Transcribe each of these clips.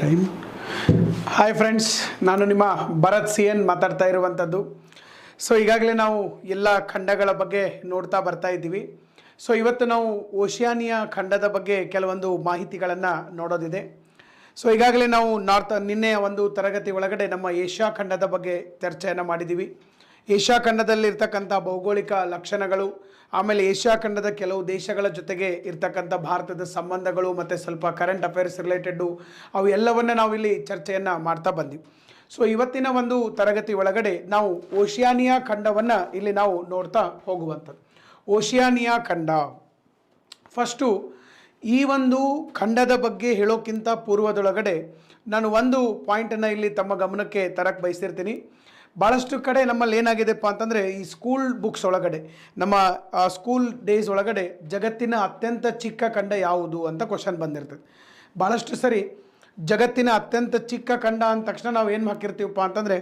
Time. Hi friends, ನಾನು ನಿಮ್ಮ Bharat C N ಮಾತಾಡ್ತಾ ಇರುವಂಥದ್ದು. ಸೊ ಈಗಾಗಲೇ ನಾವು ಎಲ್ಲ ಖಂಡಗಳ ಬಗ್ಗೆ ನೋಡ್ತಾ ಬರ್ತಾ ಇದ್ದೀವಿ. ಸೊ ಇವತ್ತು ನಾವು ಓಷಿಯಾನಿಯಾ ಖಂಡದ ಬಗ್ಗೆ ಕೆಲವೊಂದು ಮಾಹಿತಿಗಳನ್ನು ನೋಡೋದಿದೆ. ಸೊ ಈಗಾಗಲೇ ನಾವು ನಿನ್ನೆ ಒಂದು ತರಗತಿ ಒಳಗಡೆ ನಮ್ಮ ಏಷ್ಯಾ ಖಂಡದ ಬಗ್ಗೆ ಚರ್ಚೆಯನ್ನು ಮಾಡಿದ್ದೀವಿ. ಏಷ್ಯಾ ಖಂಡದಲ್ಲಿರ್ತಕ್ಕಂಥ ಭೌಗೋಳಿಕ ಲಕ್ಷಣಗಳು, ಆಮೇಲೆ ಏಷ್ಯಾ ಖಂಡದ ಕೆಲವು ದೇಶಗಳ ಜೊತೆಗೆ ಇರ್ತಕ್ಕಂಥ ಭಾರತದ ಸಂಬಂಧಗಳು ಮತ್ತು ಸ್ವಲ್ಪ ಕರೆಂಟ್ ಅಫೇರ್ಸ್ ರಿಲೇಟೆಡ್ಡು ಅವು ಎಲ್ಲವನ್ನ ನಾವಿಲ್ಲಿ ಚರ್ಚೆಯನ್ನು ಮಾಡ್ತಾ ಬಂದ್ವಿ. ಸೊ ಇವತ್ತಿನ ಒಂದು ತರಗತಿ ಒಳಗಡೆ ನಾವು ಓಷಿಯಾನಿಯಾ ಖಂಡವನ್ನು ಇಲ್ಲಿ ನಾವು ನೋಡ್ತಾ ಹೋಗುವಂಥದ್ದು. ಓಷಿಯಾನಿಯಾ ಖಂಡ, ಫಸ್ಟು ಈ ಒಂದು ಖಂಡದ ಬಗ್ಗೆ ಹೇಳೋಕ್ಕಿಂತ ಪೂರ್ವದೊಳಗಡೆ ನಾನು ಒಂದು ಪಾಯಿಂಟನ್ನು ಇಲ್ಲಿ ತಮ್ಮ ಗಮನಕ್ಕೆ ತರಕ್ಕೆ ಬಯಸಿರ್ತೀನಿ. ಭಾಳಷ್ಟು ಕಡೆ ನಮ್ಮಲ್ಲಿ ಏನಾಗಿದೆಪ್ಪ ಅಂತಂದರೆ, ಈ ಸ್ಕೂಲ್ ಬುಕ್ಸ್ ಒಳಗಡೆ, ನಮ್ಮ ಸ್ಕೂಲ್ ಡೇಸ್ ಒಳಗಡೆ ಜಗತ್ತಿನ ಅತ್ಯಂತ ಚಿಕ್ಕ ಖಂಡ ಯಾವುದು ಅಂತ ಕ್ವಶನ್ ಬಂದಿರ್ತದೆ. ಭಾಳಷ್ಟು ಸರಿ ಜಗತ್ತಿನ ಅತ್ಯಂತ ಚಿಕ್ಕ ಖಂಡ ಅಂದ ತಕ್ಷಣ ನಾವು ಏನು ಹಾಕಿರ್ತೀವಪ್ಪ ಅಂತಂದರೆ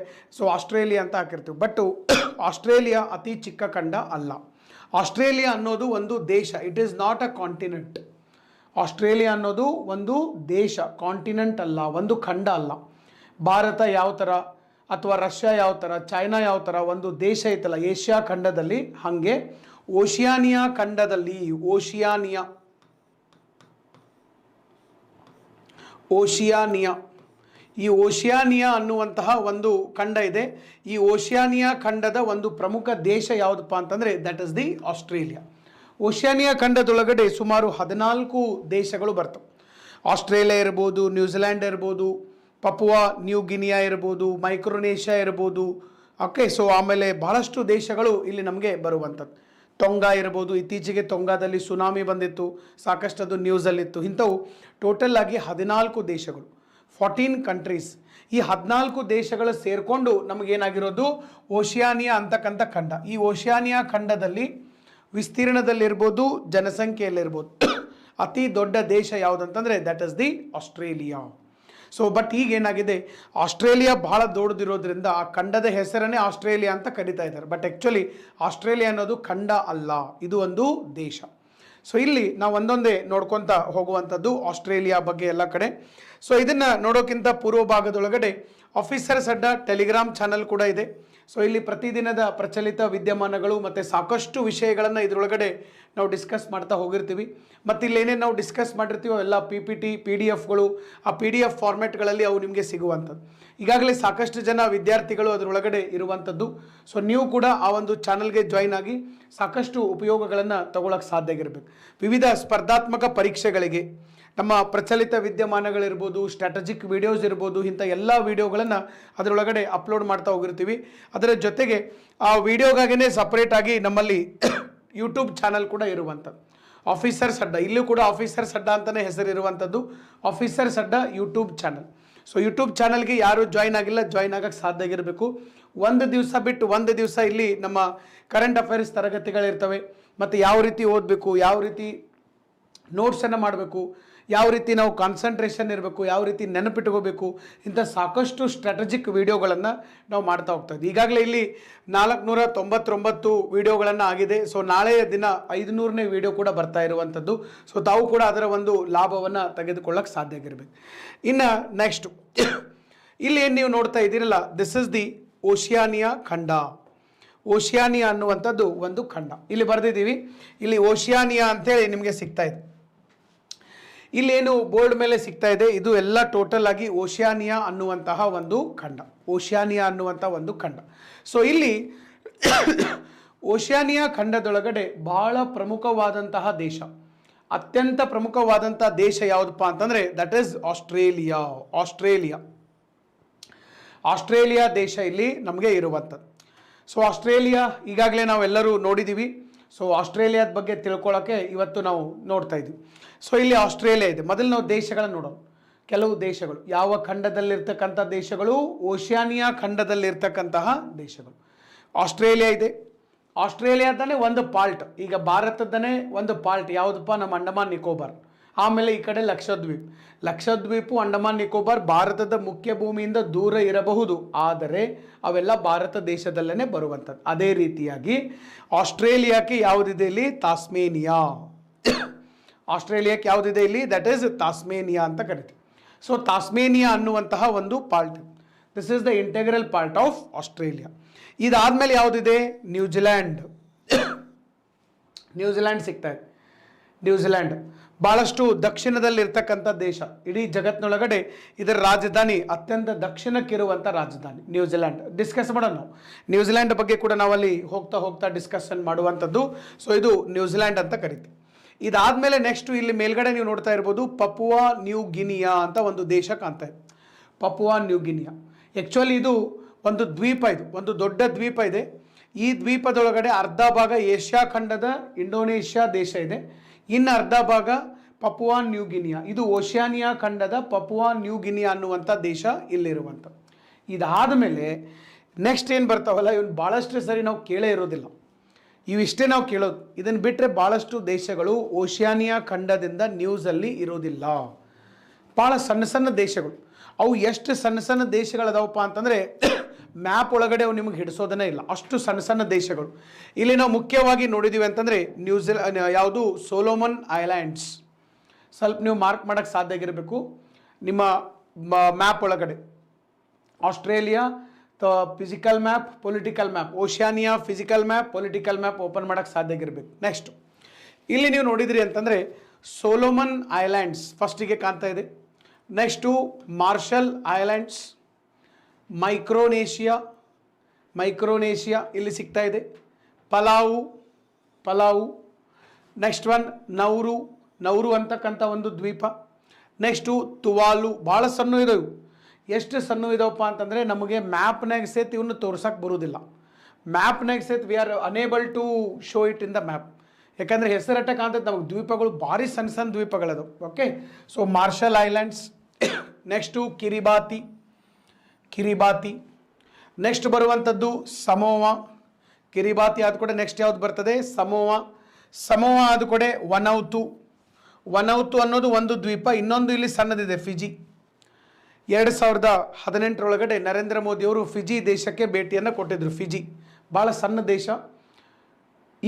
ಆಸ್ಟ್ರೇಲಿಯಾ ಅಂತ ಹಾಕಿರ್ತೀವಿ. ಬಟ್ ಆಸ್ಟ್ರೇಲಿಯಾ ಅತಿ ಚಿಕ್ಕ ಖಂಡ ಅಲ್ಲ. ಆಸ್ಟ್ರೇಲಿಯಾ ಅನ್ನೋದು ಒಂದು ದೇಶ, it is not a continent. Australia ಅನ್ನೋದು ಒಂದು ದೇಶ, ಕಾಂಟಿನೆಂಟ್ ಅಲ್ಲ, ಒಂದು ಖಂಡ ಅಲ್ಲ. ಭಾರತ ಯಾವ ಥರ ಅಥವಾ ರಷ್ಯಾ ಯಾವ ಥರ, ಚೈನಾ ಯಾವ ಥರ ಒಂದು ದೇಶ ಐತಲ್ಲ ಏಷ್ಯಾ ಖಂಡದಲ್ಲಿ, ಹಾಗೆ ಓಷಿಯಾನಿಯಾ ಖಂಡದಲ್ಲಿ ಈ ಓಷಿಯಾನಿಯಾ ಅನ್ನುವಂತಹ ಒಂದು ಖಂಡ ಇದೆ. ಈ ಓಷಿಯಾನಿಯಾ ಖಂಡದ ಒಂದು ಪ್ರಮುಖ ದೇಶ ಯಾವುದಪ್ಪ ಅಂತಂದರೆ that is the Australia. Oceania ಖಂಡದೊಳಗಡೆ ಸುಮಾರು 14 ದೇಶಗಳು ಬರ್ತವೆ. ಆಸ್ಟ್ರೇಲಿಯಾ ಇರ್ಬೋದು, ನ್ಯೂಜಿಲ್ಯಾಂಡ್ ಇರ್ಬೋದು, ಪಪುವಾ ನ್ಯೂ ಗಿನಿಯಾ ಇರ್ಬೋದು, ಮೈಕ್ರೋನೇಷಿಯಾ ಇರ್ಬೋದು. ಓಕೆ, ಸೊ ಆಮೇಲೆ ಬಹಳಷ್ಟು ದೇಶಗಳು ಇಲ್ಲಿ ನಮಗೆ ಬರುವಂಥದ್ದು. ಟೊಂಗಾ ಇರ್ಬೋದು, ಇತ್ತೀಚೆಗೆ ಟೊಂಗಾದಲ್ಲಿ ಸುನಾಮಿ ಬಂದಿತ್ತು, ಸಾಕಷ್ಟು ಅದು ನ್ಯೂಸಲ್ಲಿತ್ತು. ಇಂಥವು ಟೋಟಲ್ ಆಗಿ 14 ದೇಶಗಳು, 14 ಕಂಟ್ರೀಸ್. ಈ 14 ದೇಶಗಳು ಸೇರಿಕೊಂಡು ನಮಗೇನಾಗಿರೋದು ಓಷಿಯಾನಿಯಾ ಅಂತಕ್ಕಂಥ ಖಂಡ. ಈ ಓಷಿಯಾನಿಯಾ ಖಂಡದಲ್ಲಿ ವಿಸ್ತೀರ್ಣದಲ್ಲಿರ್ಬೋದು, ಜನಸಂಖ್ಯೆಯಲ್ಲಿರ್ಬೋದು ಅತಿ ದೊಡ್ಡ ದೇಶ ಯಾವುದಂತಂದರೆ that is the Australia. So but ಈಗೇನಾಗಿದೆ, ಆಸ್ಟ್ರೇಲಿಯಾ ಭಾಳ ದೊಡ್ಡದಿರೋದ್ರಿಂದ ಆ ಖಂಡದ ಹೆಸರನ್ನೇ ಆಸ್ಟ್ರೇಲಿಯಾ ಅಂತ ಕರೀತಾ ಇದ್ದಾರೆ. ಬಟ್ ಆ್ಯಕ್ಚುಲಿ ಆಸ್ಟ್ರೇಲಿಯಾ ಅನ್ನೋದು ಖಂಡ ಅಲ್ಲ, ಇದು ಒಂದು ದೇಶ. ಸೊ ಇಲ್ಲಿ ನಾವು ಒಂದೊಂದೇ ನೋಡ್ಕೊತ ಹೋಗುವಂಥದ್ದು ಆಸ್ಟ್ರೇಲಿಯಾ ಬಗ್ಗೆ ಎಲ್ಲ ಕಡೆ. ಸೊ ಇದನ್ನು ನೋಡೋಕ್ಕಿಂತ ಪೂರ್ವ ಭಾಗದೊಳಗಡೆ ಆಫೀಸರ್ಸ್ ಅಡ್ಡ ಟೆಲಿಗ್ರಾಮ್ ಚಾನಲ್ ಕೂಡ ಇದೆ. ಸೊ ಇಲ್ಲಿ ಪ್ರತಿದಿನದ ಪ್ರಚಲಿತ ವಿದ್ಯಮಾನಗಳು ಮತ್ತು ಸಾಕಷ್ಟು ವಿಷಯಗಳನ್ನು ಇದರೊಳಗಡೆ ನಾವು ಡಿಸ್ಕಸ್ ಮಾಡ್ತಾ ಹೋಗಿರ್ತೀವಿ. ಮತ್ತು ಇಲ್ಲೇನೇನು ನಾವು ಡಿಸ್ಕಸ್ ಮಾಡಿರ್ತೀವೋ ಎಲ್ಲ PPT PDF-ಗಳು, ಆ PDF ಫಾರ್ಮ್ಯಾಟ್ಗಳಲ್ಲಿ ಅವು ನಿಮಗೆ ಸಿಗುವಂಥದ್ದು. ಈಗಾಗಲೇ ಸಾಕಷ್ಟು ಜನ ವಿದ್ಯಾರ್ಥಿಗಳು ಅದರೊಳಗಡೆ ಇರುವಂಥದ್ದು. ಸೊ ನೀವು ಕೂಡ ಆ ಒಂದು ಚಾನಲ್ಗೆ ಜಾಯಿನ್ ಆಗಿ ಸಾಕಷ್ಟು ಉಪಯೋಗಗಳನ್ನು ತಗೊಳ್ಳೋಕ್ಕೆ ಸಾಧ್ಯ ಆಗಿರಬೇಕು. ವಿವಿಧ ಸ್ಪರ್ಧಾತ್ಮಕ ಪರೀಕ್ಷೆಗಳಿಗೆ ನಮ್ಮ ಪ್ರಚಲಿತ ವಿದ್ಯಮಾನಗಳಿರ್ಬೋದು, ಸ್ಟ್ರಾಟಜಿಕ್ ವಿಡಿಯೋಸ್ ಇರ್ಬೋದು, ಇಂಥ ಎಲ್ಲ ವೀಡಿಯೋಗಳನ್ನು ಅದರೊಳಗಡೆ ಅಪ್ಲೋಡ್ ಮಾಡ್ತಾ ಹೋಗಿರ್ತೀವಿ. ಅದರ ಜೊತೆಗೆ ಆ ವಿಡಿಯೋಗಾಗಿಯೇ ಸಪ್ರೇಟಾಗಿ ನಮ್ಮಲ್ಲಿ ಯೂಟ್ಯೂಬ್ ಚಾನಲ್ ಕೂಡ ಇರುವಂಥದ್ದು, ಆಫೀಸರ್ಸ್ ಅಡ್ಡ. ಇಲ್ಲೂ ಕೂಡ ಆಫೀಸರ್ಸ್ ಅಡ್ಡ ಅಂತಲೇ ಹೆಸರಿರುವಂಥದ್ದು, ಆಫೀಸರ್ಸ್ ಅಡ್ಡ ಯೂಟ್ಯೂಬ್ ಚಾನಲ್. ಸೊ ಯೂಟ್ಯೂಬ್ ಚಾನಲ್ಗೆ ಯಾರು ಜಾಯಿನ್ ಆಗಿಲ್ಲ, ಜಾಯಿನ್ ಆಗೋಕ್ಕೆ ಸಾಧ್ಯ ಆಗಿರಬೇಕು. ಒಂದು ದಿವಸ ಬಿಟ್ಟು ಒಂದು ದಿವಸ ಇಲ್ಲಿ ನಮ್ಮ ಕರೆಂಟ್ ಅಫೇರ್ಸ್ ತರಗತಿಗಳಿರ್ತವೆ. ಮತ್ತು ಯಾವ ರೀತಿ ಓದಬೇಕು, ಯಾವ ರೀತಿ ನೋಟ್ಸನ್ನು ಮಾಡಬೇಕು, ಯಾವ ರೀತಿ ನಾವು ಕಾನ್ಸಂಟ್ರೇಷನ್ ಇರಬೇಕು, ಯಾವ ರೀತಿ ನೆನಪಿಟ್ಕೋಬೇಕು, ಇಂಥ ಸಾಕಷ್ಟು ಸ್ಟ್ರಾಟಜಿಕ್ ವಿಡಿಯೋಗಳನ್ನು ನಾವು ಮಾಡ್ತಾ ಹೋಗ್ತಾ ಇದ್ದೀವಿ. ಈಗಾಗಲೇ ಇಲ್ಲಿ 499 ವಿಡಿಯೋಗಳನ್ನು ಆಗಿದೆ. ಸೊ ನಾಳೆಯ ದಿನ 500ನೇ ವಿಡಿಯೋ ಕೂಡ ಬರ್ತಾ ಇರುವಂಥದ್ದು. ಸೊ ತಾವು ಕೂಡ ಅದರ ಒಂದು ಲಾಭವನ್ನು ತೆಗೆದುಕೊಳ್ಳೋಕ್ಕೆ ಸಾಧ್ಯ ಆಗಿರಬೇಕು. ಇನ್ನು ನೆಕ್ಸ್ಟು ಇಲ್ಲಿ ಏನು ನೀವು ನೋಡ್ತಾ ಇದ್ದೀರಲ್ಲ, ದಿಸ್ ಇಸ್ ದಿ ಓಷಿಯಾನಿಯಾ ಖಂಡ. ಓಷಿಯಾನಿಯಾ ಅನ್ನುವಂಥದ್ದು ಒಂದು ಖಂಡ ಇಲ್ಲಿ ಬರೆದಿದ್ದೀವಿ. ಇಲ್ಲಿ ಓಷಿಯಾನಿಯಾ ಅಂತೇಳಿ ನಿಮಗೆ ಸಿಗ್ತಾ ಇದೆ. ಇಲ್ಲೇನು ಬೋರ್ಡ್ ಮೇಲೆ ಸಿಗ್ತಾ ಇದೆ, ಇದು ಎಲ್ಲ ಟೋಟಲ್ ಆಗಿ ಓಷಿಯಾನಿಯಾ ಅನ್ನುವಂತಹ ಒಂದು ಖಂಡ. ಓಷಿಯಾನಿಯಾ ಅನ್ನುವಂಥ ಒಂದು ಖಂಡ. ಸೊ ಇಲ್ಲಿ ಓಷಿಯಾನಿಯಾ ಖಂಡದೊಳಗಡೆ ಬಹಳ ಪ್ರಮುಖವಾದಂತಹ ದೇಶ, ಅತ್ಯಂತ ಪ್ರಮುಖವಾದಂಥ ದೇಶ ಯಾವುದಪ್ಪ ಅಂತಂದರೆ ದಟ್ ಈಸ್ ಆಸ್ಟ್ರೇಲಿಯಾ ದೇಶ ಇಲ್ಲಿ ನಮಗೆ ಇರುವಂಥದ್ದು. ಸೊ ಆಸ್ಟ್ರೇಲಿಯಾ ಈಗಾಗಲೇ ನಾವೆಲ್ಲರೂ ನೋಡಿದ್ದೀವಿ. ಸೊ ಆಸ್ಟ್ರೇಲಿಯಾದ ಬಗ್ಗೆ ತಿಳ್ಕೊಳ್ಳೋಕ್ಕೆ ಇವತ್ತು ನಾವು ನೋಡ್ತಾ ಇದ್ದೀವಿ. ಸೊ ಇಲ್ಲಿ ಆಸ್ಟ್ರೇಲಿಯಾ ಇದೆ. ಮೊದಲು ನಾವು ದೇಶಗಳನ್ನು ನೋಡೋಣ. ಕೆಲವು ದೇಶಗಳು ಯಾವ ಖಂಡದಲ್ಲಿರ್ತಕ್ಕಂಥ ದೇಶಗಳು, ಓಷಿಯಾನಿಯಾ ಖಂಡದಲ್ಲಿರ್ತಕ್ಕಂತಹ ದೇಶಗಳು. ಆಸ್ಟ್ರೇಲಿಯಾ ಇದೆ. ಆಸ್ಟ್ರೇಲಿಯಾದನೇ ಒಂದು ಪಾರ್ಟ್, ಈಗ ಭಾರತದನೇ ಒಂದು ಪಾರ್ಟ್ ಯಾವುದಪ್ಪ, ನಮ್ಮ ಅಂಡಮಾನ್ ನಿಕೋಬಾರ್. ಆಮೇಲೆ ಈ ಕಡೆ ಲಕ್ಷದ್ವೀಪು ಅಂಡಮಾನ್ ನಿಕೋಬಾರ್ ಭಾರತದ ಮುಖ್ಯ ಭೂಮಿಯಿಂದ ದೂರ ಇರಬಹುದು, ಆದರೆ ಅವೆಲ್ಲ ಭಾರತ ದೇಶದಲ್ಲೇ ಬರುವಂಥದ್ದು. ಅದೇ ರೀತಿಯಾಗಿ ಆಸ್ಟ್ರೇಲಿಯಾಕ್ಕೆ ಯಾವುದಿದೆ ಇಲ್ಲಿ, ತಾಸ್ಮೇನಿಯಾ. ಆಸ್ಟ್ರೇಲಿಯಾಕ್ಕೆ ಯಾವುದಿದೆ ಇಲ್ಲಿ, ದಟ್ ಈಸ್ ತಾಸ್ಮೇನಿಯಾ ಅಂತ ಕರಿತೀವಿ. ಸೊ ತಾಸ್ಮೇನಿಯಾ ಅನ್ನುವಂತಹ ಒಂದು part, this is the integral part of Australia. ಇದಾದ್ಮೇಲೆ ಯಾವುದಿದೆ? ನ್ಯೂಜಿಲ್ಯಾಂಡ್. ನ್ಯೂಜಿಲ್ಯಾಂಡ್ ಸಿಗ್ತಾ ಇದೆ. ನ್ಯೂಜಿಲ್ಯಾಂಡ್ ಭಾಳಷ್ಟು ದಕ್ಷಿಣದಲ್ಲಿರ್ತಕ್ಕಂಥ ದೇಶ. ಇಡೀ ಜಗತ್ತಿನೊಳಗಡೆ ಇದರ ರಾಜಧಾನಿ ಅತ್ಯಂತ ದಕ್ಷಿಣಕ್ಕಿರುವಂಥ ರಾಜಧಾನಿ ನ್ಯೂಜಿಲ್ಯಾಂಡ್. ಡಿಸ್ಕಸ್ ಮಾಡೋಣ ನಾವು ನ್ಯೂಜಿಲ್ಯಾಂಡ್ ಬಗ್ಗೆ ಕೂಡ ನಾವಲ್ಲಿ ಹೋಗ್ತಾ ಹೋಗ್ತಾ ಡಿಸ್ಕಷನ್ ಮಾಡುವಂಥದ್ದು. ಸೊ ಇದು ನ್ಯೂಜಿಲ್ಯಾಂಡ್ ಅಂತ ಕರಿತೀವಿ. ಇದಾದಮೇಲೆ ನೆಕ್ಸ್ಟ್ ಇಲ್ಲಿ ಮೇಲ್ಗಡೆ ನೀವು ನೋಡ್ತಾ ಇರ್ಬೋದು ಪಪುವಾ ನ್ಯೂ ಗಿನಿಯಾ ಅಂತ ಒಂದು ದೇಶ ಕಾಣ್ತಾ ಇದೆ. ಪಪುವಾ ನ್ಯೂ ಗಿನಿಯಾ ಆ್ಯಕ್ಚುಲಿ ಇದು ಒಂದು ದ್ವೀಪ, ಇದು ಒಂದು ದೊಡ್ಡ ದ್ವೀಪ ಇದೆ. ಈ ದ್ವೀಪದೊಳಗಡೆ ಅರ್ಧ ಭಾಗ ಏಷ್ಯಾ ಖಂಡದ ಇಂಡೋನೇಷ್ಯಾ ದೇಶ ಇದೆ, ಇನ್ನು ಅರ್ಧ ಭಾಗ ಪಪುವಾ ನ್ಯೂ ಗಿನಿಯಾ, ಇದು ಓಷಿಯಾನಿಯಾ ಖಂಡದ ಪಪುವಾ ನ್ಯೂ ಗಿನಿಯಾ ಅನ್ನುವಂಥ ದೇಶ ಇಲ್ಲಿರುವಂಥ. ಇದಾದ ಮೇಲೆ ನೆಕ್ಸ್ಟ್ ಏನು ಬರ್ತಾವಲ್ಲ ಇವನು ಭಾಳಷ್ಟು ಸರಿ ನಾವು ಕೇಳೇ ಇರೋದಿಲ್ಲ, ಇವಿಷ್ಟೇ ನಾವು ಕೇಳೋದು. ಇದನ್ನು ಬಿಟ್ಟರೆ ಭಾಳಷ್ಟು ದೇಶಗಳು ಓಷಿಯಾನಿಯಾ ಖಂಡದಿಂದ ನ್ಯೂಸಲ್ಲಿ ಇರೋದಿಲ್ಲ. ಭಾಳ ಸಣ್ಣ ಸಣ್ಣ ದೇಶಗಳು. ಅವು ಎಷ್ಟು ಸಣ್ಣ ಸಣ್ಣ ದೇಶಗಳದಾವಪ್ಪ ಅಂತಂದರೆ ಮ್ಯಾಪ್ ಒಳಗಡೆ ಅವು ನಿಮಗೆ ಹಿಡಿಸೋದನ್ನೇ ಇಲ್ಲ, ಅಷ್ಟು ಸಣ್ಣ ಸಣ್ಣ ದೇಶಗಳು. ಇಲ್ಲಿ ನಾವು ಮುಖ್ಯವಾಗಿ ನೋಡಿದ್ದೀವಿ ಅಂತಂದರೆ ಯಾವುದು ಸೋಲೋಮನ್ ಐಲ್ಯಾಂಡ್ಸ್. ಸ್ವಲ್ಪ ನೀವು ಮಾರ್ಕ್ ಮಾಡೋಕ್ಕೆ ಸಾಧ್ಯ ಆಗಿರಬೇಕು ನಿಮ್ಮ ಮ್ಯಾಪ್ ಒಳಗಡೆ. Australia physical map, political map, Oceania physical map, political map open ಮಾಡೋಕ್ಕೆ ಸಾಧ್ಯ ಆಗಿರಬೇಕು. ನೆಕ್ಸ್ಟ್ ಇಲ್ಲಿ ನೀವು ನೋಡಿದ್ರಿ ಅಂತಂದರೆ ಸೋಲೋಮನ್ ಐಲ್ಯಾಂಡ್ಸ್ ಫಸ್ಟಿಗೆ ಕಾಣ್ತಾ ಇದೆ. ನೆಕ್ಸ್ಟು ಮಾರ್ಷಲ್ ಐಲ್ಯಾಂಡ್ಸ್, ಮೈಕ್ರೋನೇಷಿಯಾ ಇಲ್ಲಿ ಸಿಗ್ತಾ ಇದೆ. ಪಲಾವು. ನೆಕ್ಸ್ಟ್ ಒನ್ ನೌರು ಅಂತಕ್ಕಂಥ ಒಂದು ದ್ವೀಪ. ನೆಕ್ಸ್ಟು ತುವಾಲು. ಭಾಳ ಸಣ್ಣ ಇದಾವೆ. ಎಷ್ಟು ಸಣ್ಣ ಇದಾವಪ್ಪ ಅಂತಂದರೆ ನಮಗೆ ಮ್ಯಾಪ್ನಾಗ ಸೇತ್ ಇವನ್ನ ತೋರ್ಸಕ್ಕೆ ಬರೋದಿಲ್ಲ. ಮ್ಯಾಪ್ನಾಗ ಸೇತ್ we are unable to show it in the map. ಯಾಕಂದರೆ ಹೆಸರಟ್ಟ ಕಾಣ್ತೈತೆ ನಮಗೆ ದ್ವೀಪಗಳು ಭಾರಿ ಸಣ್ಣ ಸಣ್ಣ ದ್ವೀಪಗಳದು. Okay, so Marshall Islands. Next Kiribati. Next ಬರುವಂಥದ್ದು ಸಮೋವಾ. ಕಿರಿಬಾತಿ ಆದ ಕೂಡ ನೆಕ್ಸ್ಟ್ ಯಾವ್ದು ಬರ್ತದೆ? ಸಮೋವಾ ಆದ ಕೂಡ ವನೌತು ಅನ್ನೋದು ಒಂದು ದ್ವೀಪ. ಇನ್ನೊಂದು ಇಲ್ಲಿ ಸಣ್ಣದಿದೆ ಫಿಜಿ. 2018 ನರೇಂದ್ರ ಮೋದಿಯವರು ಫಿಜಿ ದೇಶಕ್ಕೆ ಭೇಟಿಯನ್ನು ಕೊಟ್ಟಿದ್ದರು. ಫಿಜಿ ಭಾಳ ಸಣ್ಣ ದೇಶ.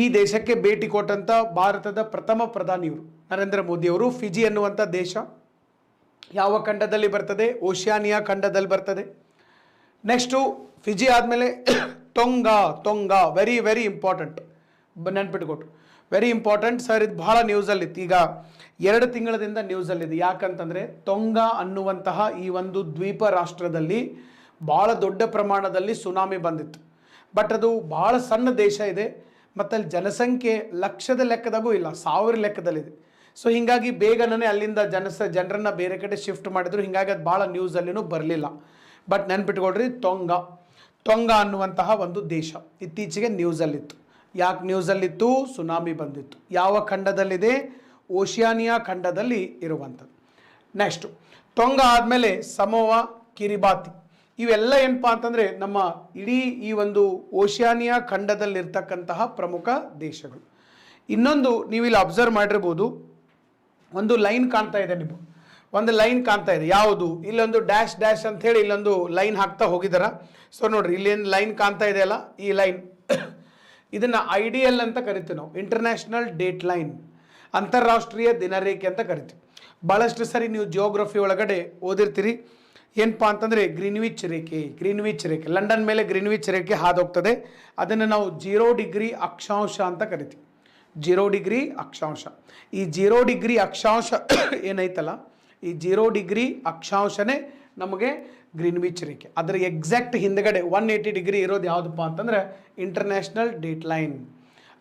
ಈ ದೇಶಕ್ಕೆ ಭೇಟಿ ಕೊಟ್ಟಂಥ ಭಾರತದ ಪ್ರಥಮ ಪ್ರಧಾನಿಯವರು ನರೇಂದ್ರ ಮೋದಿಯವರು. ಫಿಜಿ ಅನ್ನುವಂಥ ದೇಶ ಯಾವ ಖಂಡದಲ್ಲಿ ಬರ್ತದೆ? ಓಷಿಯಾನಿಯಾ ಖಂಡದಲ್ಲಿ ಬರ್ತದೆ. ನೆಕ್ಸ್ಟು ಫಿಜಿ ಆದಮೇಲೆ ತೊಂಗಾ. ವೆರಿ ಇಂಪಾರ್ಟೆಂಟ್, ನೆನ್ಪಿಟ್ಕೊಟ್ರು. Very important sir. ಇದು ಭಾಳ ನ್ಯೂಸಲ್ಲಿತ್ತು. ಈಗ 2 ತಿಂಗಳದಿಂದ ನ್ಯೂಸಲ್ಲಿದೆ. ಯಾಕಂತಂದರೆ ತೊಂಗಾ ಅನ್ನುವಂತಹ ಈ ಒಂದು ದ್ವೀಪ ರಾಷ್ಟ್ರದಲ್ಲಿ ಭಾಳ ದೊಡ್ಡ ಪ್ರಮಾಣದಲ್ಲಿ ಸುನಾಮಿ ಬಂದಿತ್ತು. ಬಟ್ ಅದು ಭಾಳ ಸಣ್ಣ ದೇಶ ಇದೆ ಮತ್ತು ಅಲ್ಲಿ ಜನಸಂಖ್ಯೆ ಲಕ್ಷದ ಲೆಕ್ಕದಾಗೂ ಇಲ್ಲ, 1000 ಲೆಕ್ಕದಲ್ಲಿದೆ. ಸೊ ಹೀಗಾಗಿ ಬೇಗನೆ ಅಲ್ಲಿಂದ ಜನರನ್ನು ಬೇರೆ ಕಡೆ ಶಿಫ್ಟ್ ಮಾಡಿದ್ರು. ಹೀಗಾಗಿ ಅದು ಭಾಳ ನ್ಯೂಸಲ್ಲಿನೂ ಬರಲಿಲ್ಲ. ಬಟ್ ನೆನ್ಪಿಟ್ಕೊಳ್ರಿ, ತೊಂಗಾ ಅನ್ನುವಂತಹ ಒಂದು ದೇಶ ಇತ್ತೀಚೆಗೆ ನ್ಯೂಸಲ್ಲಿತ್ತು. ಯಾಕೆ ನ್ಯೂಸಲ್ಲಿತ್ತು? ಸುನಾಮಿ ಬಂದಿತ್ತು. ಯಾವ ಖಂಡದಲ್ಲಿದೆ? ಓಷಿಯಾನಿಯಾ ಖಂಡದಲ್ಲಿ ಇರುವಂಥದ್ದು. ನೆಕ್ಸ್ಟು ತೊಂಗಾ ಆದಮೇಲೆ ಸಮೋವಾ, ಕಿರಿಬಾತಿ. ಇವೆಲ್ಲ ಏನಪ್ಪ ಅಂತಂದರೆ ನಮ್ಮ ಇಡೀ ಈ ಒಂದು ಓಷಿಯಾನಿಯಾ ಖಂಡದಲ್ಲಿರ್ತಕ್ಕಂತಹ ಪ್ರಮುಖ ದೇಶಗಳು. ಇನ್ನೊಂದು ನೀವಿಲ್ಲಿ ಅಬ್ಸರ್ವ್ ಮಾಡಿರ್ಬೋದು, ಒಂದು ಲೈನ್ ಕಾಣ್ತಾ ಇದೆ. ನೀವು ಒಂದು ಲೈನ್ ಕಾಣ್ತಾ ಇದೆ. ಯಾವುದು? ಇಲ್ಲೊಂದು ಡ್ಯಾಶ್ ಅಂಥೇಳಿ ಇಲ್ಲೊಂದು ಲೈನ್ ಹಾಕ್ತಾ ಹೋಗಿದಾರ. ಸೊ ನೋಡ್ರಿ, ಇಲ್ಲೇನು ಲೈನ್ ಕಾಣ್ತಾ ಇದೆಯಲ್ಲ, ಈ ಲೈನ್ ಇದನ್ನು IDL ಅಂತ ಕರಿತೀವಿ ನಾವು, ಇಂಟರ್ನ್ಯಾಷನಲ್ ಡೇಟ್ ಲೈನ್, ಅಂತಾರಾಷ್ಟ್ರೀಯ ದಿನರೇಖೆ ಅಂತ ಕರಿತೀವಿ. ಭಾಳಷ್ಟು ಸರಿ ನೀವು ಜಿಯೋಗ್ರಫಿ ಒಳಗಡೆ ಓದಿರ್ತೀರಿ. ಏನಪ್ಪ ಅಂತಂದರೆ ಗ್ರೀನ್ವಿಚ್ ರೇಖೆ, ಲಂಡನ್ ಮೇಲೆ ಗ್ರೀನ್ವಿಚ್ ರೇಖೆ ಹಾದೋಗ್ತದೆ. ಅದನ್ನು ನಾವು 0 ಡಿಗ್ರಿ ಅಕ್ಷಾಂಶ ಅಂತ ಕರಿತೀವಿ. 0 ಡಿಗ್ರಿ ಅಕ್ಷಾಂಶ. ಈ 0 ಡಿಗ್ರಿ ಅಕ್ಷಾಂಶ ಏನೈತಲ್ಲ, ಈ 0 ಡಿಗ್ರಿ ಅಕ್ಷಾಂಶನೇ ನಮಗೆ ಗ್ರೀನ್ವಿಚ್ ರೇಖೆ. ಅದರ ಎಕ್ಸಾಕ್ಟ್ ಹಿಂದ್ಗಡೆ 180 ಡಿಗ್ರಿ ಇರೋದು ಯಾವುದಪ್ಪ ಅಂತಂದರೆ ಇಂಟರ್ನ್ಯಾಷನಲ್ ಡೇಟ್ ಲೈನ್,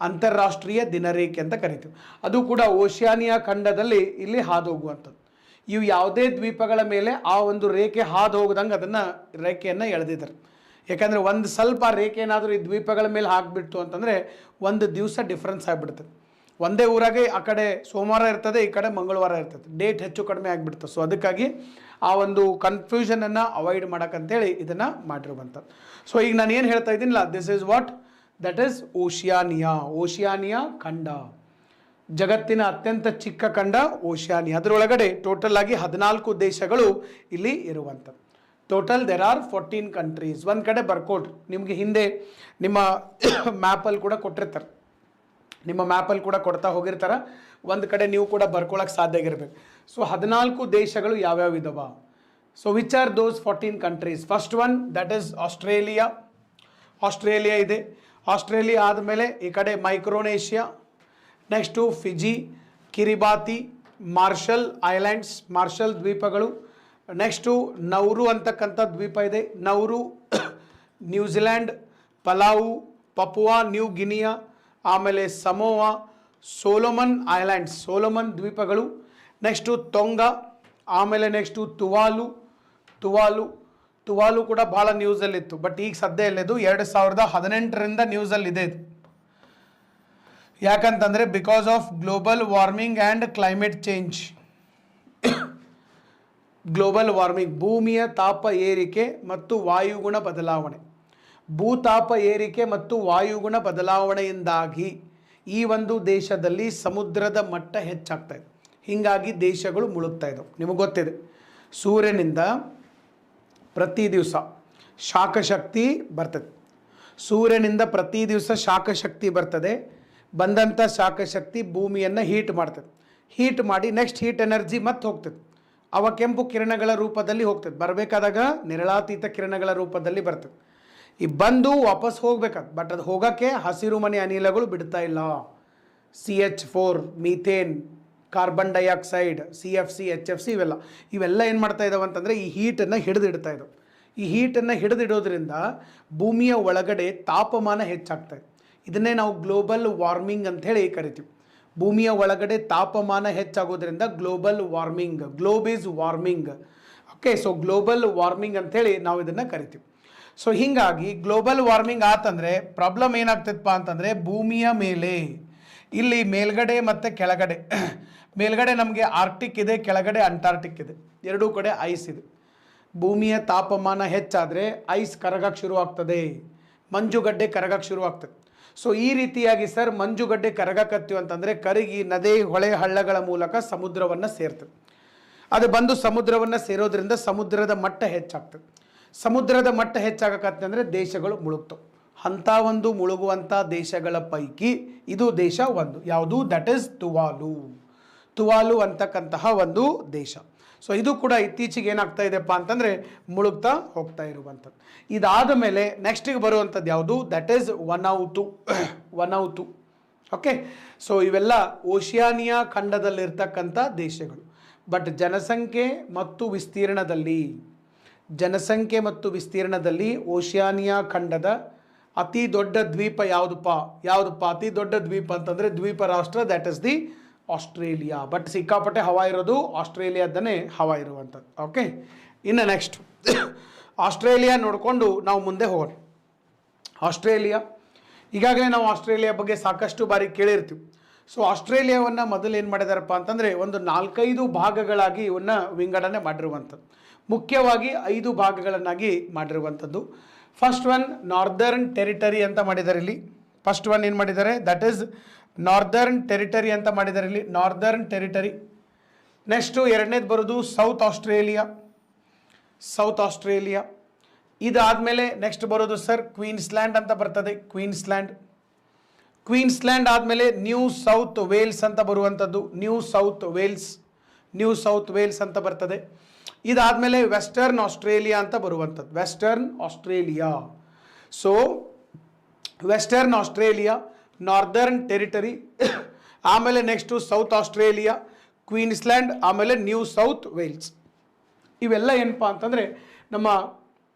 ಅಂತಾರಾಷ್ಟ್ರೀಯ ದಿನರೇಖೆ ಅಂತ ಕರಿತೀವಿ. ಅದು ಕೂಡ ಓಷಿಯಾನಿಯಾ ಖಂಡದಲ್ಲಿ ಇಲ್ಲಿ ಹಾದು ಹೋಗುವಂಥದ್ದು. ಇವು ಯಾವುದೇ ದ್ವೀಪಗಳ ಮೇಲೆ ಆ ಒಂದು ರೇಖೆ ಹಾದು ಹೋಗದಂಗೆ ಅದನ್ನು ರೇಖೆಯನ್ನು ಎಳೆದಿದ್ದಾರೆ. ಯಾಕಂದರೆ ಒಂದು ಸ್ವಲ್ಪ ರೇಖೆ ಏನಾದರೂ ಈ ದ್ವೀಪಗಳ ಮೇಲೆ ಹಾಕಿಬಿಟ್ಟು ಅಂತಂದರೆ ಒಂದು ದಿವಸ ಡಿಫ್ರೆನ್ಸ್ ಆಗಿಬಿಡ್ತದೆ. ಒಂದೇ ಊರಾಗೆ ಆ ಕಡೆ ಸೋಮವಾರ ಇರ್ತದೆ, ಈ ಕಡೆ ಮಂಗಳವಾರ ಇರ್ತದೆ, ಡೇಟ್ ಹೆಚ್ಚು ಕಡಿಮೆ ಆಗಿಬಿಡ್ತದೆ. ಸೊ ಅದಕ್ಕಾಗಿ ಆ ಒಂದು ಕನ್ಫ್ಯೂಷನನ್ನು ಅವಾಯ್ಡ್ ಮಾಡೋಕ್ಕಂತೇಳಿ ಇದನ್ನು ಮಾಡಿರುವಂಥದ್ದು. ಸೊ ಈಗ ನಾನು ಏನು ಹೇಳ್ತಾ ಇದ್ದೀನಿಲ್ಲ, this is what that is Oceania ಖಂಡ. ಜಗತ್ತಿನ ಅತ್ಯಂತ ಚಿಕ್ಕ ಖಂಡ ಓಷಿಯಾನಿಯಾ. ಅದರೊಳಗಡೆ ಟೋಟಲ್ ಆಗಿ 14 ದೇಶಗಳು ಇಲ್ಲಿ ಇರುವಂಥದ್ದು. Total there are 14 countries. ಒಂದು ಕಡೆ ಬರ್ಕೊಡ್ರಿ, ನಿಮಗೆ ಹಿಂದೆ ನಿಮ್ಮ ಮ್ಯಾಪಲ್ಲಿ ಕೂಡ ಕೊಟ್ಟಿರ್ತಾರೆ. ನಿಮ್ಮ ಮ್ಯಾಪಲ್ಲಿ ಕೂಡ ಕೊಡ್ತಾ ಹೋಗಿರ್ತಾರೆ, ಒಂದು ಕಡೆ ನೀವು ಕೂಡ ಬರ್ಕೊಳ್ಳೋಕೆ ಸಾಧ್ಯ ಆಗಿರ್ಬೇಕು. ಸೊ 14 ದೇಶಗಳು ಯಾವ್ಯಾವ ಇದಾವ? So which are those 14 countries? First one that is Australia. Australia ಇದೆ. ಆಸ್ಟ್ರೇಲಿಯಾ ಆದಮೇಲೆ ಈ ಕಡೆ Micronesia, next Fiji, Kiribati, Marshall Islands, Marshall ದ್ವೀಪಗಳು, ನೆಕ್ಸ್ಟು ನೌರು ಅಂತಕ್ಕಂಥ ದ್ವೀಪ ಇದೆ, Nauru, New Zealand, Palau, Papua New Guinea, ಆಮೇಲೆ ಸಮೋವಾ, ಸೋಲೊಮನ್ ಐಲ್ಯಾಂಡ್ಸ್, ಸೋಲೊಮನ್ ದ್ವೀಪಗಳು, ನೆಕ್ಸ್ಟು ತೊಂಗಾ, ಆಮೇಲೆ ನೆಕ್ಸ್ಟು ತುವಾಲು ಕೂಡ ಭಾಳ ನ್ಯೂಸಲ್ಲಿತ್ತು, ಬಟ್ ಈಗ ಸದ್ಯ ಇಲ್ಲದು 2018ರಿಂದ ನ್ಯೂಸಲ್ಲಿದೆ ಇದು. ಯಾಕಂತಂದರೆ because of global warming and climate change. Global warming, ಭೂಮಿಯ ತಾಪ ಏರಿಕೆ ಮತ್ತು ವಾಯುಗುಣ ಬದಲಾವಣೆ. ಭೂತಾಪ ಏರಿಕೆ ಮತ್ತು ವಾಯುಗುಣ ಬದಲಾವಣೆಯಿಂದಾಗಿ ಈ ಒಂದು ದೇಶದಲ್ಲಿ ಸಮುದ್ರದ ಮಟ್ಟ ಹೆಚ್ಚಾಗ್ತಾ ಇದೆ. ಹೀಗಾಗಿ ದೇಶಗಳು ಮುಳುಗ್ತಾ ಇದ್ದವು. ನಿಮಗೆ ಗೊತ್ತಿದೆ, ಸೂರ್ಯನಿಂದ ಪ್ರತಿ ದಿವಸ ಶಾಖಶಕ್ತಿ ಬರ್ತದೆ. ಸೂರ್ಯನಿಂದ ಪ್ರತಿ ದಿವಸ ಶಾಖಶಕ್ತಿ ಬರ್ತದೆ. ಬಂದಂಥ ಶಾಖಶಕ್ತಿ ಭೂಮಿಯನ್ನು ಹೀಟ್ ಮಾಡ್ತದೆ. ಹೀಟ್ ಮಾಡಿ ನೆಕ್ಸ್ಟ್ ಹೀಟ್ ಎನರ್ಜಿ ಮತ್ತೆ ಹೋಗ್ತದೆ. ಅವ ಕೆಂಪು ಕಿರಣಗಳ ರೂಪದಲ್ಲಿ ಹೋಗ್ತದೆ. ಬರಬೇಕಾದಾಗ ನಿರಳಾತೀತ ಕಿರಣಗಳ ರೂಪದಲ್ಲಿ ಬರ್ತದೆ. ಈ ಬಂದು ವಾಪಸ್ ಹೋಗ್ಬೇಕಾದ, ಬಟ್ ಅದು ಹೋಗೋಕ್ಕೆ ಹಸಿರು ಮನೆ ಅನಿಲಗಳು ಬಿಡ್ತಾ ಇಲ್ಲ. CH4, methane, carbon dioxide, CFC, HFC ಇವೆಲ್ಲ ಏನು ಮಾಡ್ತಾ ಇದ್ದಾವೆ ಅಂತಂದರೆ ಈ ಹೀಟನ್ನು ಹಿಡಿದಿಡ್ತಾ ಇದ್ದಾವೆ. ಈ ಹೀಟನ್ನು ಹಿಡಿದಿಡೋದ್ರಿಂದ ಭೂಮಿಯ ಒಳಗಡೆ ತಾಪಮಾನ ಹೆಚ್ಚಾಗ್ತಾ ಇದೆ. ಇದನ್ನೇ ನಾವು ಗ್ಲೋಬಲ್ ವಾರ್ಮಿಂಗ್ ಅಂಥೇಳಿ ಕರಿತೀವಿ. ಭೂಮಿಯ ಒಳಗಡೆ ತಾಪಮಾನ ಹೆಚ್ಚಾಗೋದ್ರಿಂದ global warming, globe is warming. Okay, so global warming ಅಂಥೇಳಿ ನಾವು ಇದನ್ನು ಕರಿತೀವಿ. ಸೊ ಹೀಗಾಗಿ ಗ್ಲೋಬಲ್ ವಾರ್ಮಿಂಗ್ ಆತಂದರೆ ಪ್ರಾಬ್ಲಮ್ ಏನಾಗ್ತದಪ್ಪ ಅಂತಂದರೆ, ಭೂಮಿಯ ಮೇಲೆ ಇಲ್ಲಿ ಮೇಲ್ಗಡೆ ಮತ್ತು ಕೆಳಗಡೆ, ಮೇಲ್ಗಡೆ ನಮಗೆ ಆರ್ಕ್ಟಿಕ್ ಇದೆ, ಕೆಳಗಡೆ ಅಂಟಾರ್ಟಿಕ್ ಇದೆ, ಎರಡೂ ಕಡೆ ಐಸ್ ಇದೆ. ಭೂಮಿಯ ತಾಪಮಾನ ಹೆಚ್ಚಾದರೆ ಐಸ್ ಕರಗಕ್ಕೆ ಶುರುವಾಗ್ತದೆ, ಮಂಜುಗಡ್ಡೆ ಕರಗಕ್ಕೆ ಶುರುವಾಗ್ತದೆ. ಸೊ ಈ ರೀತಿಯಾಗಿ ಸರ್ ಮಂಜುಗಡ್ಡೆ ಕರಗಕತ್ತೀವಿ ಅಂತಂದರೆ ಕರಗಿ ನದಿ, ಹೊಳೆ, ಹಳ್ಳಗಳ ಮೂಲಕ ಸಮುದ್ರವನ್ನು ಸೇರ್ತದೆ. ಅದು ಬಂದು ಸಮುದ್ರವನ್ನು ಸೇರೋದ್ರಿಂದ ಸಮುದ್ರದ ಮಟ್ಟ ಹೆಚ್ಚಾಗ್ತದೆ. ಸಮುದ್ರದ ಮಟ್ಟ ಹೆಚ್ಚಾಗಕತ್ತಂದರೆ ದೇಶಗಳು ಮುಳುಗ್ತವೆ. ಅಂಥ ಒಂದು ಮುಳುಗುವಂಥ ದೇಶಗಳ ಪೈಕಿ ಇದು ದೇಶ ಒಂದು. ಯಾವುದು? ದಟ್ ಈಸ್ ತುವಾಲು ಅಂತಕ್ಕಂತಹ ಒಂದು ದೇಶ. ಸೊ ಇದು ಕೂಡ ಇತ್ತೀಚೆಗೆ ಏನಾಗ್ತಾ ಇದೆಪ್ಪ ಅಂತಂದರೆ ಮುಳುಗ್ತಾ ಹೋಗ್ತಾ ಇರುವಂಥದ್ದು. ಇದಾದ ಮೇಲೆ ನೆಕ್ಸ್ಟಿಗೆ ಬರುವಂಥದ್ದು ಯಾವುದು? That is Vanuatu. Okay, so ಇವೆಲ್ಲ ಓಷಿಯಾನಿಯಾ ಖಂಡದಲ್ಲಿರ್ತಕ್ಕಂಥ ದೇಶಗಳು. ಬಟ್ ಜನಸಂಖ್ಯೆ ಮತ್ತು ವಿಸ್ತೀರ್ಣದಲ್ಲಿ ಓಷಿಯಾನಿಯಾ ಖಂಡದ ಅತಿ ದೊಡ್ಡ ದ್ವೀಪ ಯಾವುದಪ್ಪ? ಅತಿ ದೊಡ್ಡ ದ್ವೀಪ ಅಂತಂದರೆ ದ್ವೀಪ ರಾಷ್ಟ್ರ, that is the Australia. But ಸಿಕ್ಕಾಪಟ್ಟೆ ಹವಾ ಇರೋದು ಆಸ್ಟ್ರೇಲಿಯಾದನೇ ಹವಾ ಇರುವಂಥದ್ದು. ಓಕೆ, ಇನ್ನು ನೆಕ್ಸ್ಟ್ ಆಸ್ಟ್ರೇಲಿಯಾ ನೋಡಿಕೊಂಡು ನಾವು ಮುಂದೆ ಹೋಗೋಣ. ಆಸ್ಟ್ರೇಲಿಯಾ, ಈಗಾಗಲೇ ನಾವು ಆಸ್ಟ್ರೇಲಿಯಾ ಬಗ್ಗೆ ಸಾಕಷ್ಟು ಬಾರಿ ಕೇಳಿರ್ತೀವಿ. ಸೊ ಆಸ್ಟ್ರೇಲಿಯಾವನ್ನು ಮೊದಲು ಏನು ಮಾಡಿದಾರಪ್ಪ ಅಂತಂದರೆ ಒಂದು 4-5 ಭಾಗಗಳಾಗಿ ಇವನ್ನು ವಿಂಗಡಣೆ ಮಾಡಿರುವಂಥದ್ದು. ಮುಖ್ಯವಾಗಿ 5 ಭಾಗಗಳನ್ನಾಗಿ ಮಾಡಿರುವಂಥದ್ದು. ಫಸ್ಟ್ ಒನ್ ನಾರ್ದರ್ನ್ ಟೆರಿಟರಿ ಅಂತ ಮಾಡಿದ್ದಾರೆ. ಇಲ್ಲಿ ಫಸ್ಟ್ ಒನ್ ಏನು ಮಾಡಿದ್ದಾರೆ? ದಟ್ ಈಸ್ ನಾರ್ದರ್ನ್ ಟೆರಿಟರಿ ಅಂತ ಮಾಡಿದ್ದಾರೆ ಇಲ್ಲಿ, ನಾರ್ದರ್ನ್ ಟೆರಿಟರಿ. ನೆಕ್ಸ್ಟು ಎರಡನೇದು ಬರೋದು ಸೌತ್ ಆಸ್ಟ್ರೇಲಿಯಾ. ಇದಾದಮೇಲೆ ನೆಕ್ಸ್ಟ್ ಬರೋದು ಸರ್ ಕ್ವೀನ್ಸ್ಲ್ಯಾಂಡ್ ಅಂತ ಬರ್ತದೆ, ಕ್ವೀನ್ಸ್ಲ್ಯಾಂಡ್ ಆದಮೇಲೆ ನ್ಯೂ ಸೌತ್ ವೇಲ್ಸ್ ಅಂತ ಬರುವಂಥದ್ದು, ನ್ಯೂ ಸೌತ್ ವೇಲ್ಸ್ ಅಂತ ಬರ್ತದೆ. ಇದಾದಮೇಲೆ ವೆಸ್ಟರ್ನ್ ಆಸ್ಟ್ರೇಲಿಯಾ ಅಂತ ಬರುವಂಥದ್ದು, western Australia. So western Australia, northern territory, ಆಮೇಲೆ ನೆಕ್ಸ್ಟು ಸೌತ್ ಆಸ್ಟ್ರೇಲಿಯಾ, ಕ್ವೀನ್ಸ್ಲ್ಯಾಂಡ್, ಆಮೇಲೆ ನ್ಯೂ ಸೌತ್ ವೇಲ್ಸ್. ಇವೆಲ್ಲ ಏನಪ್ಪ ಅಂತಂದರೆ ನಮ್ಮ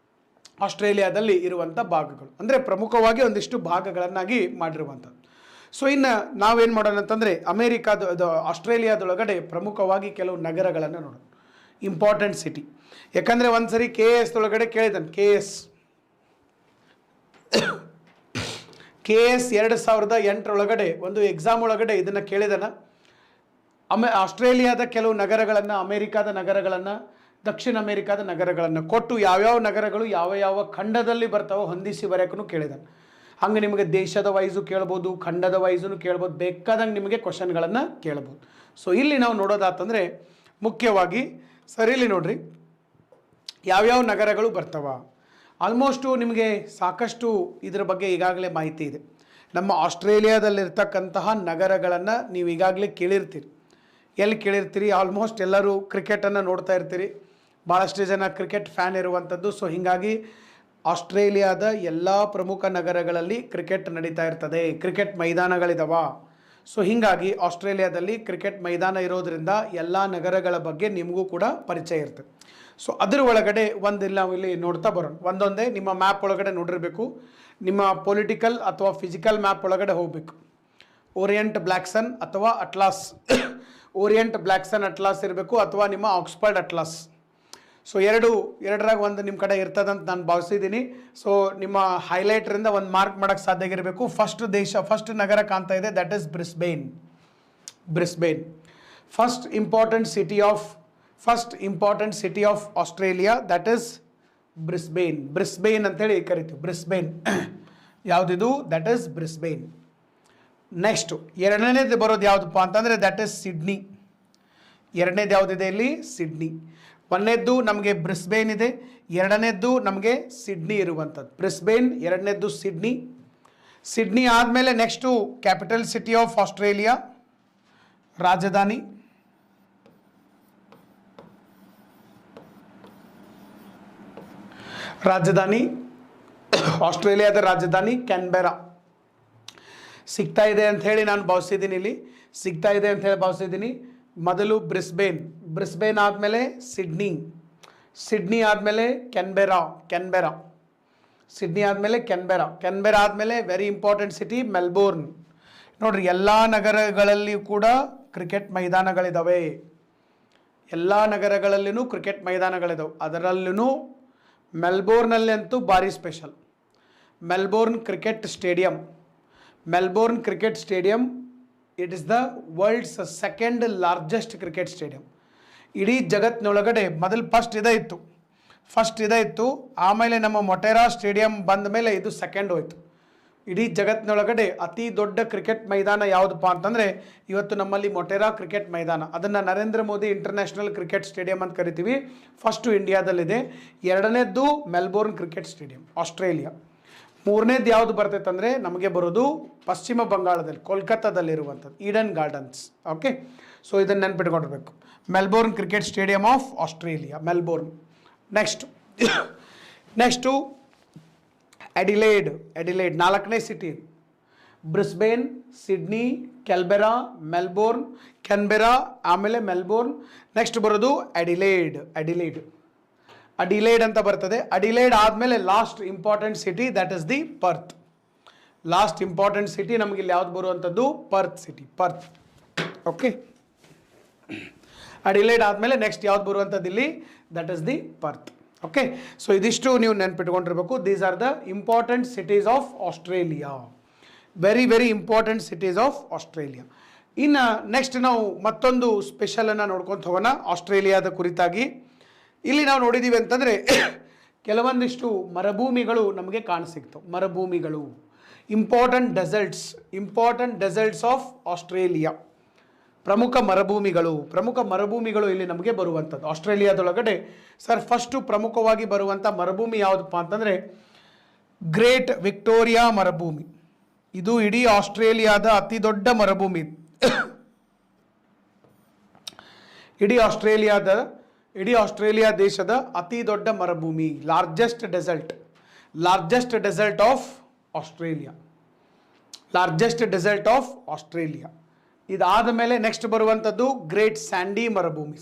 ಆಸ್ಟ್ರೇಲಿಯಾದಲ್ಲಿ ಇರುವಂಥ ಭಾಗಗಳು. ಅಂದರೆ ಪ್ರಮುಖವಾಗಿ ಒಂದಿಷ್ಟು ಭಾಗಗಳನ್ನಾಗಿ ಮಾಡಿರುವಂಥದ್ದು. ಸೊ ಇನ್ನು ನಾವೇನು ಮಾಡೋಣ ಅಂತಂದರೆ ಆಸ್ಟ್ರೇಲಿಯಾದೊಳಗಡೆ ಪ್ರಮುಖವಾಗಿ ಕೆಲವು ನಗರಗಳನ್ನು ನೋಡೋಣ, ಇಂಪಾರ್ಟೆಂಟ್ ಸಿಟಿ. ಯಾಕಂದರೆ ಒಂದು ಸರಿ KS ಒಳಗಡೆ ಕೇಳಿದ್ದಾನೆ, KS 2008 ಒಳಗಡೆ ಒಂದು ಎಕ್ಸಾಮ್ ಒಳಗಡೆ ಇದನ್ನು ಕೇಳಿದಾನ. ಆಸ್ಟ್ರೇಲಿಯಾದ ಕೆಲವು ನಗರಗಳನ್ನು, ಅಮೇರಿಕಾದ ನಗರಗಳನ್ನು, ದಕ್ಷಿಣ ಅಮೇರಿಕಾದ ನಗರಗಳನ್ನು ಕೊಟ್ಟು ಯಾವ್ಯಾವ ನಗರಗಳು ಯಾವ ಖಂಡದಲ್ಲಿ ಬರ್ತಾವೋ ಹೊಂದಿಸಿ ಬರೆಯೋಕ್ಕೂ ಕೇಳಿದಾನೆ. ಹಂಗೆ ನಿಮಗೆ ದೇಶದ ವೈಸು ಕೇಳ್ಬೋದು, ಖಂಡದ ವೈಸು ಕೇಳ್ಬೋದು, ಬೇಕಾದಂಗೆ ನಿಮಗೆ ಕ್ವಶನ್ಗಳನ್ನು ಕೇಳ್ಬೋದು. ಸೊ ಇಲ್ಲಿ ನಾವು ನೋಡೋದಾತಂದರೆ ಮುಖ್ಯವಾಗಿ ಸರ್ ಇಲ್ಲಿ ನೋಡ್ರಿ ಯಾವ್ಯಾವ ನಗರಗಳು ಬರ್ತಾವ. ಆಲ್ಮೋಸ್ಟು ನಿಮಗೆ ಸಾಕಷ್ಟು ಇದರ ಬಗ್ಗೆ ಈಗಾಗಲೇ ಮಾಹಿತಿ ಇದೆ. ನಮ್ಮ ಆಸ್ಟ್ರೇಲಿಯಾದಲ್ಲಿರ್ತಕ್ಕಂತಹ ನಗರಗಳನ್ನು ನೀವು ಈಗಾಗಲೇ ಕೇಳಿರ್ತೀರಿ. ಎಲ್ಲಿ ಕೇಳಿರ್ತೀರಿ? ಆಲ್ಮೋಸ್ಟ್ ಎಲ್ಲರೂ ಕ್ರಿಕೆಟನ್ನು ನೋಡ್ತಾ ಇರ್ತೀರಿ, ಭಾಳಷ್ಟು ಜನ ಕ್ರಿಕೆಟ್ ಫ್ಯಾನ್ ಇರುವಂಥದ್ದು. ಸೊ ಹೀಗಾಗಿ ಆಸ್ಟ್ರೇಲಿಯಾದ ಎಲ್ಲ ಪ್ರಮುಖ ನಗರಗಳಲ್ಲಿ ಕ್ರಿಕೆಟ್ ನಡೀತಾ ಇರ್ತದೆ, ಕ್ರಿಕೆಟ್ ಮೈದಾನಗಳಿದಾವ. ಸೊ ಹೀಗಾಗಿ ಆಸ್ಟ್ರೇಲಿಯಾದಲ್ಲಿ ಕ್ರಿಕೆಟ್ ಮೈದಾನ ಇರೋದರಿಂದ ಎಲ್ಲ ನಗರಗಳ ಬಗ್ಗೆ ನಿಮಗೂ ಕೂಡ ಪರಿಚಯ ಇರ್ತದೆ. ಸೊ ಅದರ ಒಳಗಡೆ ಒಂದಿಲ್ಲ ನಾವು ಇಲ್ಲಿ ನೋಡ್ತಾ ಬರೋಣ, ಒಂದೊಂದೇ ನಿಮ್ಮ ಮ್ಯಾಪ್ ಒಳಗಡೆ ನೋಡಿರಬೇಕು. ನಿಮ್ಮ ಪೊಲಿಟಿಕಲ್ ಅಥವಾ ಫಿಸಿಕಲ್ ಮ್ಯಾಪ್ ಒಳಗಡೆ ಹೋಗಬೇಕು. ಓರಿಯೆಂಟ್ ಬ್ಲ್ಯಾಕ್ಸನ್ ಅಥವಾ ಅಟ್ಲಾಸ್ ಓರಿಯೆಂಟ್ ಬ್ಲ್ಯಾಕ್ಸನ್ ಅಟ್ಲಾಸ್ ಇರಬೇಕು, ಅಥವಾ ನಿಮ್ಮ ಆಕ್ಸ್ಫರ್ಡ್ ಅಟ್ಲಾಸ್. ಸೊ ಎರಡರಾಗ ಒಂದು ನಿಮ್ಮ ಕಡೆ ಇರ್ತದಂತ ನಾನು ಭಾವಿಸಿದ್ದೀನಿ. ಸೊ ನಿಮ್ಮ ಹೈಲೈಟ್ರಿಂದ ಒಂದು ಮಾರ್ಕ್ ಮಾಡೋಕ್ಕೆ ಸಾಧ್ಯ ಆಗಿರಬೇಕು. ಫಸ್ಟ್ ನಗರ ಕಾಣ್ತಾ ಇದೆ, that is Brisbane. First important city of Australia, that is Brisbane ಅಂತೇಳಿ ಕರಿತೀವಿ. ಬ್ರಿಸ್ಬೇನ್ ಯಾವುದಿದು? That is Brisbane. ನೆಕ್ಸ್ಟು ಎರಡನೇದು ಬರೋದು ಯಾವುದಪ್ಪ ಅಂತಂದರೆ ದಟ್ ಈಸ್ ಸಿಡ್ನಿ. ಎರಡನೇದು ಯಾವುದಿದೆ ಇಲ್ಲಿ? ಸಿಡ್ನಿ. ಒಂದನೇದ್ದು ನಮಗೆ ಬ್ರಿಸ್ಬೇನ್ ಇದೆ, ಎರಡನೇದ್ದು ನಮಗೆ ಸಿಡ್ನಿ ಇರುವಂಥದ್ದು. ಬ್ರಿಸ್ಬೇನ್, ಎರಡನೇದ್ದು ಸಿಡ್ನಿ. ಸಿಡ್ನಿ ಆದಮೇಲೆ next capital city of Australia, ರಾಜಧಾನಿ. ಆಸ್ಟ್ರೇಲಿಯಾದ ರಾಜಧಾನಿ ಕ್ಯಾನ್ಬೆರಾ. ಸಿಗ್ತಾ ಇದೆ ಅಂತ ಹೇಳಿ ನಾನು ಭಾವಿಸಿದ್ದೀನಿ, ಮೊದಲು ಬ್ರಿಸ್ಬೇನ್ ಆದಮೇಲೆ ಸಿಡ್ನಿ ಆದಮೇಲೆ ಕ್ಯಾನ್ಬೆರಾ. ಆದಮೇಲೆ ವೆರಿ ಇಂಪಾರ್ಟೆಂಟ್ ಸಿಟಿ ಮೆಲ್ಬೋರ್ನ್. ನೋಡ್ರಿ, ಎಲ್ಲ ನಗರಗಳಲ್ಲಿಯೂ ಕೂಡ ಕ್ರಿಕೆಟ್ ಮೈದಾನಗಳಿದ್ದಾವೆ. ಅದರಲ್ಲೂ ಮೆಲ್ಬೋರ್ನಲ್ಲಿ ಅಂತೂ ಭಾರಿ special. Melbourne cricket stadium it is the world's second largest cricket stadium. ಇಡೀ ಜಗತ್ತಿನೊಳಗಡೆ ಮೊದಲು ಫಸ್ಟ್ ಇದಾಯಿತು, ಆಮೇಲೆ ನಮ್ಮ ಮೊಟೆರಾ ಸ್ಟೇಡಿಯಂ ಬಂದ ಮೇಲೆ ಇದು ಸೆಕೆಂಡ್ ಹೋಯಿತು. ಇಡೀ ಜಗತ್ತಿನೊಳಗಡೆ ಅತಿ ದೊಡ್ಡ ಕ್ರಿಕೆಟ್ ಮೈದಾನ ಯಾವುದಪ್ಪ ಅಂತಂದರೆ ಇವತ್ತು ನಮ್ಮಲ್ಲಿ ಮೊಟೆರಾ ಕ್ರಿಕೆಟ್ ಮೈದಾನ. ಅದನ್ನು Narendra Modi international cricket stadium ಅಂತ ಕರಿತೀವಿ. ಫಸ್ಟು ಇಂಡಿಯಾದಲ್ಲಿದೆ, ಎರಡನೇದ್ದು ಮೆಲ್ಬೋರ್ನ್ ಕ್ರಿಕೆಟ್ ಸ್ಟೇಡಿಯಂ ಆಸ್ಟ್ರೇಲಿಯಾ. ಮೂರನೇದು ಯಾವುದು ಬರ್ತೈತೆ ಅಂದರೆ ನಮಗೆ ಬರೋದು ಪಶ್ಚಿಮ ಬಂಗಾಳದಲ್ಲಿ ಕೋಲ್ಕತ್ತಾದಲ್ಲಿರುವಂಥದ್ದು ಈಡನ್ ಗಾರ್ಡನ್ಸ್. ಓಕೆ, ಸೊ ಇದನ್ನು ನೆನ್ಪಿಟ್ಕೊಂಡಿರ್ಬೇಕು. Melbourne cricket stadium of Australia, Melbourne. Next Adelaide, ನಾಲ್ಕನೇ ಸಿಟಿ. ಬ್ರಿಸ್ಬೇನ್, ಸಿಡ್ನಿ, ಕ್ಯಾನ್ಬೆರಾ, ಆಮೇಲೆ ಮೆಲ್ಬೋರ್ನ್. ನೆಕ್ಸ್ಟ್ ಬರೋದು ಅಡಿಲೇಡ್ ಅಂತ ಬರ್ತದೆ. ಅಡಿಲೇಡ್ ಆದಮೇಲೆ last important city that is the ಪರ್ತ್. Last important city ನಮಗೆ ಇಲ್ಲಿ ಯಾವ್ದು ಬರುವಂಥದ್ದು? ಪರ್ತ್. ಓಕೆ, ಅಡಿಲೇಡ್ ಆದಮೇಲೆ ನೆಕ್ಸ್ಟ್ ಯಾವ್ದು ಬರುವಂಥದ್ದು ಇಲ್ಲಿ? That is the ಪರ್ತ್. Okay, so ಇದಿಷ್ಟು ನೀವು ನೆನ್ಪಿಟ್ಕೊಂಡಿರ್ಬೇಕು. These are the important cities of Australia, very important cities of Australia. ಇನ್ನು ನೆಕ್ಸ್ಟ್ ನಾವು ಮತ್ತೊಂದು ಸ್ಪೆಷಲನ್ನು ನೋಡ್ಕೊತ ಹೋಗೋಣ ಆಸ್ಟ್ರೇಲಿಯಾದ ಕುರಿತಾಗಿ. ಇಲ್ಲಿ ನಾವು ನೋಡಿದ್ದೀವಿ ಅಂತಂದರೆ ಕೆಲವೊಂದಿಷ್ಟು ಮರುಭೂಮಿಗಳು ನಮಗೆ ಕಾಣಸಿಗ್ತವೆ. ಮರುಭೂಮಿಗಳು, ಇಂಪಾರ್ಟೆಂಟ್ ಡೆಸರ್ಟ್ಸ್ ಆಫ್ ಆಸ್ಟ್ರೇಲಿಯಾ. ಪ್ರಮುಖ ಮರುಭೂಮಿಗಳು ಇಲ್ಲಿ ನಮಗೆ ಬರುವಂಥದ್ದು ಆಸ್ಟ್ರೇಲಿಯಾದೊಳಗಡೆ. ಸರ್, ಫಸ್ಟು ಪ್ರಮುಖವಾಗಿ ಬರುವಂಥ ಮರುಭೂಮಿ ಯಾವುದಪ್ಪ ಅಂತಂದರೆ ಗ್ರೇಟ್ ವಿಕ್ಟೋರಿಯಾ ಮರುಭೂಮಿ. ಇದು ಇಡೀ ಆಸ್ಟ್ರೇಲಿಯಾದ ಅತಿ ದೊಡ್ಡ ಮರುಭೂಮಿ. ಇಡೀ ಆಸ್ಟ್ರೇಲಿಯಾ ದೇಶದ ಅತಿ ದೊಡ್ಡ ಮರುಭೂಮಿ, ಲಾರ್ಜೆಸ್ಟ್ ಡೆಸರ್ಟ್ ಆಫ್ ಆಸ್ಟ್ರೇಲಿಯಾ. ಇದಾದ ಮೇಲೆ ನೆಕ್ಸ್ಟ್ ಬರುವಂಥದ್ದು ಗ್ರೇಟ್ ಸ್ಯಾಂಡಿ ಮರುಭೂಮಿ.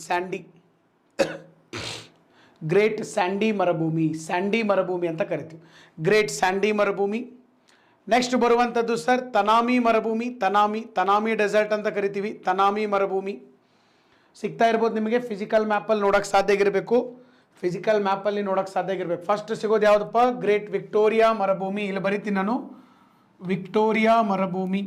ಸ್ಯಾಂಡಿ ಮರುಭೂಮಿ ಅಂತ ಕರಿತೀವಿ, ಗ್ರೇಟ್ ಸ್ಯಾಂಡಿ ಮರುಭೂಮಿ. ನೆಕ್ಸ್ಟ್ ಬರುವಂಥದ್ದು ಸರ್ ತನಾಮಿ ಮರುಭೂಮಿ. ತನಾಮಿ ಡೆಸರ್ಟ್ ಅಂತ ಕರಿತೀವಿ. ತನಾಮಿ ಮರುಭೂಮಿ ಸಿಗ್ತಾ ಇರ್ಬೋದು ನಿಮಗೆ. ಫಿಸಿಕಲ್ ಮ್ಯಾಪಲ್ಲಿ ನೋಡೋಕ್ಕೆ ಸಾಧ್ಯ ಆಗಿರಬೇಕು. ಫಸ್ಟ್ ಸಿಗೋದು ಯಾವುದಪ್ಪ? ಗ್ರೇಟ್ ವಿಕ್ಟೋರಿಯಾ ಮರುಭೂಮಿ. ಇಲ್ಲಿ ಬರೀತೀನಿ ನಾನು, ವಿಕ್ಟೋರಿಯಾ ಮರುಭೂಮಿ.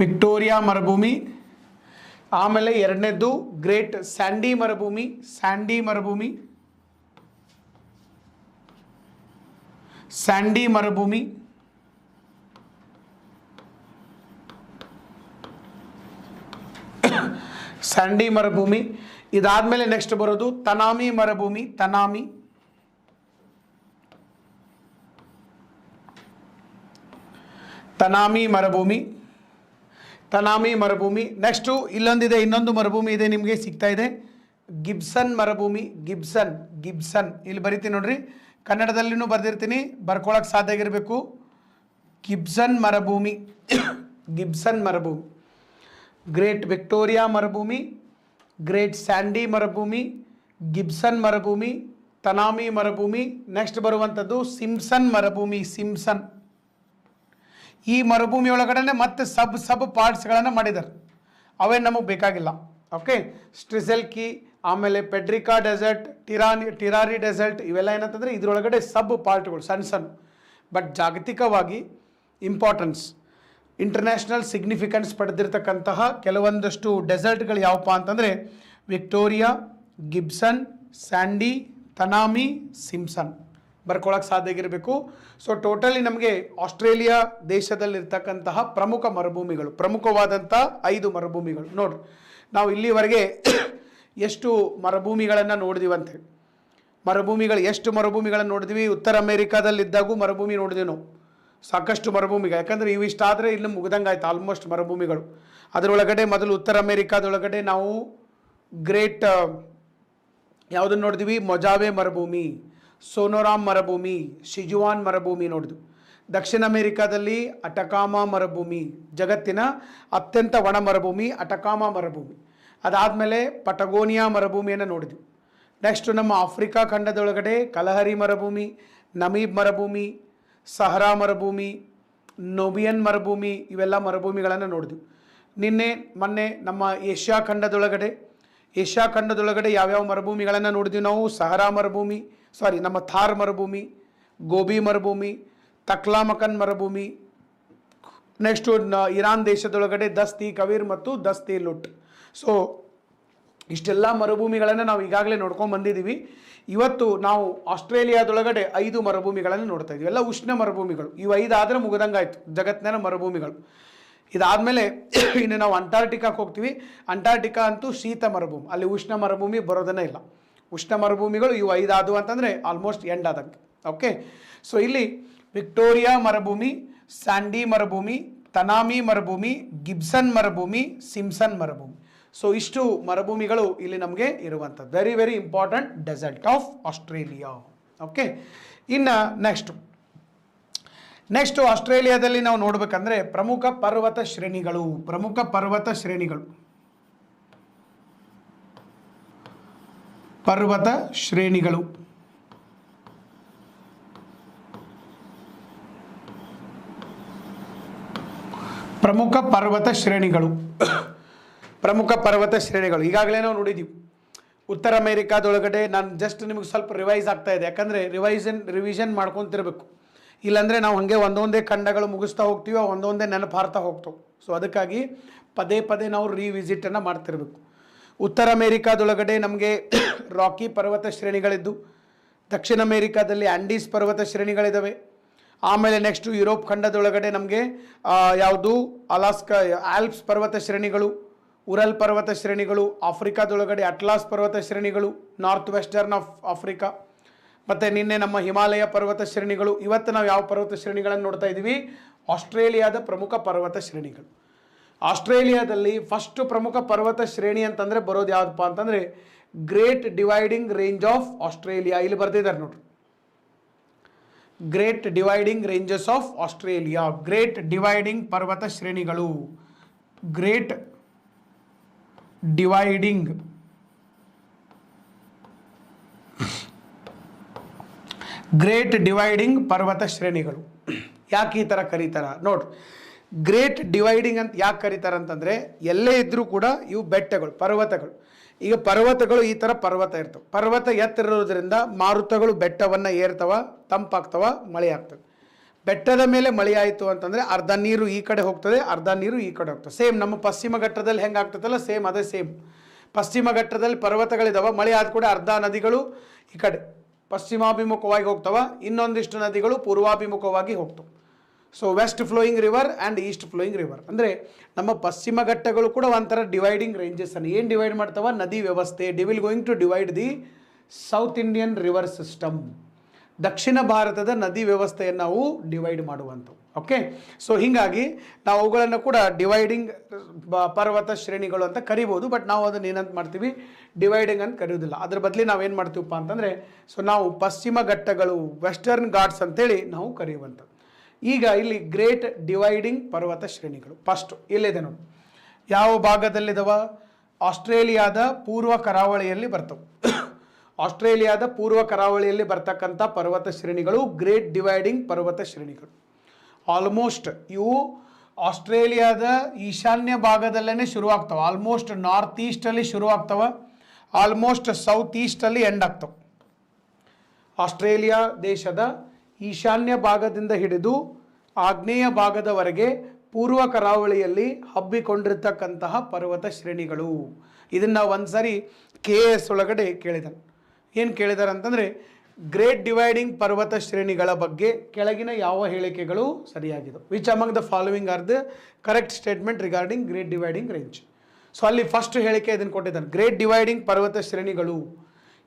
ವಿಕ್ಟೋರಿಯಾ ಮರುಭೂಮಿ. ಆಮೇಲೆ ಎರಡನೇದ್ದು ಗ್ರೇಟ್ ಸ್ಯಾಂಡಿ ಮರುಭೂಮಿ. ಸ್ಯಾಂಡಿ ಮರುಭೂಮಿ. ಇದಾದ್ಮೇಲೆ ನೆಕ್ಸ್ಟ್ ಬರೋದು ತನಾಮಿ ಮರುಭೂಮಿ. ತನಾಮಿ ಮರುಭೂಮಿ. ನೆಕ್ಸ್ಟು ಇಲ್ಲೊಂದಿದೆ, ಇನ್ನೊಂದು ಮರುಭೂಮಿ ಇದೆ ನಿಮಗೆ ಸಿಗ್ತಾ ಇದೆ, ಗಿಬ್ಸನ್ ಮರುಭೂಮಿ. ಗಿಬ್ಸನ್ ಇಲ್ಲಿ ಬರಿತೀನಿ ನೋಡ್ರಿ, ಕನ್ನಡದಲ್ಲಿನೂ ಬರೆದಿರ್ತೀನಿ, ಬರ್ಕೊಳಕ್ಕೆ ಸಾಧ್ಯ ಆಗಿರಬೇಕು. ಗಿಬ್ಸನ್ ಮರುಭೂಮಿ. ಗ್ರೇಟ್ ವಿಕ್ಟೋರಿಯಾ ಮರುಭೂಮಿ, ಗ್ರೇಟ್ ಸ್ಯಾಂಡಿ ಮರುಭೂಮಿ, ಗಿಬ್ಸನ್ ಮರುಭೂಮಿ, ತನಾಮಿ ಮರುಭೂಮಿ. ನೆಕ್ಸ್ಟ್ ಬರುವಂಥದ್ದು ಸಿಂಪ್ಸನ್ ಮರುಭೂಮಿ. ಈ ಮರುಭೂಮಿ ಒಳಗಡೆ ಮತ್ತೆ ಸಬ್ ಪಾರ್ಟ್ಸ್ಗಳನ್ನು ಮಾಡಿದ್ದಾರೆ, ಅವೇ ನಮಗೆ ಬೇಕಾಗಿಲ್ಲ. ಓಕೆ, ಸ್ಟ್ರಿಸೆಲ್ಕಿ, ಆಮೇಲೆ ಪೆಡ್ರಿಕಾ ಡೆಸರ್ಟ್, ಟಿರಾರಿ ಡೆಸರ್ಟ್, ಇವೆಲ್ಲ ಏನಂತಂದರೆ ಇದರೊಳಗಡೆ ಸಬ್ ಪಾರ್ಟ್ಗಳು ಸಣ್ಣ. ಬಟ್ ಜಾಗತಿಕವಾಗಿ ಇಂಪಾರ್ಟೆನ್ಸ್, ಇಂಟರ್ನ್ಯಾಷನಲ್ ಸಿಗ್ನಿಫಿಕೆನ್ಸ್ ಪಡೆದಿರ್ತಕ್ಕಂತಹ ಕೆಲವೊಂದಷ್ಟು ಡೆಸರ್ಟ್ಗಳು ಯಾವಪ್ಪ ಅಂತಂದರೆ ವಿಕ್ಟೋರಿಯಾ, ಗಿಬ್ಸನ್, ಸ್ಯಾಂಡಿ, ತನಾಮಿ, ಸಿಂಪ್ಸನ್. ಬರ್ಕೊಳ್ಳೋಕೆ ಸಾಧ್ಯ ಆಗಿರಬೇಕು. ಸೊ ಟೋಟಲಿ ನಮಗೆ ಆಸ್ಟ್ರೇಲಿಯಾ ದೇಶದಲ್ಲಿರ್ತಕ್ಕಂತಹ ಪ್ರಮುಖವಾದಂಥ 5 ಮರುಭೂಮಿಗಳು. ನೋಡ್ರಿ, ನಾವು ಇಲ್ಲಿವರೆಗೆ ಎಷ್ಟು ಮರುಭೂಮಿಗಳನ್ನು ನೋಡಿದೀವಂತೆ, ಎಷ್ಟು ಮರುಭೂಮಿಗಳನ್ನು ನೋಡಿದ್ವಿ. ಉತ್ತರ ಅಮೇರಿಕಾದಲ್ಲಿದ್ದಾಗೂ ಮರುಭೂಮಿ ನೋಡಿದ್ವಿ ನಾವು, ಸಾಕಷ್ಟು ಮರುಭೂಮಿಗಳು. ಯಾಕಂದರೆ ಇವಿಷ್ಟಾದರೆ ಇಲ್ಲಿ ಮುಗ್ದಂಗೆ ಆಯ್ತು ಆಲ್ಮೋಸ್ಟ್ ಮರುಭೂಮಿಗಳು. ಅದರೊಳಗಡೆ ಮೊದಲು ಉತ್ತರ ಅಮೇರಿಕಾದೊಳಗಡೆ ನಾವು ಗ್ರೇಟ್ ಯಾವುದನ್ನು ನೋಡಿದ್ವಿ, ಮೊಜಾವೆ ಮರುಭೂಮಿ, ಸೋನೋರಾಮ್ ಮರುಭೂಮಿ, ಶಿಜುವಾನ್ ಮರುಭೂಮಿ ನೋಡಿದ್ವಿ. ದಕ್ಷಿಣ ಅಮೇರಿಕಾದಲ್ಲಿ ಅಟಕಾಮಾ ಮರುಭೂಮಿ, ಜಗತ್ತಿನ ಅತ್ಯಂತ ಒಣ ಮರುಭೂಮಿ ಅಟಕಾಮಾ ಮರುಭೂಮಿ. ಅದಾದಮೇಲೆ ಪಟಗೋನಿಯಾ ಮರುಭೂಮಿಯನ್ನು ನೋಡಿದ್ವಿ. ನೆಕ್ಸ್ಟು ನಮ್ಮ ಆಫ್ರಿಕಾ ಖಂಡದೊಳಗಡೆ ಕಲಹರಿ ಮರುಭೂಮಿ, ನಮೀಬ್ ಮರುಭೂಮಿ, ಸಹರಾ ಮರುಭೂಮಿ, ನೋಬಿಯನ್ ಮರುಭೂಮಿ, ಇವೆಲ್ಲ ಮರುಭೂಮಿಗಳನ್ನು ನೋಡಿದ್ವಿ. ಮೊನ್ನೆ ನಮ್ಮ ಏಷ್ಯಾ ಖಂಡದೊಳಗಡೆ ಯಾವ್ಯಾವ ಮರುಭೂಮಿಗಳನ್ನು ನೋಡಿದ್ವಿ ನಾವು, ಸಹರಾ ಮರುಭೂಮಿ, ನಮ್ಮ ಥಾರ್ ಮರುಭೂಮಿ, ಗೋಬಿ ಮರುಭೂಮಿ, ತಕ್ಲಾಮಕನ್ ಮರುಭೂಮಿ. ನೆಕ್ಸ್ಟು ಇರಾನ್ ದೇಶದೊಳಗಡೆ ದಸ್ತಿ ಕವೀರ್ ಮತ್ತು ದಸ್ತಿ ಲುಟ್. ಸೊ ಇಷ್ಟೆಲ್ಲ ಮರುಭೂಮಿಗಳನ್ನು ನಾವು ಈಗಾಗಲೇ ನೋಡ್ಕೊಂಡು ಬಂದಿದ್ದೀವಿ. ಇವತ್ತು ನಾವು ಆಸ್ಟ್ರೇಲಿಯಾದೊಳಗಡೆ 5 ಮರುಭೂಮಿಗಳನ್ನು ನೋಡ್ತಾ ಇದ್ದೀವಿ. ಎಲ್ಲ ಉಷ್ಣ ಮರುಭೂಮಿಗಳು. ಇವು 5 ಆದರೆ ಮುಗಿದಂಗಾಯ್ತು ಜಗತ್ತಿನ ಮರುಭೂಮಿಗಳು. ಇದಾದಮೇಲೆ ಇನ್ನು ನಾವು ಅಂಟಾರ್ಟಿಕಾಕ್ಕೆ ಹೋಗ್ತೀವಿ. ಅಂಟಾರ್ಟಿಕಾ ಅಂತೂ ಶೀತ ಮರುಭೂಮಿ, ಅಲ್ಲಿ ಉಷ್ಣ ಮರುಭೂಮಿ ಬರೋದನ್ನೇ ಇಲ್ಲ. ಉಷ್ಣ ಮರುಭೂಮಿಗಳು ಇವು 5 ಆದವು ಅಂತಂದರೆ ಆಲ್ಮೋಸ್ಟ್ ಎಂಡ್ ಆದಂಗೆ. ಓಕೆ, ಸೊ ಇಲ್ಲಿ ವಿಕ್ಟೋರಿಯಾ ಮರುಭೂಮಿ, ಸ್ಯಾಂಡಿ ಮರುಭೂಮಿ, ತನಾಮಿ ಮರುಭೂಮಿ, ಗಿಬ್ಸನ್ ಮರುಭೂಮಿ, ಸಿಂಪ್ಸನ್ ಮರುಭೂಮಿ. ಸೊ ಇಷ್ಟು ಮರುಭೂಮಿಗಳು ಇಲ್ಲಿ ನಮಗೆ ಇರುವಂಥದ್ದು. Very very important desert of Australia. Okay, ಇನ್ನು ನೆಕ್ಸ್ಟು ಆಸ್ಟ್ರೇಲಿಯಾದಲ್ಲಿ ನಾವು ನೋಡಬೇಕಂದ್ರೆ ಪ್ರಮುಖ ಪರ್ವತ ಶ್ರೇಣಿಗಳು. ಪ್ರಮುಖ ಪರ್ವತ ಶ್ರೇಣಿಗಳು ಈಗಾಗಲೇ ನಾವು ನೋಡಿದ್ದೀವಿ. ಉತ್ತರ ಅಮೇರಿಕಾದೊಳಗಡೆ ನಾನು ಜಸ್ಟ್ ನಿಮಗೆ ಸ್ವಲ್ಪ ರಿವೈಸ್ ಆಗ್ತಾ ಇದೆ, ಯಾಕಂದರೆ ರಿವಿಷನ್ ಮಾಡ್ಕೊತಿರ್ಬೇಕು. ಇಲ್ಲಾಂದರೆ ನಾವು ಹಾಗೆ ಒಂದೊಂದೇ ಖಂಡಗಳು ಮುಗಿಸ್ತಾ ಹೋಗ್ತೀವಿ, ಒಂದೊಂದೇ ನೆನಪು ಹಾರ್ತಾ ಹೋಗ್ತವೆ. ಸೊ ಅದಕ್ಕಾಗಿ ಪದೇ ನಾವು ರಿವಿಸಿಟನ್ನು ಮಾಡ್ತಿರ್ಬೇಕು. ಉತ್ತರ ಅಮೇರಿಕಾದೊಳಗಡೆ ನಮಗೆ ರಾಕಿ ಪರ್ವತ ಶ್ರೇಣಿಗಳಿದ್ದು, ದಕ್ಷಿಣ ಅಮೇರಿಕಾದಲ್ಲಿ ಆ್ಯಂಡೀಸ್ ಪರ್ವತ ಶ್ರೇಣಿಗಳಿದ್ದಾವೆ. ಆಮೇಲೆ ನೆಕ್ಸ್ಟು ಯುರೋಪ್ ಖಂಡದೊಳಗಡೆ ನಮಗೆ ಯಾವುದು ಅಲಾಸ್ಕಾ ಆಲ್ಪ್ಸ್ ಪರ್ವತ ಶ್ರೇಣಿಗಳು, ಉರಲ್ ಪರ್ವತ ಶ್ರೇಣಿಗಳು, ಆಫ್ರಿಕಾದೊಳಗಡೆ ಅಟ್ಲಾಸ್ ಪರ್ವತ ಶ್ರೇಣಿಗಳು, ನಾರ್ತ್ ವೆಸ್ಟರ್ನ್ ಆಫ್ ಆಫ್ರಿಕಾ, ಮತ್ತು ನಿನ್ನೆ ನಮ್ಮ ಹಿಮಾಲಯ ಪರ್ವತ ಶ್ರೇಣಿಗಳು. ಇವತ್ತು ನಾವು ಯಾವ ಪರ್ವತ ಶ್ರೇಣಿಗಳನ್ನು ನೋಡ್ತಾ ಇದ್ದೀವಿ, ಆಸ್ಟ್ರೇಲಿಯಾದ ಪ್ರಮುಖ ಪರ್ವತ ಶ್ರೇಣಿಗಳು. ಆಸ್ಟ್ರೇಲಿಯಾದಲ್ಲಿ ಫಸ್ಟ್ ಪ್ರಮುಖ ಪರ್ವತ ಶ್ರೇಣಿ ಅಂತಂದರೆ ಬರೋದು ಯಾವುದಪ್ಪ ಅಂತಂದರೆ great dividing range of Australia. ಇಲ್ಲಿ ಬರ್ದಿದ್ದಾರೆ ನೋಡ್ರಿ, great dividing ranges of Australia. Great dividing ಪರ್ವತ ಶ್ರೇಣಿಗಳು, ಗ್ರೇಟ್ ಡಿವೈಡಿಂಗ್ ಪರ್ವತ ಶ್ರೇಣಿಗಳು. ಯಾಕೆ ಈ ಥರ ಕರೀತಾರ ನೋಡ್ರಿ, ಗ್ರೇಟ್ ಡಿವೈಡಿಂಗ್ ಅಂತ ಯಾಕೆ ಕರೀತಾರೆ ಅಂತಂದರೆ ಎಲ್ಲೇ ಇದ್ದರೂ ಕೂಡ ಇವು ಬೆಟ್ಟಗಳು, ಪರ್ವತಗಳು. ಈಗ ಪರ್ವತಗಳು ಈ ಥರ ಪರ್ವತ ಇರ್ತವೆ. ಪರ್ವತ ಎತ್ತರಿರೋದ್ರಿಂದ ಮಾರುತಗಳು ಬೆಟ್ಟವನ್ನು ಏರ್ತವ, ತಂಪಾಗ್ತವ, ಮಳೆ ಆಗ್ತದೆ. ಬೆಟ್ಟದ ಮೇಲೆ ಮಳೆ ಆಯಿತು ಅಂತಂದರೆ ಅರ್ಧ ನೀರು ಈ ಕಡೆ ಹೋಗ್ತದೆ, ಅರ್ಧ ನೀರು ಈ ಕಡೆ ಹೋಗ್ತದೆ. ಸೇಮ್ ನಮ್ಮ ಪಶ್ಚಿಮ ಘಟ್ಟದಲ್ಲಿ ಹೆಂಗೆ ಆಗ್ತದಲ್ಲ, ಸೇಮ್ ಅದೇ ಸೇಮ್. ಪಶ್ಚಿಮ ಘಟ್ಟದಲ್ಲಿ ಪರ್ವತಗಳಿದಾವೆ, ಮಳೆ ಆದ ಕೂಡ ಅರ್ಧ ನದಿಗಳು ಈ ಕಡೆ ಪಶ್ಚಿಮಾಭಿಮುಖವಾಗಿ ಹೋಗ್ತವೆ, ಇನ್ನೊಂದಿಷ್ಟು ನದಿಗಳು ಪೂರ್ವಾಭಿಮುಖವಾಗಿ ಹೋಗ್ತವೆ. So west flowing river and east flowing river ಅಂದರೆ ನಮ್ಮ ಪಶ್ಚಿಮ ಘಟ್ಟಗಳು ಕೂಡ ಒಂಥರ ಡಿವೈಡಿಂಗ್ ರೇಂಜಸ್ ಅನ್ನು ಏನು ಡಿವೈಡ್ ಮಾಡ್ತಾವ, ನದಿ ವ್ಯವಸ್ಥೆ. They will going to divide the South Indian river system. ದಕ್ಷಿಣ ಭಾರತದ ನದಿ ವ್ಯವಸ್ಥೆಯನ್ನು ನಾವು ಡಿವೈಡ್ ಮಾಡುವಂಥವು. ಓಕೆ, ಸೊ ಹೀಗಾಗಿ ನಾವು ಅವುಗಳನ್ನು ಕೂಡ ಡಿವೈಡಿಂಗ್ ಪರ್ವತ ಶ್ರೇಣಿಗಳು ಅಂತ ಕರಿಬೋದು. ಬಟ್ ನಾವು ಅದನ್ನು ಏನಂತ ಮಾಡ್ತೀವಿ, ಡಿವೈಡಿಂಗ್ ಅಂತ ಕರೆಯೋದಿಲ್ಲ. ಅದ್ರ ಬದಲಿ ನಾವೇನು ಮಾಡ್ತೀವಪ್ಪ ಅಂತಂದರೆ, ಸೊ ನಾವು ಪಶ್ಚಿಮ ಘಟ್ಟಗಳು, ವೆಸ್ಟರ್ನ್ ಘಾಟ್ಸ್ ಅಂತೇಳಿ ನಾವು ಕರೆಯುವಂಥದ್ದು. ಈಗ ಇಲ್ಲಿ ಗ್ರೇಟ್ ಡಿವೈಡಿಂಗ್ ಪರ್ವತ ಶ್ರೇಣಿಗಳು ಫಸ್ಟ್ ಇಲ್ಲಿದೆ ನೋಡಿ. ಯಾವ ಭಾಗದಲ್ಲಿದವ? ಆಸ್ಟ್ರೇಲಿಯಾದ ಪೂರ್ವ ಕರಾವಳಿಯಲ್ಲಿ ಬರ್ತವೆ. ಆಸ್ಟ್ರೇಲಿಯಾದ ಪೂರ್ವ ಕರಾವಳಿಯಲ್ಲಿ ಬರ್ತಕ್ಕಂಥ ಪರ್ವತ ಶ್ರೇಣಿಗಳು ಗ್ರೇಟ್ ಡಿವೈಡಿಂಗ್ ಪರ್ವತ ಶ್ರೇಣಿಗಳು. ಆಲ್ಮೋಸ್ಟ್ ಇವು ಆಸ್ಟ್ರೇಲಿಯಾದ ಈಶಾನ್ಯ ಭಾಗದಲ್ಲೇ ಶುರುವಾಗ್ತವೆ. ಆಲ್ಮೋಸ್ಟ್ ನಾರ್ತ್ ಈಸ್ಟಲ್ಲಿ ಶುರುವಾಗ್ತವೆ, ಆಲ್ಮೋಸ್ಟ್ ಸೌತ್ ಈಸ್ಟಲ್ಲಿ ಎಂಡ್ ಆಗ್ತವೆ. ಆಸ್ಟ್ರೇಲಿಯಾ ದೇಶದ ಈಶಾನ್ಯ ಭಾಗದಿಂದ ಹಿಡಿದು ಆಗ್ನೇಯ ಭಾಗದವರೆಗೆ ಪೂರ್ವ ಕರಾವಳಿಯಲ್ಲಿ ಹಬ್ಬಿಕೊಂಡಿರ್ತಕ್ಕಂತಹ ಪರ್ವತ ಶ್ರೇಣಿಗಳು. ಇದನ್ನು ಒಂದ್ಸರಿ KS ಒಳಗಡೆ ಕೇಳಿದಾನೆ. ಏನು ಕೇಳಿದಾರೆ ಅಂತಂದರೆ, ಗ್ರೇಟ್ ಡಿವೈಡಿಂಗ್ ಪರ್ವತ ಶ್ರೇಣಿಗಳ ಬಗ್ಗೆ ಕೆಳಗಿನ ಯಾವ ಹೇಳಿಕೆಗಳು ಸರಿಯಾಗಿದೆ? Which among the following are the correct statement regarding great dividing range? So ಅಲ್ಲಿ ಫಸ್ಟ್ ಹೇಳಿಕೆ ಇದನ್ನು ಕೊಟ್ಟಿದ್ದಾನೆ. ಗ್ರೇಟ್ ಡಿವೈಡಿಂಗ್ ಪರ್ವತ ಶ್ರೇಣಿಗಳು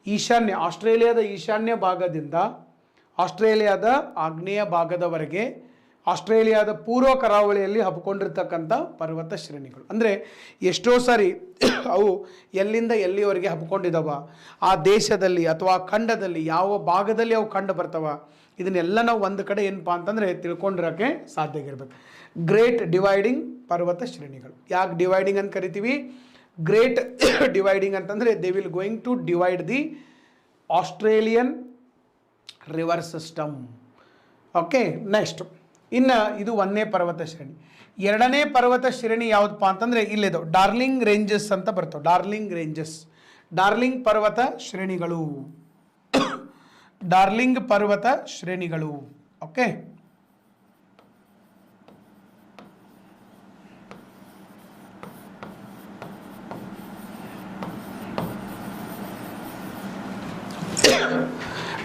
ಈಶಾನ್ಯ, ಆಸ್ಟ್ರೇಲಿಯಾದ ಈಶಾನ್ಯ ಭಾಗದಿಂದ ಆಸ್ಟ್ರೇಲಿಯಾದ ಆಗ್ನೇಯ ಭಾಗದವರೆಗೆ ಆಸ್ಟ್ರೇಲಿಯಾದ ಪೂರ್ವ ಕರಾವಳಿಯಲ್ಲಿ ಹಬ್ಕೊಂಡಿರ್ತಕ್ಕಂಥ ಪರ್ವತ ಶ್ರೇಣಿಗಳು. ಅಂದರೆ ಎಷ್ಟೋ ಸಾರಿ ಅವು ಎಲ್ಲಿಂದ ಎಲ್ಲಿವರೆಗೆ ಹಬ್ಕೊಂಡಿದ್ದಾವ, ಆ ದೇಶದಲ್ಲಿ ಅಥವಾ ಖಂಡದಲ್ಲಿ ಯಾವ ಭಾಗದಲ್ಲಿ ಅವು ಕಂಡು ಬರ್ತಾವ, ಇದನ್ನೆಲ್ಲ ನಾವು ಒಂದು ಕಡೆ ಏನಪ್ಪ ಅಂತಂದರೆ ತಿಳ್ಕೊಂಡಿರೋಕ್ಕೆ ಸಾಧ್ಯ ಆಗಿರ್ಬೇಕು. ಗ್ರೇಟ್ ಡಿವೈಡಿಂಗ್ ಪರ್ವತ ಶ್ರೇಣಿಗಳು ಯಾಕೆ ಡಿವೈಡಿಂಗ್ ಅಂತ ಕರಿತೀವಿ? ಗ್ರೇಟ್ ಡಿವೈಡಿಂಗ್ ಅಂತಂದರೆ they will going to divide the Australian river system. Okay, next ಇನ್ನು ಇದು ಒಂದನೇ ಪರ್ವತ ಶ್ರೇಣಿ. ಎರಡನೇ ಪರ್ವತ ಶ್ರೇಣಿ ಯಾವುದಪ್ಪ ಅಂತಂದರೆ ಇಲ್ಲಿದು ಡಾರ್ಲಿಂಗ್ ರೇಂಜಸ್ ಅಂತ ಬರ್ತವೆ. ಡಾರ್ಲಿಂಗ್ ರೇಂಜಸ್, ಡಾರ್ಲಿಂಗ್ ಪರ್ವತ ಶ್ರೇಣಿಗಳು, ಡಾರ್ಲಿಂಗ್ ಪರ್ವತ ಶ್ರೇಣಿಗಳು. ಓಕೆ,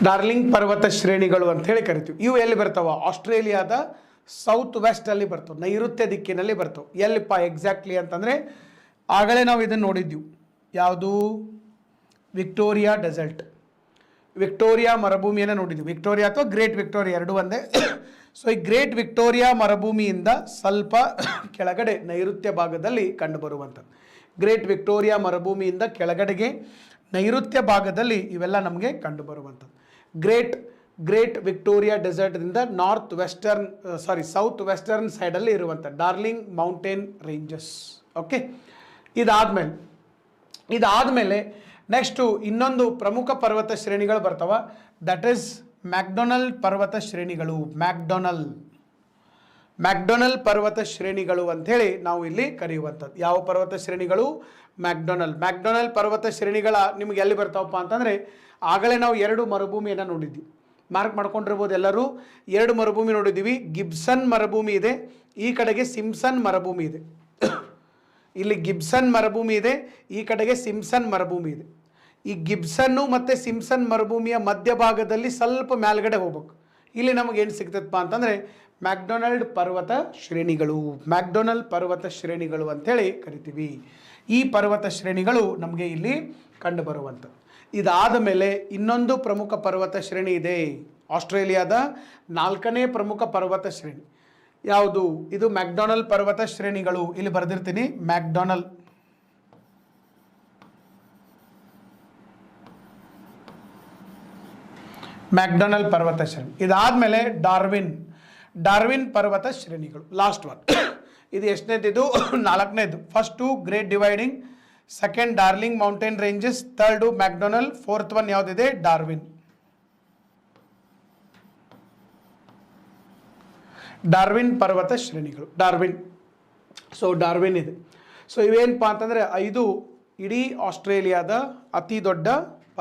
ಡಾರ್ಲಿಂಗ್ ಪರ್ವತ ಶ್ರೇಣಿಗಳು ಅಂತ ಹೇಳಿ ಕರಿತೀವಿ. ಇವು ಎಲ್ಲಿ ಬರ್ತಾವ? ಆಸ್ಟ್ರೇಲಿಯಾದ ಸೌತ್ ವೆಸ್ಟಲ್ಲಿ ಬರ್ತವೆ, ನೈಋತ್ಯ ದಿಕ್ಕಿನಲ್ಲಿ ಬರ್ತವೆ. ಎಲ್ಲಿಪ್ಪ ಎಕ್ಸಾಕ್ಟ್ಲಿ ಅಂತಂದರೆ ಆಗಲೇ ನಾವು ಇದನ್ನು ನೋಡಿದ್ದೀವಿ. ಯಾವುದು? ವಿಕ್ಟೋರಿಯಾ ಡೆಸರ್ಟ್, ವಿಕ್ಟೋರಿಯಾ ಮರುಭೂಮಿಯನ್ನು ನೋಡಿದ್ವಿ. ವಿಕ್ಟೋರಿಯಾ ಅಥವಾ ಗ್ರೇಟ್ ವಿಕ್ಟೋರಿಯಾ ಎರಡೂ ಒಂದೇ. ಸೊ ಈ ಗ್ರೇಟ್ ವಿಕ್ಟೋರಿಯಾ ಮರುಭೂಮಿಯಿಂದ ಸ್ವಲ್ಪ ಕೆಳಗಡೆ ನೈಋತ್ಯ ಭಾಗದಲ್ಲಿ ಕಂಡುಬರುವಂಥದ್ದು. ಗ್ರೇಟ್ ವಿಕ್ಟೋರಿಯಾ ಮರುಭೂಮಿಯಿಂದ ಕೆಳಗಡೆಗೆ ನೈಋತ್ಯ ಭಾಗದಲ್ಲಿ ಇವೆಲ್ಲ ನಮಗೆ ಕಂಡುಬರುವಂಥದ್ದು. ಗ್ರೇಟ್ ವಿಕ್ಟೋರಿಯಾ ಡೆಸರ್ಟ್ದಿಂದ ನಾರ್ತ್ ವೆಸ್ಟರ್ನ್ ಸೌತ್ ವೆಸ್ಟರ್ನ್ ಸೈಡಲ್ಲಿ ಇರುವಂಥ ಡಾರ್ಲಿಂಗ್ ಮೌಂಟೇನ್ ರೇಂಜಸ್. ಓಕೆ, ಇದಾದಮೇಲೆ ನೆಕ್ಸ್ಟು ಇನ್ನೊಂದು ಪ್ರಮುಖ ಪರ್ವತ ಶ್ರೇಣಿಗಳು ಬರ್ತಾವ. ದಟ್ ಈಸ್ ಮ್ಯಾಕ್ಡೊನಲ್ ಪರ್ವತ ಶ್ರೇಣಿಗಳು. ಮ್ಯಾಕ್ಡೊನಲ್ ಪರ್ವತ ಶ್ರೇಣಿಗಳು ಅಂಥೇಳಿ ನಾವು ಇಲ್ಲಿ ಕರೆಯುವಂಥದ್ದು. ಯಾವ ಪರ್ವತ ಶ್ರೇಣಿಗಳು? ಮ್ಯಾಕ್ಡೊನಲ್ ಪರ್ವತ ಶ್ರೇಣಿಗಳ ನಿಮ್ಗೆ ಎಲ್ಲಿ ಬರ್ತಾವಪ್ಪ ಅಂತಂದರೆ ಆಗಲೇ ನಾವು ಎರಡು ಮರುಭೂಮಿಯನ್ನು ನೋಡಿದ್ವಿ. ಮಾರ್ಕ್ ಮಾಡ್ಕೊಂಡಿರ್ಬೋದು ಎಲ್ಲರೂ. ಎರಡು ಮರುಭೂಮಿ ನೋಡಿದ್ದೀವಿ. ಗಿಬ್ಸನ್ ಮರುಭೂಮಿ ಇದೆ, ಈ ಕಡೆಗೆ ಸಿಂಪ್ಸನ್ ಮರುಭೂಮಿ ಇದೆ. ಇಲ್ಲಿ ಗಿಬ್ಸನ್ ಮರುಭೂಮಿ ಇದೆ, ಈ ಕಡೆಗೆ ಸಿಂಪ್ಸನ್ ಮರುಭೂಮಿ ಇದೆ. ಈ ಗಿಬ್ಸನ್ನು ಮತ್ತು ಸಿಂಪ್ಸನ್ ಮರುಭೂಮಿಯ ಮಧ್ಯಭಾಗದಲ್ಲಿ ಸ್ವಲ್ಪ ಮೇಲ್ಗಡೆ ಹೋಗ್ಬೇಕು. ಇಲ್ಲಿ ನಮಗೇನು ಸಿಗ್ತದಪ್ಪ ಅಂತಂದರೆ ಮ್ಯಾಕ್ಡೊನಲ್ಡ್ ಪರ್ವತ ಶ್ರೇಣಿಗಳು. ಮ್ಯಾಕ್ಡೊನಲ್ ಪರ್ವತ ಶ್ರೇಣಿಗಳು ಅಂಥೇಳಿ ಕರಿತೀವಿ. ಈ ಪರ್ವತ ಶ್ರೇಣಿಗಳು ನಮಗೆ ಇಲ್ಲಿ ಕಂಡುಬರುವಂಥದ್ದು. ಇದಾದ ಮೇಲೆ ಇನ್ನೊಂದು ಪ್ರಮುಖ ಪರ್ವತ ಶ್ರೇಣಿ ಇದೆ, ಆಸ್ಟ್ರೇಲಿಯಾದ 4ನೇ ಪ್ರಮುಖ ಪರ್ವತ ಶ್ರೇಣಿ. ಯಾವುದು? ಇದು ಮ್ಯಾಕ್ಡೊನಲ್ ಪರ್ವತ ಶ್ರೇಣಿಗಳು. ಇಲ್ಲಿ ಬರೆದಿರ್ತೀನಿ, ಮ್ಯಾಕ್ಡೊನಲ್ ಪರ್ವತ ಶ್ರೇಣಿ. ಇದಾದಮೇಲೆ ಡಾರ್ವಿನ್ ಪರ್ವತ ಶ್ರೇಣಿಗಳು. Last one. ಇದು ಎಷ್ಟನೇದಿದು? 4ನೇದು. First Great Dividing, second Darling mountain ranges, third MacDonnell, fourth one ಯಾವುದಿದೆ? ಡಾರ್ವಿನ್ ಪರ್ವತ ಶ್ರೇಣಿಗಳು. ಡಾರ್ವಿನ್ ಇದೆ. ಸೊ ಇವೇನಪ್ಪ ಅಂತಂದರೆ 5 ಇಡೀ ಆಸ್ಟ್ರೇಲಿಯಾದ ಅತಿ ದೊಡ್ಡ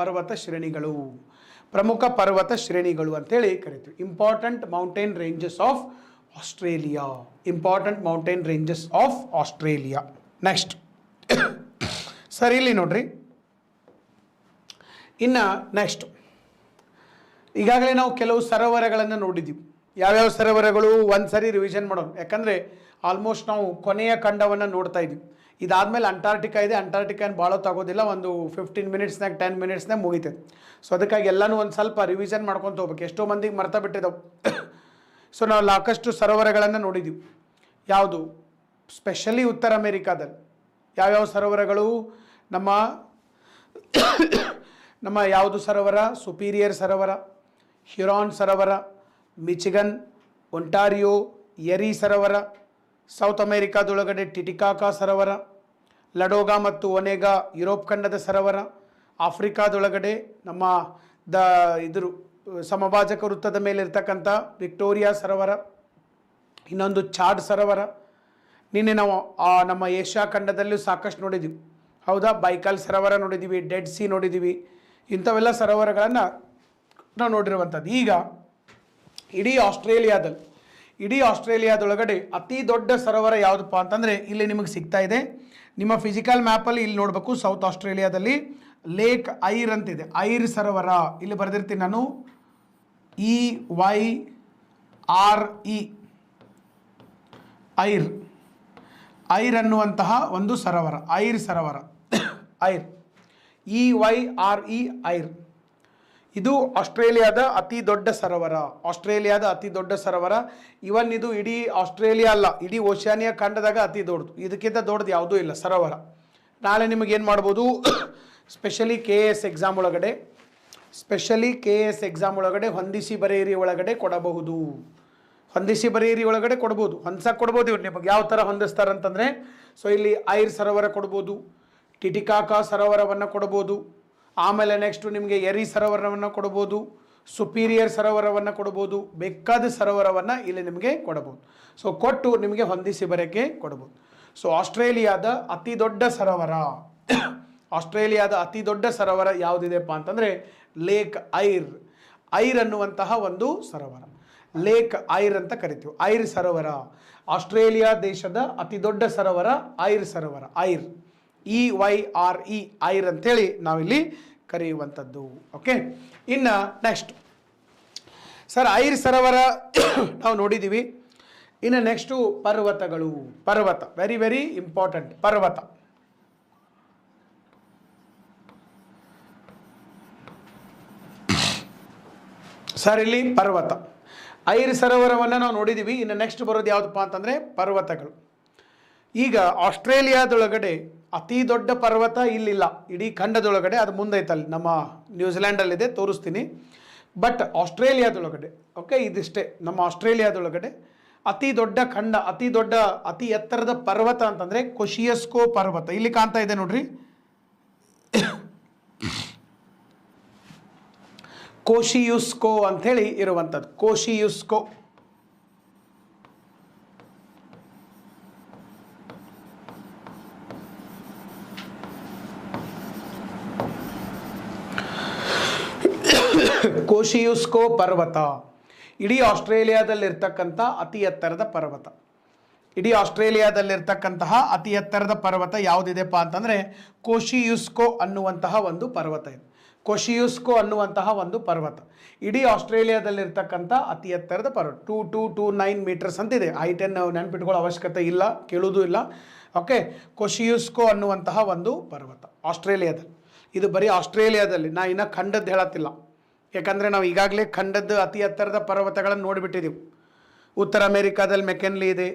ಪರ್ವತ ಶ್ರೇಣಿಗಳು, ಪ್ರಮುಖ ಪರ್ವತ ಶ್ರೇಣಿಗಳು ಅಂತೇಳಿ ಕರಿತೀವಿ. Important mountain ranges of Australia. Next ಸರಿ, ಇಲ್ಲಿ ನೋಡ್ರಿ. ಇನ್ನು ನೆಕ್ಸ್ಟ್ ಈಗಾಗಲೇ ನಾವು ಕೆಲವು ಸರೋವರಗಳನ್ನು ನೋಡಿದ್ದೀವಿ. ಯಾವ್ಯಾವ ಸರೋವರಗಳು ಒಂದು ಸರಿ ರಿವಿಷನ್ ಮಾಡೋಣ, ಯಾಕಂದರೆ ಆಲ್ಮೋಸ್ಟ್ ನಾವು ಕೊನೆಯ ಖಂಡವನ್ನು ನೋಡ್ತಾ ಇದ್ವಿ. ಇದಾದಮೇಲೆ ಅಂಟಾರ್ಟಿಕಾ ಇದೆ. ಅಂಟಾರ್ಟಿಕಾ ಏನು ಭಾಳ ತಗೋದಿಲ್ಲ, ಒಂದು 15 ಮಿನಿಟ್ಸ್ನಾಗ 10 ಮಿನಿಟ್ಸ್ನಾಗ ಮುಗಿತದೆ. ಸೊ ಅದಕ್ಕಾಗಿ ಎಲ್ಲನೂ ಒಂದು ಸ್ವಲ್ಪ ರಿವಿಷನ್ ಮಾಡ್ಕೊತ ಹೋಗ್ಬೇಕು. ಎಷ್ಟೋ ಮಂದಿಗೆ ಮರ್ತಾ ಬಿಟ್ಟಿದ್ದಾವೆ. ಸೊ ನಾವು ಸಾಕಷ್ಟು ಸರೋವರಗಳನ್ನು ನೋಡಿದ್ದೀವಿ. ಯಾವುದು ಸ್ಪೆಷಲಿ ಉತ್ತರ ಅಮೇರಿಕಾದಲ್ಲಿ ಯಾವ್ಯಾವ ಸರೋವರಗಳು? ನಮ್ಮ ಯಾವುದು ಸರೋವರ? ಸುಪೀರಿಯರ್ ಸರೋವರ, ಹ್ಯುರಾನ್ ಸರೋವರ, ಮಿಚಿಗನ್, ಒಂಟಾರಿಯೋ, ಎರಿ ಸರೋವರ. ಸೌತ್ ಅಮೇರಿಕಾದೊಳಗಡೆ ಟಿಟಿಕಾಕಾ ಸರೋವರ, ಲಡೋಗಾ ಮತ್ತು ಒನೆಗಾ ಯುರೋಪ್ ಖಂಡದ ಸರೋವರ. ಆಫ್ರಿಕಾದೊಳಗಡೆ ನಮ್ಮ ಇದ್ರ ಸಮಭಾಜಕ ವೃತ್ತದ ಮೇಲೆ ಇರ್ತಕ್ಕಂಥ ವಿಕ್ಟೋರಿಯಾ ಸರೋವರ, ಇನ್ನೊಂದು ಚಾಡ್ ಸರೋವರ. ನಿನ್ನೆ ನಾವು ನಮ್ಮ ಏಷ್ಯಾ ಖಂಡದಲ್ಲೂ ಸಾಕಷ್ಟು ನೋಡಿದ್ದೀವಿ, ಹೌದಾ? ಬೈಕಾಲ್ ಸರೋವರ ನೋಡಿದ್ದೀವಿ, ಡೆಡ್ ಸಿ ನೋಡಿದ್ದೀವಿ. ಇಂಥವೆಲ್ಲ ಸರೋವರಗಳನ್ನು ನಾವು ನೋಡಿರುವಂಥದ್ದು. ಈಗ ಇಡೀ ಆಸ್ಟ್ರೇಲಿಯಾದೊಳಗಡೆ ಅತಿ ದೊಡ್ಡ ಸರೋವರ ಯಾವುದಪ್ಪ ಅಂತಂದರೆ ಇಲ್ಲಿ ನಿಮಗೆ ಸಿಗ್ತಾ ಇದೆ. ನಿಮ್ಮ ಫಿಸಿಕಲ್ ಮ್ಯಾಪಲ್ಲಿ ಇಲ್ಲಿ ನೋಡಬೇಕು. ಸೌತ್ ಆಸ್ಟ್ರೇಲಿಯಾದಲ್ಲಿ ಲೇಕ್ ಐರ್ ಅಂತಿದೆ, ಐರ್ ಸರೋವರ. ಇಲ್ಲಿ ಬರೆದಿರ್ತೀನಿ ನಾನು, EYRE, ಐರ್ ಅನ್ನುವಂತಹ ಒಂದು ಸರೋವರ, ಐರ್ ಸರೋವರ, ಐರ್, EYRE, ಐರ್. ಇದು ಆಸ್ಟ್ರೇಲಿಯಾದ ಅತಿ ದೊಡ್ಡ ಸರೋವರ. ಇವನ್ ಇದು ಇಡೀ ಆಸ್ಟ್ರೇಲಿಯಾ ಅಲ್ಲ, ಇಡೀ ಓಷಾನಿಯಾ ಖಂಡದಾಗ ಅತಿ ದೊಡ್ಡದು. ಇದಕ್ಕಿಂತ ದೊಡ್ಡದು ಯಾವುದೂ ಇಲ್ಲ ಸರೋವರ. ನಾಳೆ ನಿಮಗೇನು ಮಾಡ್ಬೋದು, ಸ್ಪೆಷಲಿ KS ಎಕ್ಸಾಮ್ ಒಳಗಡೆ ಹೊಂದಿಸಿ ಬರೆಯಿರಿ ಒಳಗಡೆ ಕೊಡಬಹುದು. ಹೊಂದಿಸಕ್ಕೆ ಕೊಡ್ಬೋದು. ಇವ್ರು ನಿಮಗೆ ಯಾವ ಥರ ಹೊಂದಿಸ್ತಾರಂತಂದರೆ, ಸೊ ಇಲ್ಲಿ ಐರ್ ಸರೋವರ ಕೊಡ್ಬೋದು, ಟಿಟಿಕಾಕಾ ಸರೋವರವನ್ನು ಕೊಡ್ಬೋದು, ಆಮೇಲೆ ನೆಕ್ಸ್ಟು ನಿಮಗೆ ಎರಿ ಸರೋವರವನ್ನು ಕೊಡ್ಬೋದು, ಸುಪೀರಿಯರ್ ಸರೋವರವನ್ನು ಕೊಡ್ಬೋದು, ಬೇಕಾದ ಸರೋವರವನ್ನು ಇಲ್ಲಿ ನಿಮಗೆ ಕೊಡ್ಬೋದು. ಸೊ ಕೊಟ್ಟು ನಿಮಗೆ ಹೊಂದಿಸಿ ಬರೋಕ್ಕೆ ಕೊಡ್ಬೋದು. ಸೊ ಆಸ್ಟ್ರೇಲಿಯಾದ ಅತಿ ದೊಡ್ಡ ಸರೋವರ ಯಾವುದಿದೆಪ್ಪ ಅಂತಂದರೆ ಲೇಕ್ ಐರ್ ಅನ್ನುವಂತಹ ಒಂದು ಸರೋವರ. ಲೇಕ್ ಐರ್ ಅಂತ ಕರಿತೀವಿ, ಐರ್ ಸರೋವರ. ಆಸ್ಟ್ರೇಲಿಯಾ ದೇಶದ ಅತಿ ದೊಡ್ಡ ಸರೋವರ ಐರ್ ಸರೋವರ, ಐರ್, EYRE, ಐರ್ ಅಂತೇಳಿ ನಾವಿಲ್ಲಿ ಕರೆಯುವಂಥದ್ದು. ಓಕೆ, ಇನ್ನು ನೆಕ್ಸ್ಟ್ ಸರ್ ಐರ್ ಸರೋವರ ನಾವು ನೋಡಿದ್ದೀವಿ. ಇನ್ನು ನೆಕ್ಸ್ಟು ಪರ್ವತ, ವೆರಿ ವೆರಿ ಇಂಪಾರ್ಟೆಂಟ್. ಪರ್ವತ ಸರ್, ಇಲ್ಲಿ ಪರ್ವತ, ಐರ್ ಸರೋವರವನ್ನು ನಾವು ನೋಡಿದ್ದೀವಿ. ಇನ್ನು ನೆಕ್ಸ್ಟ್ ಬರೋದು ಯಾವುದಪ್ಪ ಅಂತಂದರೆ ಪರ್ವತಗಳು. ಈಗ ಆಸ್ಟ್ರೇಲಿಯಾದೊಳಗಡೆ ಅತಿ ದೊಡ್ಡ ಪರ್ವತ ಇಲ್ಲಿಲ್ಲ ಇಡೀ ಖಂಡದೊಳಗಡೆ, ಅದು ಮುಂದೈತಲ್ಲಿ ನಮ್ಮ ನ್ಯೂಜಿಲ್ಯಾಂಡಲ್ಲಿದೆ, ತೋರಿಸ್ತೀನಿ. ಬಟ್ ಆಸ್ಟ್ರೇಲಿಯಾದೊಳಗಡೆ, ಓಕೆ, ಇದಿಷ್ಟೇ. ನಮ್ಮ ಆಸ್ಟ್ರೇಲಿಯಾದೊಳಗಡೆ ಅತಿ ದೊಡ್ಡ ಖಂಡ, ಅತಿ ಎತ್ತರದ ಪರ್ವತ ಅಂತಂದರೆ ಕೊಶಿಯಸ್ಕೋ ಪರ್ವತ. ಇಲ್ಲಿ ಕಾಣ್ತಾ ಇದೆ ನೋಡ್ರಿ, ಕೋಶಿಯುಸ್ಕೋ ಅಂಥೇಳಿ ಇರುವಂಥದ್ದು, ಕೋಶಿಯುಸ್ಕೋ. ಕೋಶಿಯುಸ್ಕೋ ಪರ್ವತ ಇಡೀ ಆಸ್ಟ್ರೇಲಿಯಾದಲ್ಲಿರ್ತಕ್ಕಂಥ ಅತಿ ಎತ್ತರದ ಪರ್ವತ. ಯಾವುದಿದೆಪ್ಪ ಅಂತಂದರೆ ಕೋಶಿಯುಸ್ಕೋ ಅನ್ನುವಂತಹ ಒಂದು ಪರ್ವತ ಇದೆ. ಇಡೀ ಆಸ್ಟ್ರೇಲಿಯಾದಲ್ಲಿರ್ತಕ್ಕಂಥ ಅತಿ ಎತ್ತರದ ಪರ್ವತ. 2229 ಮೀಟರ್ಸ್ ಅಂತಿದೆ. ಹೈಟನ್ನು ನೆನಪಿಟ್ಕೊಳ್ಳೋ ಅವಶ್ಯಕತೆ ಇಲ್ಲ, ಕೇಳೋದು ಇಲ್ಲ. ಓಕೆ, ಕೋಶಿಯುಸ್ಕೋ ಅನ್ನುವಂತಹ ಒಂದು ಪರ್ವತ ಆಸ್ಟ್ರೇಲಿಯಾದಲ್ಲಿ. ಇದು ಬರೀ ಆಸ್ಟ್ರೇಲಿಯಾದಲ್ಲಿ, ನಾ ಇನ್ನೂ ಖಂಡದ್ದು ಹೇಳತ್ತಿಲ್ಲ, ಯಾಕಂದರೆ ನಾವು ಈಗಾಗಲೇ ಖಂಡದ ಅತಿ ಎತ್ತರದ ಪರ್ವತಗಳನ್ನು ನೋಡಿಬಿಟ್ಟಿದ್ದೀವಿ. ಉತ್ತರ ಅಮೇರಿಕಾದಲ್ಲಿ ಮೆಕೆನ್ಲಿ ಇದೆ.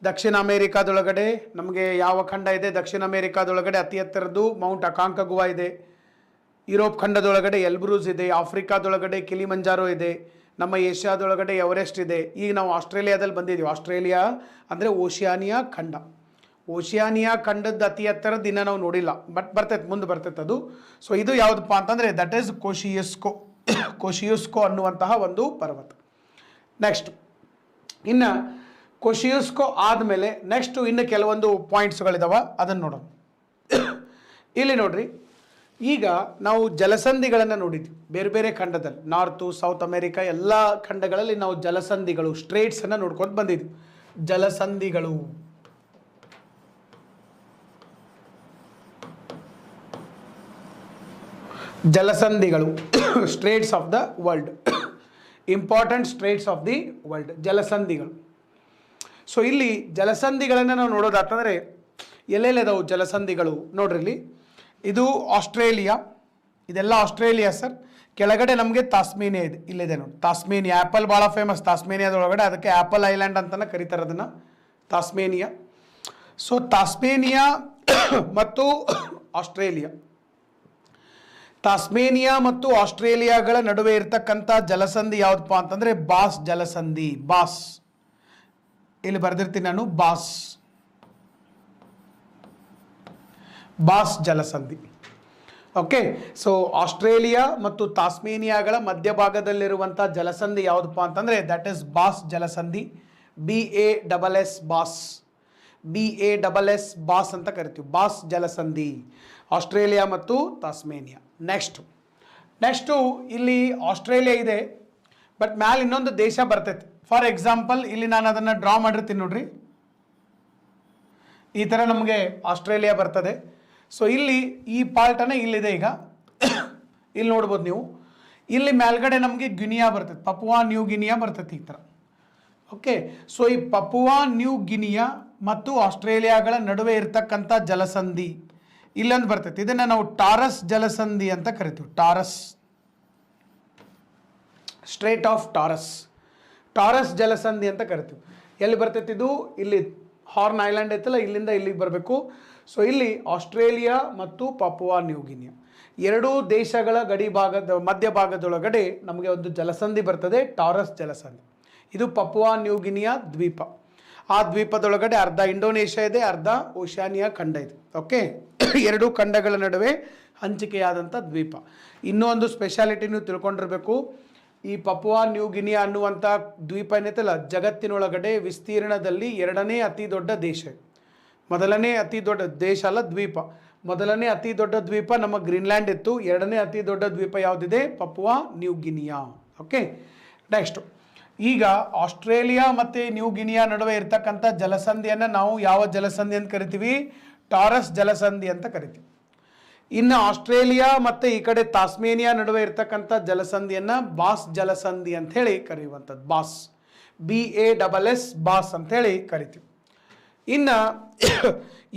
ದಕ್ಷಿಣ ಅಮೇರಿಕಾದೊಳಗಡೆ ನಮಗೆ ಯಾವ ಖಂಡ ಇದೆ? ದಕ್ಷಿಣ ಅಮೇರಿಕಾದೊಳಗಡೆ ಅತಿ ಎತ್ತರದ್ದು ಮೌಂಟ್ ಅಕಾಂಕಗುವಾ ಇದೆ. ಯುರೋಪ್ ಖಂಡದೊಳಗಡೆ ಎಲ್ಬ್ರೂಸ್ ಇದೆ. ಆಫ್ರಿಕಾದೊಳಗಡೆ ಕಿಲಿಮಂಜಾರೋ ಇದೆ. ನಮ್ಮ ಏಷ್ಯಾದೊಳಗಡೆ ಎವರೆಸ್ಟ್ ಇದೆ. ಈಗ ನಾವು ಆಸ್ಟ್ರೇಲಿಯಾದಲ್ಲಿ ಬಂದಿದ್ದೀವಿ. ಆಸ್ಟ್ರೇಲಿಯಾ ಅಂದರೆ ಓಷಿಯಾನಿಯಾ ಖಂಡದ ಅತಿ ಎತ್ತರದ ಇನ್ನೂ ನಾವು ನೋಡಿಲ್ಲ, ಬಟ್ ಮುಂದೆ ಬರ್ತೈತೆ ಅದು. ಸೊ ಇದು ಯಾವುದಪ್ಪ ಅಂತಂದರೆ ದಟ್ ಈಸ್ ಕೋಶಿಯುಸ್ಕೋ ಅನ್ನುವಂತಹ ಒಂದು ಪರ್ವತ. ನೆಕ್ಸ್ಟ್ ಇನ್ನು ಕೋಶಿಯುಸ್ಕೋ ಆದಮೇಲೆ ನೆಕ್ಸ್ಟು ಇನ್ನು ಕೆಲವೊಂದು ಪಾಯಿಂಟ್ಸ್ಗಳಿದಾವೆ, ಅದನ್ನು ನೋಡೋಣ. ಇಲ್ಲಿ ನೋಡ್ರಿ, ಈಗ ನಾವು ಜಲಸಂಧಿಗಳನ್ನು ನೋಡಿದ್ವಿ ಬೇರೆ ಬೇರೆ ಖಂಡದಲ್ಲಿ, ನಾರ್ತು ಸೌತ್ ಅಮೇರಿಕಾ ಎಲ್ಲ ಖಂಡಗಳಲ್ಲಿ ನಾವು ಜಲಸಂಧಿಗಳು, ಸ್ಟ್ರೇಟ್ಸನ್ನು ನೋಡ್ಕೊಂಡು ಬಂದಿದ್ವಿ. ಜಲಸಂಧಿಗಳು straits of the world. Important straits of the world, ಜಲಸಂಧಿಗಳು. ಸೊ ಇಲ್ಲಿ ಜಲಸಂಧಿಗಳನ್ನು ನಾವು ನೋಡೋದಾತಂದರೆ ಎಲ್ಲೆಲ್ಲದಾವು ಜಲಸಂಧಿಗಳು ನೋಡ್ರಿ. ಇಲ್ಲಿ ಇದು ಆಸ್ಟ್ರೇಲಿಯಾ, ಇದೆಲ್ಲ ಆಸ್ಟ್ರೇಲಿಯಾ ಸರ್. ಕೆಳಗಡೆ ನಮಗೆ ತಾಸ್ಮೇನಿಯಾ ಇದೆ, ಇಲ್ಲಿದೆ ನೋಡಿ ತಾಸ್ಮೇನಿಯಾ. ಆ್ಯಪಲ್ ಭಾಳ ಫೇಮಸ್ ತಾಸ್ಮೇನಿಯಾದೊಳಗಡೆ, ಅದಕ್ಕೆ ಆ್ಯಪಲ್ ಐಲ್ಯಾಂಡ್ ಅಂತಲೇ ಕರೀತಾರೆ ಅದನ್ನು, ತಾಸ್ಮೇನಿಯಾ. ಸೊ ತಾಸ್ಮೇನಿಯಾ ಮತ್ತು ಆಸ್ಟ್ರೇಲಿಯಾ, ತಾಸ್ಮೇನಿಯಾ ಮತ್ತು ಆಸ್ಟ್ರೇಲಿಯಾಗಳ ನಡುವೆ ಇರ್ತಕ್ಕಂಥ ಜಲಸಂಧಿ ಯಾವುದಪ್ಪ ಅಂತಂದರೆ ಬಾಸ್ ಜಲಸಂಧಿ. ಬಾಸ್ ಇಲ್ಲಿ ಬರೆದಿರ್ತೀನಿ ನಾನು, ಬಾಸ್ ಜಲಸಂಧಿ. ಓಕೆ, ಸೊ ಆಸ್ಟ್ರೇಲಿಯಾ ಮತ್ತು ತಾಸ್ಮೇನಿಯಾಗಳ ಮಧ್ಯಭಾಗದಲ್ಲಿರುವಂಥ ಜಲಸಂಧಿ ಯಾವುದಪ್ಪ ಅಂತಂದರೆ ದಟ್ ಈಸ್ ಬಾಸ್ ಜಲಸಂಧಿ. BASS ಬಾಸ್, BASS ಬಾಸ್ ಅಂತ ಕರಿತೀವಿ, ಬಾಸ್ ಜಲಸಂಧಿ, ಆಸ್ಟ್ರೇಲಿಯಾ ಮತ್ತು ತಾಸ್ಮೇನಿಯಾ. ನೆಕ್ಸ್ಟು ಇಲ್ಲಿ ಆಸ್ಟ್ರೇಲಿಯಾ ಇದೆ, ಬಟ್ ಮ್ಯಾಲೆ ಇನ್ನೊಂದು ದೇಶ ಬರ್ತೈತಿ. ಫಾರ್ ಎಕ್ಸಾಂಪಲ್ ಇಲ್ಲಿ ನಾನು ಅದನ್ನು ಡ್ರಾ ಮಾಡಿರ್ತೀನಿ ನೋಡ್ರಿ, ಈ ಥರ ನಮಗೆ ಆಸ್ಟ್ರೇಲಿಯಾ ಬರ್ತದೆ. ಸೊ ಇಲ್ಲಿ ಈ ಪಾರ್ಟನ್ನು ಇಲ್ಲಿದೆ. ಈಗ ಇಲ್ಲಿ ನೋಡ್ಬೋದು ನೀವು, ಇಲ್ಲಿ ಮೇಲ್ಗಡೆ ನಮಗೆ ಗಿನಿಯಾ ಬರ್ತೈತೆ, ಪಪುವಾ ನ್ಯೂ ಗಿನಿಯಾ ಬರ್ತೈತಿ ಈ ಥರ. ಓಕೆ, ಸೊ ಈ ಪಪುವಾ ನ್ಯೂ ಗಿನಿಯಾ ಮತ್ತು ಆಸ್ಟ್ರೇಲಿಯಾಗಳ ನಡುವೆ ಇರ್ತಕ್ಕಂಥ ಜಲಸಂಧಿ ಇಲ್ಲೊಂದು ಬರ್ತೈತಿ. ಇದನ್ನು ನಾವು ಟಾರಸ್ ಜಲಸಂಧಿ ಅಂತ ಕರಿತೀವಿ. ಟಾರಸ್, ಸ್ಟ್ರೇಟ್ ಆಫ್ ಟಾರಸ್ ಜಲಸಂಧಿ ಅಂತ ಕರಿತೀವಿ. ಎಲ್ಲಿ ಬರ್ತೈತಿ ಇದು? ಇಲ್ಲಿ ಹಾರ್ನ್ ಐಲ್ಯಾಂಡ್ ಐತಲ್ಲ, ಇಲ್ಲಿಂದ ಇಲ್ಲಿಗೆ ಬರಬೇಕು. ಸೊ ಇಲ್ಲಿ ಆಸ್ಟ್ರೇಲಿಯಾ ಮತ್ತು ಪಪುವಾ ನ್ಯೂ ಗಿನಿಯಾ ಎರಡೂ ದೇಶಗಳ ಗಡಿ ಭಾಗದ ಮಧ್ಯಭಾಗದೊಳಗಡೆ ನಮಗೆ ಒಂದು ಜಲಸಂಧಿ ಬರ್ತದೆ, ಟಾರಸ್ ಜಲಸಂಧಿ. ಇದು ಪಪುವಾ ನ್ಯೂ ಗಿನಿಯಾ ದ್ವೀಪ. ಆ ದ್ವೀಪದೊಳಗಡೆ ಅರ್ಧ ಇಂಡೋನೇಷ್ಯಾ ಇದೆ, ಅರ್ಧ ಓಷಾನಿಯಾ ಖಂಡ ಇದೆ. ಓಕೆ, ಎರಡೂ ಖಂಡಗಳ ನಡುವೆ ಹಂಚಿಕೆಯಾದಂಥ ದ್ವೀಪ. ಇನ್ನೂ ಒಂದು ಸ್ಪೆಷಾಲಿಟಿ ನೀವು ತಿಳ್ಕೊಂಡಿರಬೇಕು. ಈ ಪಪುವಾ ನ್ಯೂ ಗಿನಿಯಾ ಅನ್ನುವಂಥ ದ್ವೀಪ ಏನೈತಲ್ಲ, ಜಗತ್ತಿನೊಳಗಡೆ ವಿಸ್ತೀರ್ಣದಲ್ಲಿ ಎರಡನೇ ಅತಿ ದೊಡ್ಡ ದೇಶ. ಮೊದಲನೇ ಅತಿ ದೊಡ್ಡ ದೇಶ ಅಲ್ಲ, ದ್ವೀಪ. ಮೊದಲನೇ ಅತಿ ದೊಡ್ಡ ದ್ವೀಪ ನಮ್ಮ ಗ್ರೀನ್ಲ್ಯಾಂಡ್ ಇತ್ತು. ಎರಡನೇ ಅತಿ ದೊಡ್ಡ ದ್ವೀಪ ಯಾವುದಿದೆ? Papua New Guinea. Okay, next ಈಗ ಆಸ್ಟ್ರೇಲಿಯಾ ಮತ್ತು ನ್ಯೂ ಗಿನಿಯಾ ನಡುವೆ ಇರ್ತಕ್ಕಂಥ ಜಲಸಂಧಿಯನ್ನು ನಾವು ಯಾವ ಜಲಸಂಧಿ ಅಂತ ಕರಿತೀವಿ? ಟಾರಸ್ ಜಲಸಂಧಿ ಅಂತ ಕರಿತೀವಿ. ಇನ್ನು ಆಸ್ಟ್ರೇಲಿಯಾ ಮತ್ತು ಈ ಕಡೆ ತಾಸ್ಮೇನಿಯಾ ನಡುವೆ ಇರ್ತಕ್ಕಂಥ ಜಲಸಂಧಿಯನ್ನು ಬಾಸ್ ಜಲಸಂಧಿ ಅಂಥೇಳಿ ಕರೆಯುವಂಥದ್ದು. ಬಾಸ್, BASS ಬಾಸ್ ಅಂಥೇಳಿ ಕರಿತೀವಿ. ಇನ್ನು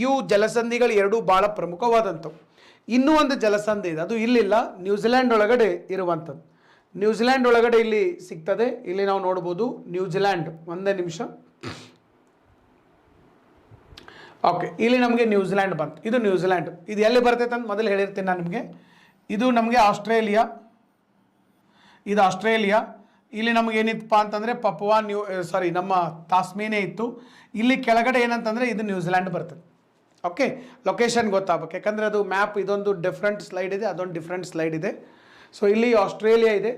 ಇವು ಜಲಸಂಧಿಗಳು ಎರಡೂ ಭಾಳ ಪ್ರಮುಖವಾದಂಥವು. ಇನ್ನೂ ಒಂದು ಜಲಸಂಧಿ ಇದೆ, ಅದು ಇಲ್ಲಿಲ್ಲ, ನ್ಯೂಜಿಲ್ಯಾಂಡ್ ಒಳಗಡೆ ಇರುವಂಥದ್ದು. ನ್ಯೂಜಿಲ್ಯಾಂಡ್ ಒಳಗಡೆ ಇಲ್ಲಿ ಸಿಗ್ತದೆ. ಇಲ್ಲಿ ನಾವು ನೋಡ್ಬೋದು ನ್ಯೂಜಿಲ್ಯಾಂಡ್. ಒಂದೇ ನಿಮಿಷ. ಓಕೆ, ಇಲ್ಲಿ ನಮಗೆ ನ್ಯೂಜಿಲ್ಯಾಂಡ್ ಬಂತು. ಇದು ನ್ಯೂಜಿಲ್ಯಾಂಡ್. ಇದು ಎಲ್ಲಿ ಬರ್ತೈತೆ ಅಂತ ಮೊದಲು ಹೇಳಿರ್ತೀನಿ ನಾನು ನಿಮಗೆ. ಇದು ನಮಗೆ ಆಸ್ಟ್ರೇಲಿಯಾ, ಇದು ಆಸ್ಟ್ರೇಲಿಯಾ. ಇಲ್ಲಿ ನಮಗೇನಿತ್ತಪ್ಪ ಅಂತಂದರೆ ಪಪುವಾ ನಮ್ಮ ತಾಸ್ಮೇನಿಯಾ ಇತ್ತು. ಇಲ್ಲಿ ಕೆಳಗಡೆ ಏನಂತಂದರೆ ಇದು ನ್ಯೂಜಿಲ್ಯಾಂಡ್ ಬರ್ತದೆ. ಓಕೆ, ಲೊಕೇಶನ್ ಗೊತ್ತಾಗಬೇಕು, ಯಾಕಂದರೆ ಅದು ಮ್ಯಾಪ್ ಇದೊಂದು ಡಿಫ್ರೆಂಟ್ ಸ್ಲೈಡ್ ಇದೆ, ಅದೊಂದು ಡಿಫ್ರೆಂಟ್ ಸ್ಲೈಡ್ ಇದೆ. ಸೊ ಇಲ್ಲಿ ಆಸ್ಟ್ರೇಲಿಯಾ ಇದೆ,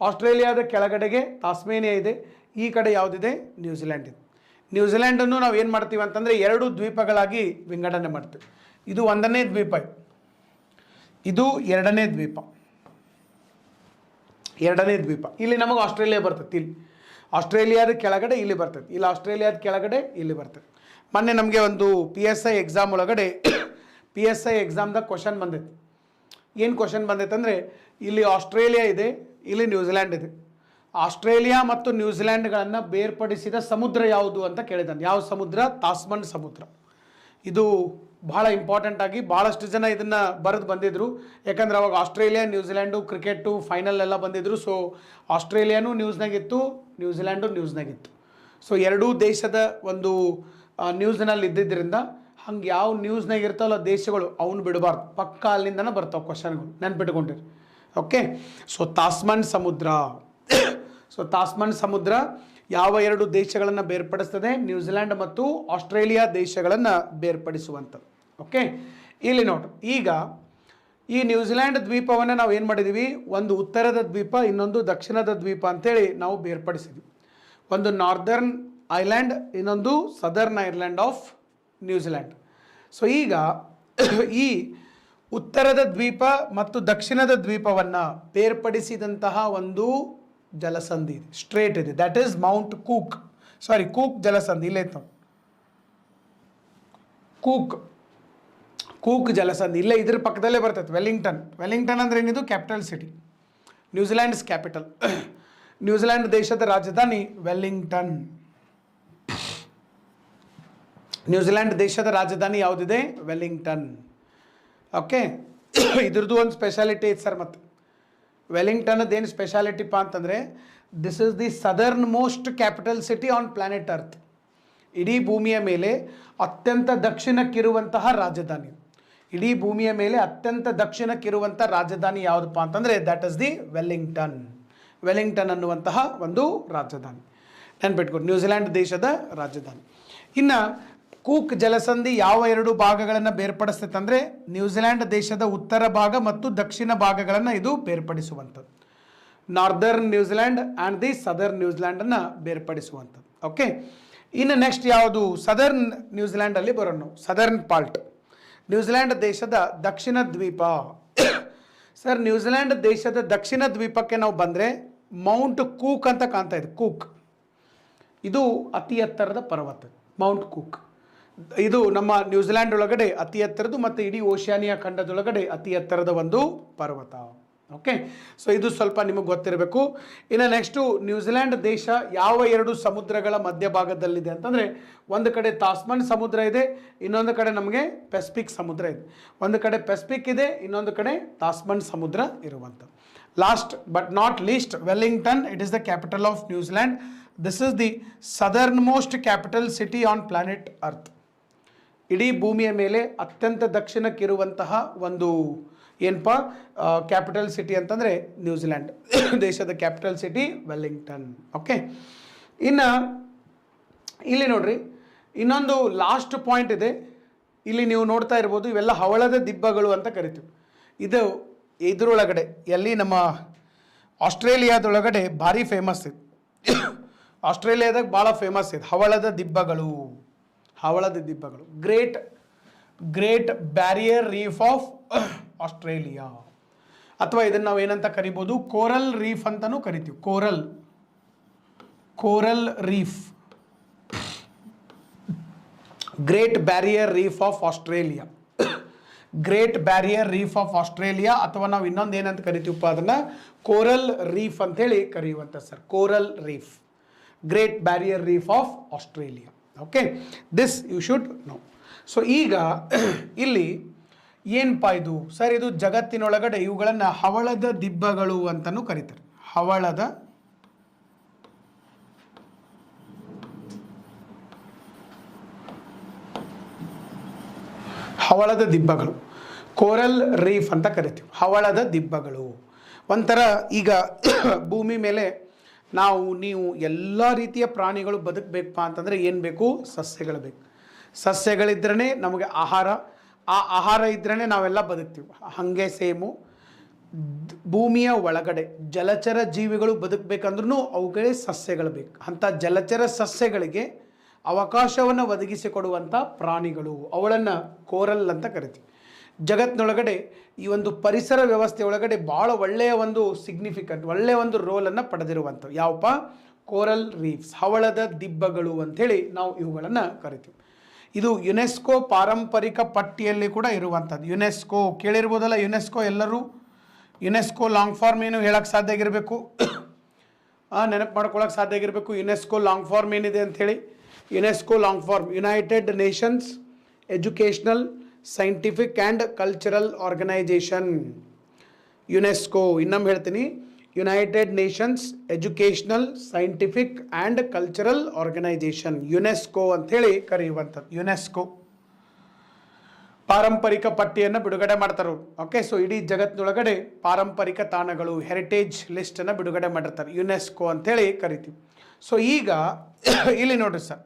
ಆಸ್ಟ್ರೇಲಿಯಾದ ಕೆಳಗಡೆಗೆ ತಾಸ್ಮೇನಿಯಾ ಇದೆ, ಈ ಕಡೆ ಯಾವುದಿದೆ? ನ್ಯೂಜಿಲ್ಯಾಂಡ್ ಇದೆ. ನ್ಯೂಜಿಲ್ಯಾಂಡನ್ನು ನಾವು ಏನು ಮಾಡ್ತೀವಿ ಅಂತಂದರೆ ಎರಡು ದ್ವೀಪಗಳಾಗಿ ವಿಂಗಡಣೆ ಮಾಡ್ತೀವಿ. ಇದು ಒಂದನೇ ದ್ವೀಪ, ಇದು ಎರಡನೇ ದ್ವೀಪ. ಇಲ್ಲಿ ನಮಗೆ ಆಸ್ಟ್ರೇಲಿಯಾ ಬರ್ತೈತಿ. ಇಲ್ಲಿ ಆಸ್ಟ್ರೇಲಿಯಾದ ಕೆಳಗಡೆ ಇಲ್ಲಿ ಬರ್ತೈತಿ, ಇಲ್ಲಿ ಆಸ್ಟ್ರೇಲಿಯಾದ ಕೆಳಗಡೆ ಇಲ್ಲಿ ಬರ್ತೈತಿ. ಮೊನ್ನೆ ನಮಗೆ ಒಂದು PSI ಎಕ್ಸಾಮ್ ಒಳಗಡೆ PSI ಎಕ್ಸಾಮ್ದಾಗ ಕ್ವಶನ್ ಬಂದೈತಿ. ಏನು ಕ್ವಶನ್ ಬಂದೈತೆ ಅಂದರೆ, ಇಲ್ಲಿ ಆಸ್ಟ್ರೇಲಿಯಾ ಇದೆ, ಇಲ್ಲಿ ನ್ಯೂಜಿಲ್ಯಾಂಡ್ ಇದೆ. ಆಸ್ಟ್ರೇಲಿಯಾ ಮತ್ತು ನ್ಯೂಜಿಲ್ಯಾಂಡ್ಗಳನ್ನು ಬೇರ್ಪಡಿಸಿದ ಸಮುದ್ರ ಯಾವುದು ಅಂತ ಕೇಳಿದ್ದಾನೆ. ಯಾವ ಸಮುದ್ರ? ತಾಸ್ಮನ್ ಸಮುದ್ರ. ಇದು ಬಹಳ ಇಂಪಾರ್ಟೆಂಟ್ ಆಗಿ ಭಾಳಷ್ಟು ಜನ ಇದನ್ನು ಬರೆದು ಬಂದಿದ್ದರು. ಯಾಕಂದ್ರೆ ಅವಾಗ ಆಸ್ಟ್ರೇಲಿಯಾ ನ್ಯೂಜಿಲ್ಯಾಂಡು ಕ್ರಿಕೆಟು ಫೈನಲ್ ಎಲ್ಲ ಬಂದಿದ್ದರು. ಸೊ ಆಸ್ಟ್ರೇಲಿಯಾನೂ ನ್ಯೂಸ್ನಾಗಿತ್ತು, ನ್ಯೂಜಿಲ್ಯಾಂಡು ನ್ಯೂಸ್ನಾಗಿತ್ತು. ಸೊ ಎರಡೂ ದೇಶದ ಒಂದು ನ್ಯೂಸ್ನಲ್ಲಿ ಇದ್ದಿದ್ದರಿಂದ ಹಂಗೆ ಯಾವ ನ್ಯೂಸ್ನಾಗ ಇರ್ತಾವಲ್ಲ ದೇಶಗಳು ಅವನು ಬಿಡಬಾರ್ದು, ಪಕ್ಕ ಅಲ್ಲಿಂದನೇ ಬರ್ತಾವೆ ಕ್ವಶನ್ಗಳು, ನೆನ್ಪಿಟ್ಕೊಂಡಿರಿ. ಓಕೆ, ಸೊ ತಾಸ್ಮನ್ ಸಮುದ್ರ ಯಾವ ಎರಡು ದೇಶಗಳನ್ನು ಬೇರ್ಪಡಿಸ್ತದೆ? ನ್ಯೂಜಿಲ್ಯಾಂಡ್ ಮತ್ತು ಆಸ್ಟ್ರೇಲಿಯಾ ದೇಶಗಳನ್ನು ಬೇರ್ಪಡಿಸುವಂಥದ್ದು. ಓಕೆ, ಇಲ್ಲಿ ನೋಡ್ರಿ, ಈಗ ಈ ನ್ಯೂಜಿಲ್ಯಾಂಡ್ ದ್ವೀಪವನ್ನು ನಾವು ಏನು ಮಾಡಿದ್ದೀವಿ? ಒಂದು ಉತ್ತರದ ದ್ವೀಪ, ಇನ್ನೊಂದು ದಕ್ಷಿಣದ ದ್ವೀಪ ಅಂತೇಳಿ ನಾವು ಬೇರ್ಪಡಿಸಿದ್ವಿ. ಒಂದು ನಾರ್ದರ್ನ್ ಐಲ್ಯಾಂಡ್, ಇನ್ನೊಂದು southern island of New Zealand. So ಈಗ ಈ ಉತ್ತರದ ದ್ವೀಪ ಮತ್ತು ದಕ್ಷಿಣದ ದ್ವೀಪವನ್ನು ಬೇರ್ಪಡಿಸಿದಂತಹ ಒಂದು ಜಲಸಂಧಿ ಇದೆ, ಸ್ಟ್ರೇಟ್ ಇದೆ. ದಟ್ ಈಸ್ ಕೂಕ್ ಜಲಸಂಧಿ. ಇಲ್ಲೇ ಇತ್ತು ಕೂಕ್ ಜಲಸಂಧಿ, ಇಲ್ಲೇ ಇದ್ರ ಪಕ್ಕದಲ್ಲೇ ಬರ್ತೈತೆ. ವೆಲ್ಲಿಂಗ್ಟನ್ ಅಂದ್ರೆ ಏನಿದು? Capital city. New Zealand's capital. New Zealand ದೇಶದ ರಾಜಧಾನಿ ವೆಲ್ಲಿಂಗ್ಟನ್. ನ್ಯೂಜಿಲ್ಯಾಂಡ್ ದೇಶದ ರಾಜಧಾನಿ ಯಾವುದಿದೆ? ವೆಲ್ಲಿಂಗ್ಟನ್. ಓಕೆ, ಇದ್ರದ್ದು ಒಂದು ಸ್ಪೆಷಾಲಿಟಿ ಐತೆ ಸರ್. ಮತ್ತು ವೆಲ್ಲಿಂಗ್ಟನ್ದು ಏನು ಸ್ಪೆಷಾಲಿಟಿಪ್ಪ ಅಂತಂದರೆ, this is the southern most capital city on planet earth. ಇಡೀ ಭೂಮಿಯ ಮೇಲೆ ಅತ್ಯಂತ ದಕ್ಷಿಣಕ್ಕಿರುವಂತಹ ರಾಜಧಾನಿ. ಇಡೀ ಭೂಮಿಯ ಮೇಲೆ ಅತ್ಯಂತ ದಕ್ಷಿಣಕ್ಕಿರುವಂಥ ರಾಜಧಾನಿ ಯಾವುದಪ್ಪ ಅಂತಂದರೆ that is the Wellington. Wellington ಅನ್ನುವಂತಹ ಒಂದು ರಾಜಧಾನಿ ನೆನ್ಪಿಟ್ಕೊಂಡು, ನ್ಯೂಜಿಲ್ಯಾಂಡ್ ದೇಶದ ರಾಜಧಾನಿ. ಇನ್ನು ಕೂಕ್ ಜಲಸಂಧಿ ಯಾವ ಎರಡು ಭಾಗಗಳನ್ನು ಬೇರ್ಪಡಿಸ್ತೈತೆ ಅಂದರೆ ನ್ಯೂಜಿಲ್ಯಾಂಡ್ ದೇಶದ ಉತ್ತರ ಭಾಗ ಮತ್ತು ದಕ್ಷಿಣ ಭಾಗಗಳನ್ನು ಇದು ಬೇರ್ಪಡಿಸುವಂಥದ್ದು. Northern New Zealand and the southern ನ್ಯೂಜಿಲ್ಯಾಂಡನ್ನು ಬೇರ್ಪಡಿಸುವಂಥದ್ದು. ಓಕೆ, ಇನ್ನು ನೆಕ್ಸ್ಟ್ ಯಾವುದು? ಸದರ್ನ್ ನ್ಯೂಜಿಲ್ಯಾಂಡಲ್ಲಿ ಬರೋಣ ನಾವು. ಸದರ್ನ್ ಪಾರ್ಟ್, ನ್ಯೂಜಿಲ್ಯಾಂಡ್ ದೇಶದ ದಕ್ಷಿಣ ದ್ವೀಪ. ಸರ್, ನ್ಯೂಜಿಲ್ಯಾಂಡ್ ದೇಶದ ದಕ್ಷಿಣ ದ್ವೀಪಕ್ಕೆ ನಾವು ಬಂದರೆ ಮೌಂಟ್ ಕೂಕ್ ಅಂತ ಕಾಣ್ತಾ ಇದೆ. ಕೂಕ್ ಇದು ಅತಿ ಎತ್ತರದ ಪರ್ವತ. ಮೌಂಟ್ ಕೂಕ್ ಇದು ನಮ್ಮ ನ್ಯೂಜಿಲ್ಯಾಂಡ್ ಒಳಗಡೆ ಅತಿ ಎತ್ತರದ್ದು ಮತ್ತು ಇಡೀ ಓಷಿಯಾನಿಯಾ ಖಂಡದೊಳಗಡೆ ಅತಿ ಎತ್ತರದ ಒಂದು ಪರ್ವತ. ಓಕೆ, ಸೊ ಇದು ಸ್ವಲ್ಪ ನಿಮಗೆ ಗೊತ್ತಿರಬೇಕು. ಇನ್ನು ನೆಕ್ಸ್ಟು, ನ್ಯೂಜಿಲ್ಯಾಂಡ್ ದೇಶ ಯಾವ ಎರಡು ಸಮುದ್ರಗಳ ಮಧ್ಯಭಾಗದಲ್ಲಿದೆ ಅಂತಂದರೆ, ಒಂದು ಕಡೆ ತಾಸ್ಮನ್ ಸಮುದ್ರ ಇದೆ, ಇನ್ನೊಂದು ಕಡೆ ನಮಗೆ ಪೆಸಿಫಿಕ್ ಸಮುದ್ರ ಇದೆ. ಒಂದು ಕಡೆ ಪೆಸಿಫಿಕ್ ಇದೆ, ಇನ್ನೊಂದು ಕಡೆ ತಾಸ್ಮನ್ ಸಮುದ್ರ ಇರುವಂಥದ್ದು. Last but not least, Wellington, it is the capital of New Zealand. This is the southern most capital city on planet earth. ಇಡೀ ಭೂಮಿಯ ಮೇಲೆ ಅತ್ಯಂತ ದಕ್ಷಿಣಕ್ಕಿರುವಂತಹ ಒಂದು ಏನಪ್ಪ ಕ್ಯಾಪಿಟಲ್ ಸಿಟಿ ಅಂತಂದರೆ ನ್ಯೂಜಿಲ್ಯಾಂಡ್ ದೇಶದ ಕ್ಯಾಪಿಟಲ್ ಸಿಟಿ ವೆಲ್ಲಿಂಗ್ಟನ್. ಓಕೆ, ಇನ್ನು ಇಲ್ಲಿ ನೋಡ್ರಿ, ಇನ್ನೊಂದು ಲಾಸ್ಟ್ ಪಾಯಿಂಟ್ ಇದೆ. ಇಲ್ಲಿ ನೀವು ನೋಡ್ತಾ ಇರ್ಬೋದು, ಇವೆಲ್ಲ ಹವಳದ ದಿಬ್ಬಗಳು ಅಂತ ಕರಿತೀವಿ. ಇದು ಇದರೊಳಗಡೆ ಎಲ್ಲಿ ನಮ್ಮ ಆಸ್ಟ್ರೇಲಿಯಾದೊಳಗಡೆ ಭಾರಿ ಫೇಮಸ್ ಇದೆ. ಆಸ್ಟ್ರೇಲಿಯಾದಾಗ ಭಾಳ ಫೇಮಸ್ ಇದೆ ಹವಳದ ದಿಬ್ಬಗಳು. ಹವಳದ ದಿಬ್ಬಗಳು, Great Barrier Reef of Australia, ಅಥವಾ ಇದನ್ನು ನಾವು ಏನಂತ ಕರಿಬೋದು? ಕೋರಲ್ ರೀಫ್ ಅಂತಲೂ ಕರಿತೀವಿ. Coral reef, Great Barrier Reef of Australia. Great Barrier Reef of Australia, ಅಥವಾ ನಾವು ಇನ್ನೊಂದು ಏನಂತ ಕರಿತೀವಪ್ಪ ಅದನ್ನು ಕೋರಲ್ ರೀಫ್ ಅಂತೇಳಿ ಕರೆಯುವಂಥ sir. Coral reef, Great Barrier Reef of Australia. Okay, this you should know. So ಈಗ ಇಲ್ಲಿ ಏನಪ್ಪ ಇದು ಸರ್? ಇದು ಜಗತ್ತಿನೊಳಗಡೆ ಇವುಗಳನ್ನು ಹವಳದ ದಿಬ್ಬಗಳು ಅಂತಲೂ ಕರೀತಾರೆ. ಹವಳದ ದಿಬ್ಬಗಳು, ಕೋರಲ್ ರೀಫ್ ಅಂತ ಕರಿತೀವಿ. ಹವಳದ ದಿಬ್ಬಗಳು ಒಂಥರ, ಈಗ ಭೂಮಿ ಮೇಲೆ ನೀವು ಎಲ್ಲ ರೀತಿಯ ಪ್ರಾಣಿಗಳು ಬದುಕಬೇಕಪ್ಪ ಅಂತಂದರೆ ಏನು ಬೇಕು? ಸಸ್ಯಗಳು ಬೇಕು. ಸಸ್ಯಗಳಿದ್ರೇ ನಮಗೆ ಆಹಾರ, ಆ ಆಹಾರ ಇದ್ರೇ ನಾವೆಲ್ಲ ಬದುಕ್ತೀವಿ. ಹಾಗೆ ಸೇಮು ಭೂಮಿಯ ಒಳಗಡೆ ಜಲಚರ ಜೀವಿಗಳು ಬದುಕಬೇಕಂದ್ರೂ ಅವುಗಳೇ ಸಸ್ಯಗಳು ಬೇಕು. ಅಂಥ ಜಲಚರ ಸಸ್ಯಗಳಿಗೆ ಅವಕಾಶವನ್ನು ಒದಗಿಸಿಕೊಡುವಂಥ ಪ್ರಾಣಿಗಳು, ಅವುಗಳನ್ನು ಕೋರಲ್ ಅಂತ ಕರಿತೀವಿ. ಜಗತ್ತಿನೊಳಗಡೆ ಈ ಒಂದು ಪರಿಸರ ವ್ಯವಸ್ಥೆ ಒಳಗಡೆ ಭಾಳ ಒಳ್ಳೆಯ ಒಂದು ಸಿಗ್ನಿಫಿಕೆಂಟ್, ಒಳ್ಳೆಯ ಒಂದು ರೋಲನ್ನು ಪಡೆದಿರುವಂಥವು ಯಾವಪ್ಪ? ಕೋರಲ್ ರೀಫ್ಸ್, ಹವಳದ ದಿಬ್ಬಗಳು ಅಂಥೇಳಿ ನಾವು ಇವುಗಳನ್ನು ಕರಿತೀವಿ. ಇದು ಯುನೆಸ್ಕೋ ಪಾರಂಪರಿಕ ಪಟ್ಟಿಯಲ್ಲಿ ಕೂಡ ಇರುವಂಥದ್ದು. ಯುನೆಸ್ಕೋ ಕೇಳಿರ್ಬೋದಲ್ಲ, ಯುನೆಸ್ಕೋ ಎಲ್ಲರೂ ಯುನೆಸ್ಕೋ ಲಾಂಗ್ ಫಾರ್ಮ್ ಏನು ಹೇಳಕ್ಕೆ ಸಾಧ್ಯ ಆಗಿರಬೇಕು, ನೆನಪು ಮಾಡ್ಕೊಳ್ಳೋಕೆ ಸಾಧ್ಯ ಆಗಿರಬೇಕು. ಯುನೆಸ್ಕೋ ಲಾಂಗ್ ಫಾರ್ಮ್ ಏನಿದೆ ಅಂಥೇಳಿ, UNESCO long form United Nations Educational Scientific and Cultural Organization. UNESCO, ಇನ್ನೊಮ್ಮೆ ಹೇಳ್ತೀನಿ, United Nations Educational Scientific and Cultural Organization, UNESCO ಅಂಥೇಳಿ ಕರೆಯುವಂಥದ್ದು. ಯುನೆಸ್ಕೋ ಪಾರಂಪರಿಕ ಪಟ್ಟಿಯನ್ನು ಬಿಡುಗಡೆ ಮಾಡ್ತಾರೆ. ಓಕೆ, ಸೊ ಇಡೀ ಜಗತ್ತಿನೊಳಗಡೆ ಪಾರಂಪರಿಕ ತಾಣಗಳು, ಹೆರಿಟೇಜ್ ಲಿಸ್ಟನ್ನು ಬಿಡುಗಡೆ ಮಾಡಿರ್ತಾರೆ, ಯುನೆಸ್ಕೋ ಅಂಥೇಳಿ ಕರಿತೀವಿ. ಸೊ ಈಗ ಇಲ್ಲಿ ನೋಡ್ರಿ ಸರ್,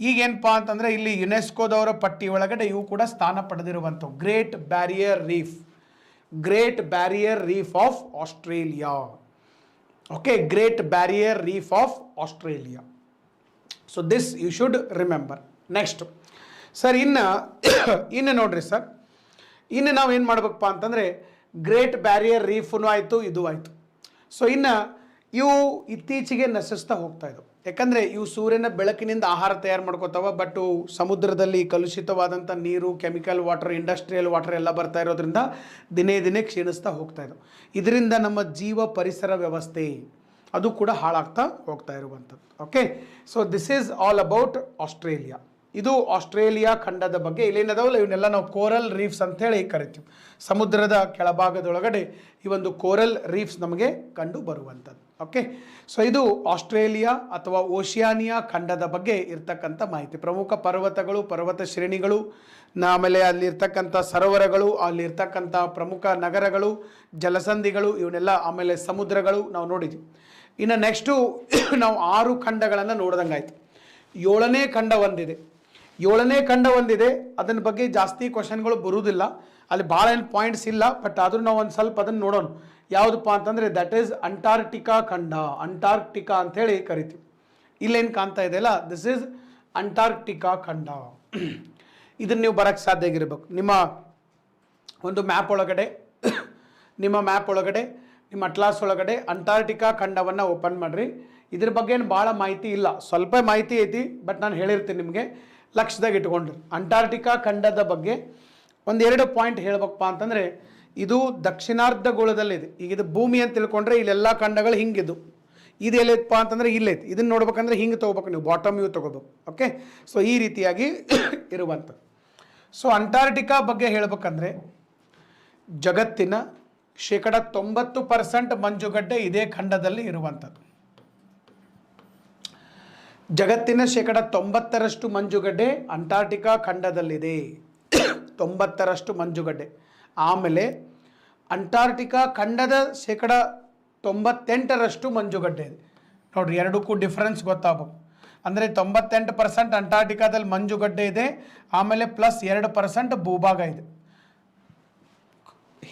ಈಗೇನಪ್ಪ ಅಂತಂದರೆ ಇಲ್ಲಿ ಯುನೆಸ್ಕೋದವರ ಪಟ್ಟಿ ಒಳಗಡೆ ಇವು ಕೂಡ ಸ್ಥಾನ ಪಡೆದಿರುವಂಥವು. Great Barrier Reef of Australia. Okay, Great Barrier Reef of Australia. So this you should remember. Next sir, ಇನ್ನು ನೋಡ್ರಿ ಸರ್, ಇನ್ನು ನಾವೇನು ಮಾಡ್ಬೇಕಪ್ಪ ಅಂತಂದರೆ ಗ್ರೇಟ್ ಬ್ಯಾರಿಯರ್ ರೀಫ್ನು ಆಯಿತು, ಇದು ಆಯಿತು. ಸೊ ಇನ್ನು ಇವು ಇತ್ತೀಚೆಗೆ ನಶಿಸ್ತಾ ಹೋಗ್ತಾ ಇದ್ದವು. ಯಾಕಂದರೆ ಇವು ಸೂರ್ಯನ ಬೆಳಕಿನಿಂದ ಆಹಾರ ತಯಾರು ಮಾಡ್ಕೋತಾವ. ಬಟ್ ಸಮುದ್ರದಲ್ಲಿ ಕಲುಷಿತವಾದಂಥ ನೀರು, ಕೆಮಿಕಲ್ ವಾಟರ್, ಇಂಡಸ್ಟ್ರಿಯಲ್ ವಾಟರ್ ಎಲ್ಲ ಬರ್ತಾ ಇರೋದ್ರಿಂದ ದಿನೇ ದಿನೇ ಕ್ಷೀಣಿಸ್ತಾ ಹೋಗ್ತಾ ಇದ್ದಾವೆ. ಇದರಿಂದ ನಮ್ಮ ಜೀವ ಪರಿಸರ ವ್ಯವಸ್ಥೆ ಅದು ಕೂಡ ಹಾಳಾಗ್ತಾ ಹೋಗ್ತಾ ಇರುವಂಥದ್ದು. Okay, so this is all about Australia. ಇದು ಆಸ್ಟ್ರೇಲಿಯಾ ಖಂಡದ ಬಗ್ಗೆ. ಇಲ್ಲೇನದಾವಲ್ಲ ಇವನ್ನೆಲ್ಲ ನಾವು ಕೋರಲ್ ರೀಫ್ಸ್ ಅಂತೇಳಿ ಕರಿತೀವಿ. ಸಮುದ್ರದ ಕೆಳಭಾಗದೊಳಗಡೆ ಈ ಒಂದು ಕೋರಲ್ ರೀಫ್ಸ್ ನಮಗೆ ಕಂಡು ಬರುವಂಥದ್ದು. ಓಕೆ, ಸೊ ಇದು ಆಸ್ಟ್ರೇಲಿಯಾ ಅಥವಾ ಓಷಿಯಾನಿಯಾ ಖಂಡದ ಬಗ್ಗೆ ಇರ್ತಕ್ಕಂಥ ಮಾಹಿತಿ. ಪ್ರಮುಖ ಪರ್ವತಗಳು, ಪರ್ವತ ಶ್ರೇಣಿಗಳು, ಆಮೇಲೆ ಅಲ್ಲಿರ್ತಕ್ಕಂಥ ಸರೋವರಗಳು, ಅಲ್ಲಿರ್ತಕ್ಕಂಥ ಪ್ರಮುಖ ನಗರಗಳು, ಜಲಸಂಧಿಗಳು, ಇವನ್ನೆಲ್ಲ, ಆಮೇಲೆ ಸಮುದ್ರಗಳು ನಾವು ನೋಡಿದ್ವಿ. ಇನ್ನು ನೆಕ್ಸ್ಟು ನಾವು 6 ಖಂಡಗಳನ್ನು ನೋಡ್ದಂಗಾಯ್ತು. 7ನೇ ಖಂಡ ಒಂದಿದೆ. 7ನೇ ಖಂಡ ಒಂದಿದೆ, ಅದನ್ನ ಬಗ್ಗೆ ಜಾಸ್ತಿ ಕ್ವಶನ್ಗಳು ಬರುವುದಿಲ್ಲ, ಅಲ್ಲಿ ಭಾಳ ಏನು ಪಾಯಿಂಟ್ಸ್ ಇಲ್ಲ. ಬಟ್ ಆದರೂ ನಾವು ಒಂದು ಸ್ವಲ್ಪ ಅದನ್ನು ನೋಡೋಣ. ಯಾವುದಪ್ಪ ಅಂತಂದರೆ ದಟ್ ಈಸ್ ಅಂಟಾರ್ಟಿಕಾ ಖಂಡ. ಅಂಟಾರ್ಕ್ಟಿಕಾ ಅಂಥೇಳಿ ಕರಿತೀವಿ. ಇಲ್ಲೇನು ಕಾಣ್ತಾ ಇದೆಯಲ್ಲ, ದಿಸ್ ಈಸ್ ಅಂಟಾರ್ಕ್ಟಿಕಾ ಖಂಡ. ಇದನ್ನು ನೀವು ಬರೋಕ್ಕೆ ಸಾಧ್ಯ ಆಗಿರ್ಬೇಕು. ನಿಮ್ಮ ಒಂದು ಮ್ಯಾಪ್ ಒಳಗಡೆ ನಿಮ್ಮ ಅಟ್ಲಾಸ್ ಒಳಗಡೆ ಅಂಟಾರ್ಟಿಕಾ ಖಂಡವನ್ನು ಓಪನ್ ಮಾಡಿರಿ. ಇದ್ರ ಬಗ್ಗೆ ಏನು ಭಾಳ ಮಾಹಿತಿ ಇಲ್ಲ, ಸ್ವಲ್ಪ ಮಾಹಿತಿ ಐತಿ, ಬಟ್ ನಾನು ಹೇಳಿರ್ತೀನಿ ನಿಮಗೆ, ಲಕ್ಷ್ಯದಾಗ ಇಟ್ಕೊಂಡ್ರಿ. ಅಂಟಾರ್ಟಿಕಾ ಖಂಡದ ಬಗ್ಗೆ 1-2 ಪಾಯಿಂಟ್ ಹೇಳ್ಬೇಕಪ್ಪ ಅಂತಂದರೆ, ಇದು ದಕ್ಷಿಣಾರ್ಧಗೋಳದಲ್ಲಿದೆ. ಈಗ ಇದು ಭೂಮಿ ಅಂತ ತಿಳ್ಕೊಂಡ್ರೆ ಇಲ್ಲೆಲ್ಲ ಖಂಡಗಳು ಹಿಂಗಿದ್ದು, ಇದು ಎಲ್ಲೈತಪ್ಪ ಅಂತಂದರೆ ಇಲ್ಲೈತಿ. ಇದನ್ನು ನೋಡ್ಬೇಕಂದ್ರೆ ಹಿಂಗೆ ತೊಗೋಬೇಕು, ನೀವು ಬಾಟಮ್ ವ್ಯೂ ತೊಗೋಬೇಕು. ಓಕೆ, ಸೊ ಈ ರೀತಿಯಾಗಿ ಇರುವಂಥದ್ದು. ಸೊ ಅಂಟಾರ್ಟಿಕಾ ಬಗ್ಗೆ ಹೇಳ್ಬೇಕಂದ್ರೆ ಜಗತ್ತಿನ 90% ಮಂಜುಗಡ್ಡೆ ಇದೇ ಖಂಡದಲ್ಲಿ ಇರುವಂಥದ್ದು. ಜಗತ್ತಿನ 90% ಮಂಜುಗಡ್ಡೆ ಅಂಟಾರ್ಟಿಕಾ ಖಂಡದಲ್ಲಿದೆ. 90% ಮಂಜುಗಡ್ಡೆ. ಆಮೇಲೆ ಅಂಟಾರ್ಟಿಕಾ ಖಂಡದ 98% ಮಂಜುಗಡ್ಡೆ ಇದೆ. ನೋಡಿರಿ, ಎರಡಕ್ಕೂ ಡಿಫ್ರೆನ್ಸ್ ಗೊತ್ತಾಗಬೇಕು. ಅಂದರೆ 98% ಅಂಟಾರ್ಟಿಕಾದಲ್ಲಿ ಮಂಜುಗಡ್ಡೆ ಇದೆ, ಆಮೇಲೆ ಪ್ಲಸ್ 2% ಭೂಭಾಗ ಇದೆ.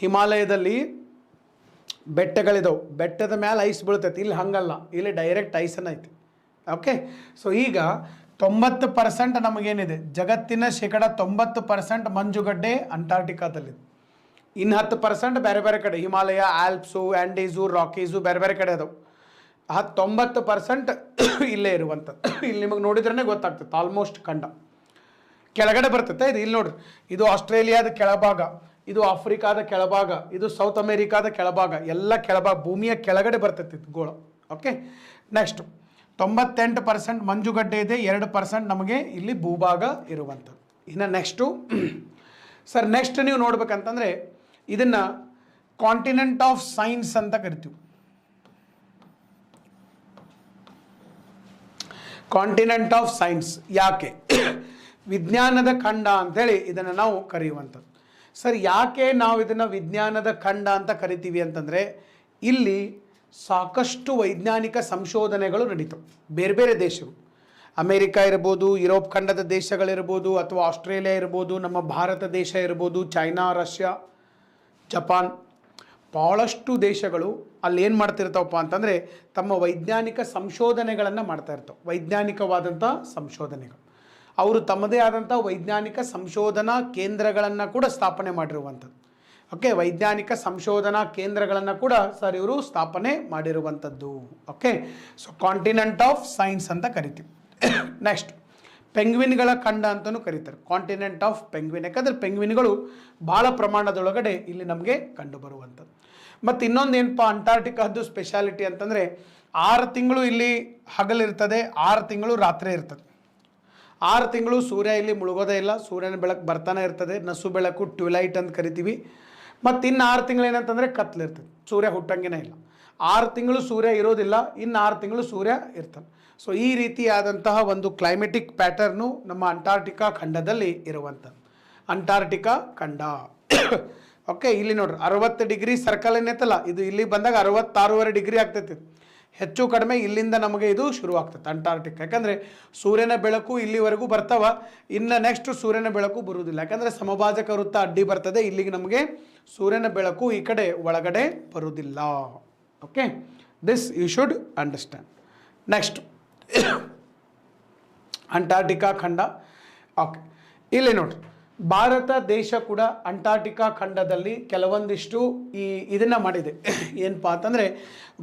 ಹಿಮಾಲಯದಲ್ಲಿ ಬೆಟ್ಟಗಳಿದಾವೆ, ಬೆಟ್ಟದ ಮೇಲೆ ಐಸ್ ಬೀಳ್ತೈತಿ. ಇಲ್ಲಿ ಹಂಗಲ್ಲ, ಇಲ್ಲಿ ಡೈರೆಕ್ಟ್ ಐಸನ್ನ ಐತಿ. ಓಕೆ, ಸೊ ಈಗ 90% ನಮಗೇನಿದೆ, ಜಗತ್ತಿನ 90% ಮಂಜುಗಡ್ಡೆ ಅಂಟಾರ್ಟಿಕಾದಲ್ಲಿದೆ. ಇನ್ನು 10% ಬೇರೆ ಬೇರೆ ಕಡೆ, ಹಿಮಾಲಯ, ಆಲ್ಪ್ಸು, ಆ್ಯಂಡೀಸು, ರಾಕೀಸು ಬೇರೆ ಬೇರೆ ಕಡೆ ಅದಾವೆ. 90% ಇಲ್ಲೇ ಇರುವಂಥದ್ದು. ಇಲ್ಲಿ ನಿಮಗೆ ನೋಡಿದ್ರೇ ಗೊತ್ತಾಗ್ತದೆ ಆಲ್ಮೋಸ್ಟ್ ಖಂಡ ಕೆಳಗಡೆ ಬರ್ತೈತೆ. ಇದು ಇಲ್ಲಿ ನೋಡ್ರಿ, ಇದು ಆಸ್ಟ್ರೇಲಿಯಾದ ಕೆಳಭಾಗ, ಇದು ಆಫ್ರಿಕಾದ ಕೆಳಭಾಗ, ಇದು ಸೌತ್ ಅಮೇರಿಕಾದ ಕೆಳಭಾಗ, ಎಲ್ಲ ಕೆಳಭಾಗ ಭೂಮಿಯ ಕೆಳಗಡೆ ಬರ್ತೈತಿ ಗೋಳ. ಓಕೆ, ನೆಕ್ಸ್ಟ್ 98% ಮಂಜುಗಡ್ಡೆ ಇದೆ, 2% ನಮಗೆ ಇಲ್ಲಿ ಭೂಭಾಗ ಇರುವಂಥದ್ದು. ಇನ್ನು ನೆಕ್ಸ್ಟು ಸರ್, ನೆಕ್ಸ್ಟ್ ನೀವು ನೋಡ್ಬೇಕಂತಂದರೆ ಇದನ್ನು ಕಾಂಟಿನೆಂಟ್ ಆಫ್ ಸೈನ್ಸ್ ಅಂತ ಕರಿತೀವಿ. ಕಾಂಟಿನೆಂಟ್ ಆಫ್ ಸೈನ್ಸ್ ಯಾಕೆ? ವಿಜ್ಞಾನದ ಖಂಡ ಅಂತೇಳಿ ಇದನ್ನು ನಾವು ಕರೆಯುವಂಥದ್ದು. ಸರ್, ಯಾಕೆ ನಾವು ಇದನ್ನು ವಿಜ್ಞಾನದ ಖಂಡ ಅಂತ ಕರಿತೀವಿ ಅಂತಂದರೆ, ಇಲ್ಲಿ ಸಾಕಷ್ಟು ವೈಜ್ಞಾನಿಕ ಸಂಶೋಧನೆಗಳು ನಡೀತವೆ. ಬೇರೆ ಬೇರೆ ದೇಶಗಳು, ಅಮೇರಿಕಾ ಇರ್ಬೋದು, ಯುರೋಪ್ ಖಂಡದ ದೇಶಗಳಿರ್ಬೋದು, ಅಥವಾ ಆಸ್ಟ್ರೇಲಿಯಾ ಇರ್ಬೋದು, ನಮ್ಮ ಭಾರತ ದೇಶ ಇರ್ಬೋದು, ಚೈನಾ, ರಷ್ಯಾ, ಜಪಾನ್, ಭಾಳಷ್ಟು ದೇಶಗಳು ಅಲ್ಲಿ ಏನು ಮಾಡ್ತಿರ್ತಾವಪ್ಪ ಅಂತಂದರೆ ತಮ್ಮ ವೈಜ್ಞಾನಿಕ ಸಂಶೋಧನೆಗಳನ್ನು ಮಾಡ್ತಾ ಇರ್ತಾವೆ. ವೈಜ್ಞಾನಿಕವಾದಂಥ ಸಂಶೋಧನೆಗಳು, ಅವರು ತಮ್ಮದೇ ಆದಂಥ ವೈಜ್ಞಾನಿಕ ಸಂಶೋಧನಾ ಕೇಂದ್ರಗಳನ್ನು ಕೂಡ ಸ್ಥಾಪನೆ ಮಾಡಿರುವಂಥದ್ದು. ಓಕೆ, ವೈಜ್ಞಾನಿಕ ಸಂಶೋಧನಾ ಕೇಂದ್ರಗಳನ್ನು ಕೂಡ ಸರ್ ಇವರು ಸ್ಥಾಪನೆ ಮಾಡಿರುವಂಥದ್ದು. Okay, so continent of science ಅಂತ ಕರಿತೀವಿ. ನೆಕ್ಸ್ಟ್ ಪೆಂಗ್ವಿನ್ಗಳ ಖಂಡ ಅಂತಲೂ ಕರೀತಾರೆ, ಕಾಂಟಿನೆಂಟ್ ಆಫ್ ಪೆಂಗ್ವಿನ್. ಯಾಕಂದರೆ ಪೆಂಗ್ವಿನ್ಗಳು ಭಾಳ ಪ್ರಮಾಣದೊಳಗಡೆ ಇಲ್ಲಿ ನಮಗೆ ಕಂಡುಬರುವಂಥದ್ದು. ಮತ್ತು ಇನ್ನೊಂದು ಏನಪ್ಪ ಅಂಟಾರ್ಟಿಕಾದ್ದು ಸ್ಪೆಷಾಲಿಟಿ ಅಂತಂದರೆ 6 ತಿಂಗಳು ಇಲ್ಲಿ ಹಗಲಿರ್ತದೆ, 6 ತಿಂಗಳು ರಾತ್ರಿ ಇರ್ತದೆ. 6 ತಿಂಗಳು ಸೂರ್ಯ ಇಲ್ಲಿ ಮುಳುಗೋದೇ ಇಲ್ಲ, ಸೂರ್ಯನ ಬೆಳಕು ಬರ್ತಾನೆ ಇರ್ತದೆ, ನಸು ಬೆಳಕು, ಟ್ವಿಲೈಟ್ ಅಂತ ಕರಿತೀವಿ. ಮತ್ತು ಇನ್ನು 6 ತಿಂಗಳು ಏನಂತಂದರೆ ಕತ್ಲಿರ್ತದೆ, ಸೂರ್ಯ ಹುಟ್ಟಂಗೆನೇ ಇಲ್ಲ. 6 ತಿಂಗಳು ಸೂರ್ಯ ಇರೋದಿಲ್ಲ, ಇನ್ನು 6 ತಿಂಗಳು ಸೂರ್ಯ ಇರ್ತಾನೆ. ಸೊ ಈ ರೀತಿಯಾದಂತಹ ಒಂದು ಕ್ಲೈಮೆಟಿಕ್ ಪ್ಯಾಟರ್ನು ನಮ್ಮ ಅಂಟಾರ್ಟಿಕಾ ಖಂಡದಲ್ಲಿ ಇರುವಂಥದ್ದು. ಅಂಟಾರ್ಟಿಕಾ ಖಂಡ. ಓಕೆ, ಇಲ್ಲಿ ನೋಡ್ರಿ 60 ಡಿಗ್ರಿ ಸರ್ಕಲ್ ಏನೈತಲ್ಲ, ಇದು ಇಲ್ಲಿ ಬಂದಾಗ 66.5 ಡಿಗ್ರಿ ಆಗ್ತೈತಿ. ಹೆಚ್ಚು ಕಡಿಮೆ ಇಲ್ಲಿಂದ ನಮಗೆ ಇದು ಶುರು ಆಗ್ತದೆ ಅಂಟಾರ್ಟಿಕಾ. ಯಾಕಂದರೆ ಸೂರ್ಯನ ಬೆಳಕು ಇಲ್ಲಿವರೆಗೂ ಬರ್ತಾವ, ಇನ್ನು ನೆಕ್ಸ್ಟ್ ಸೂರ್ಯನ ಬೆಳಕು ಬರುವುದಿಲ್ಲ. ಯಾಕಂದರೆ ಸಮಭಾಜಕ ವೃತ್ತ ಅಡ್ಡಿ ಬರ್ತದೆ, ಇಲ್ಲಿಗೆ ನಮಗೆ ಸೂರ್ಯನ ಬೆಳಕು ಈ ಕಡೆ ಒಳಗಡೆ ಬರುವುದಿಲ್ಲ. Okay, this you should understand. Next Antarctica ಖಂಡ. ಓಕೆ, ಇಲ್ಲಿ ನೋಡ್ರಿ, ಭಾರತ ದೇಶ ಕೂಡ ಅಂಟಾರ್ಟಿಕಾ ಖಂಡದಲ್ಲಿ ಕೆಲವೊಂದಿಷ್ಟು ಇದನ್ನು ಮಾಡಿದೆ. ಏನಪ್ಪ ಅಂತಂದರೆ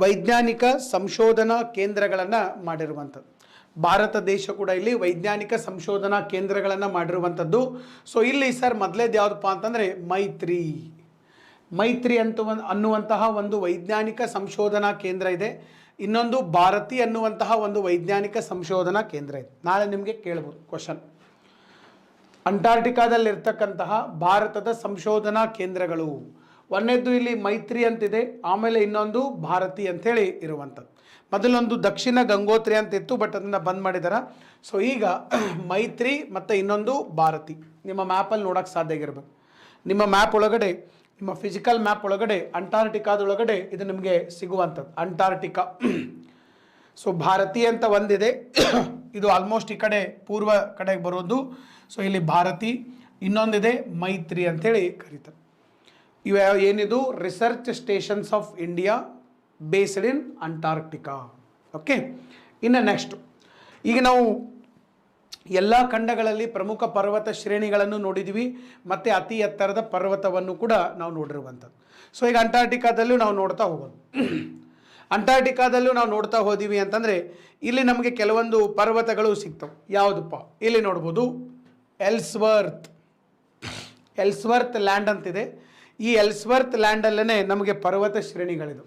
ವೈಜ್ಞಾನಿಕ ಸಂಶೋಧನಾ ಕೇಂದ್ರಗಳನ್ನು ಮಾಡಿರುವಂಥದ್ದು. ಭಾರತ ದೇಶ ಕೂಡ ಇಲ್ಲಿ ವೈಜ್ಞಾನಿಕ ಸಂಶೋಧನಾ ಕೇಂದ್ರಗಳನ್ನು ಮಾಡಿರುವಂಥದ್ದು. ಸೊ ಇಲ್ಲಿ ಸರ್ ಮೊದಲೇದು ಯಾವುದಪ್ಪ ಅಂತಂದರೆ ಮೈತ್ರಿ ಅನ್ನುವಂತಹ ಒಂದು ವೈಜ್ಞಾನಿಕ ಸಂಶೋಧನಾ ಕೇಂದ್ರ ಇದೆ. ಇನ್ನೊಂದು ಭಾರತಿ ಅನ್ನುವಂತಹ ಒಂದು ವೈಜ್ಞಾನಿಕ ಸಂಶೋಧನಾ ಕೇಂದ್ರ ಇದೆ. ನಾಳೆ ನಿಮಗೆ ಕೇಳ್ಬೋದು ಕ್ವಶನ್. ಅಂಟಾರ್ಟಿಕಾದಲ್ಲಿರ್ತಕ್ಕಂತಹ ಭಾರತದ ಸಂಶೋಧನಾ ಕೇಂದ್ರಗಳು, ಒಂದನೇದ್ದು ಇಲ್ಲಿ ಮೈತ್ರಿ ಅಂತಿದೆ, ಆಮೇಲೆ ಇನ್ನೊಂದು ಭಾರತಿ ಅಂಥೇಳಿ ಇರುವಂಥದ್ದು. ಮೊದಲೊಂದು ದಕ್ಷಿಣ ಗಂಗೋತ್ರಿ ಅಂತ ಇತ್ತು, ಬಟ್ ಅದನ್ನು ಬಂದ್ ಮಾಡಿದಾರೆ. ಸೊ ಈಗ ಮೈತ್ರಿ ಮತ್ತು ಇನ್ನೊಂದು ಭಾರತಿ ನಿಮ್ಮ ಮ್ಯಾಪಲ್ಲಿ ನೋಡೋಕ್ಕೆ ಸಾಧ್ಯ ಆಗಿರ್ಬೇಕು. ನಿಮ್ಮ ಮ್ಯಾಪ್ ಒಳಗಡೆ, ನಿಮ್ಮ ಫಿಸಿಕಲ್ ಮ್ಯಾಪ್ ಒಳಗಡೆ ಅಂಟಾರ್ಟಿಕಾದೊಳಗಡೆ ಇದು ನಿಮಗೆ ಸಿಗುವಂಥದ್ದು ಅಂಟಾರ್ಟಿಕಾ. ಸೊ ಭಾರತಿ ಅಂತ ಒಂದಿದೆ, ಇದು ಆಲ್ಮೋಸ್ಟ್ ಈ ಕಡೆ ಪೂರ್ವ ಕಡೆಗೆ ಬರೋದು. ಸೊ ಇಲ್ಲಿ ಭಾರತಿ, ಇನ್ನೊಂದಿದೆ ಮೈತ್ರಿ ಅಂಥೇಳಿ ಕರೀತಾರೆ. ಇವು ಏನಿದು research stations of India based in Antarctica. Okay, ಇನ್ನು ನೆಕ್ಸ್ಟು, ಈಗ ನಾವು ಎಲ್ಲ ಖಂಡಗಳಲ್ಲಿ ಪ್ರಮುಖ ಪರ್ವತ ಶ್ರೇಣಿಗಳನ್ನು ನೋಡಿದ್ದೀವಿ ಮತ್ತು ಅತಿ ಎತ್ತರದ ಪರ್ವತವನ್ನು ಕೂಡ ನಾವು ನೋಡಿರುವಂಥದ್ದು. ಸೊ ಈಗ ಅಂಟಾರ್ಟಿಕಾದಲ್ಲೂ ನಾವು ನೋಡ್ತಾ ಹೋಗೋದು. ಅಂಟಾರ್ಟಿಕಾದಲ್ಲೂ ನಾವು ನೋಡ್ತಾ ಹೋದೀವಿ ಅಂತಂದರೆ ಇಲ್ಲಿ ನಮಗೆ ಕೆಲವೊಂದು ಪರ್ವತಗಳು ಸಿಗ್ತವೆ. ಯಾವುದಪ್ಪ ಇಲ್ಲಿ ನೋಡ್ಬೋದು, ಎಲ್ಸ್ವರ್ತ್ ಲ್ಯಾಂಡ್ ಅಂತಿದೆ. ಈ ಎಲ್ಸ್ವರ್ತ್ ಲ್ಯಾಂಡಲ್ಲೇ ನಮಗೆ ಪರ್ವತ ಶ್ರೇಣಿಗಳಿದು.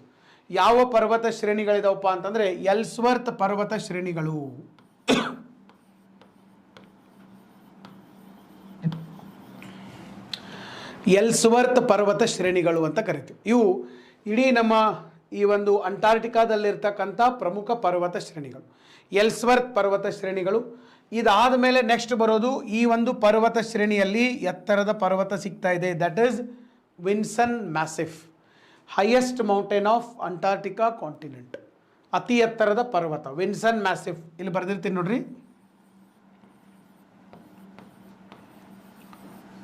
ಯಾವ ಪರ್ವತ ಶ್ರೇಣಿಗಳಿದಾವಪ್ಪ ಅಂತಂದರೆ ಎಲ್ಸ್ವರ್ತ್ ಪರ್ವತ ಶ್ರೇಣಿಗಳು. ಎಲ್ಸ್ವರ್ತ್ ಪರ್ವತ ಶ್ರೇಣಿಗಳು ಅಂತ ಕರಿತೀವಿ. ಇವು ಇಡೀ ನಮ್ಮ ಈ ಒಂದು ಅಂಟಾರ್ಟಿಕಾದಲ್ಲಿರ್ತಕ್ಕಂಥ ಪ್ರಮುಖ ಪರ್ವತ ಶ್ರೇಣಿಗಳು, ಎಲ್ಸ್ವರ್ತ್ ಪರ್ವತ ಶ್ರೇಣಿಗಳು. ಇದಾದ ಮೇಲೆ ನೆಕ್ಸ್ಟ್ ಬರೋದು, ಈ ಒಂದು ಪರ್ವತ ಶ್ರೇಣಿಯಲ್ಲಿ ಎತ್ತರದ ಪರ್ವತ ಸಿಗ್ತಾ ಇದೆ, that is Vinson Massif, highest mountain of Antarctica continent. ಅತಿ ಎತ್ತರದ ಪರ್ವತ ವಿನ್ಸನ್ ಮ್ಯಾಸಿಫ್, ಇಲ್ಲಿ ಬರೆದಿರ್ತೀನಿ ನೋಡ್ರಿ,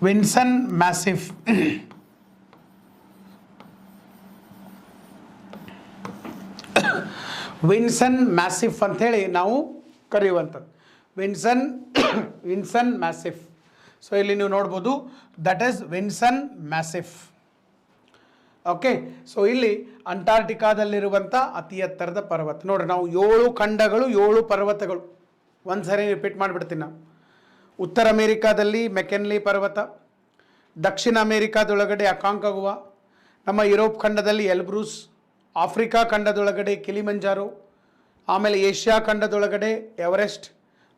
ವಿನ್ಸನ್ ಮ್ಯಾಸಿಫ್. ವಿನ್ಸನ್ ಮ್ಯಾಸಿಫ್ ಅಂಥೇಳಿ ನಾವು ಕರೆಯುವಂಥದ್ದು, ವಿನ್ಸನ್ ಮ್ಯಾಸಿಫ್. ಸೊ ಇಲ್ಲಿ ನೀವು ನೋಡ್ಬೋದು, that is Vinson Massif. Okay, so ಇಲ್ಲಿ ಅಂಟಾರ್ಟಿಕಾದಲ್ಲಿರುವಂಥ ಅತಿ ಎತ್ತರದ ಪರ್ವತ ನೋಡ್ರಿ. ನಾವು 7 ಖಂಡಗಳು 7 ಪರ್ವತಗಳು, ಒಂದು ಸರಿ ರಿಪೀಟ್ ಮಾಡಿಬಿಡ್ತೀನಿ ನಾವು. ಉತ್ತರ ಅಮೇರಿಕಾದಲ್ಲಿ ಮೆಕೆನ್ಲಿ ಪರ್ವತ, ದಕ್ಷಿಣ ಅಮೇರಿಕಾದೊಳಗಡೆ ಅಕಾಂಕಗುವಾ, ನಮ್ಮ ಯುರೋಪ್ ಖಂಡದಲ್ಲಿ ಎಲ್ಬ್ರೂಸ್, ಆಫ್ರಿಕಾ ಖಂಡದೊಳಗಡೆ ಕಿಲಿಮಂಜಾರೋ, ಆಮೇಲೆ ಏಷ್ಯಾ ಖಂಡದೊಳಗಡೆ ಎವರೆಸ್ಟ್.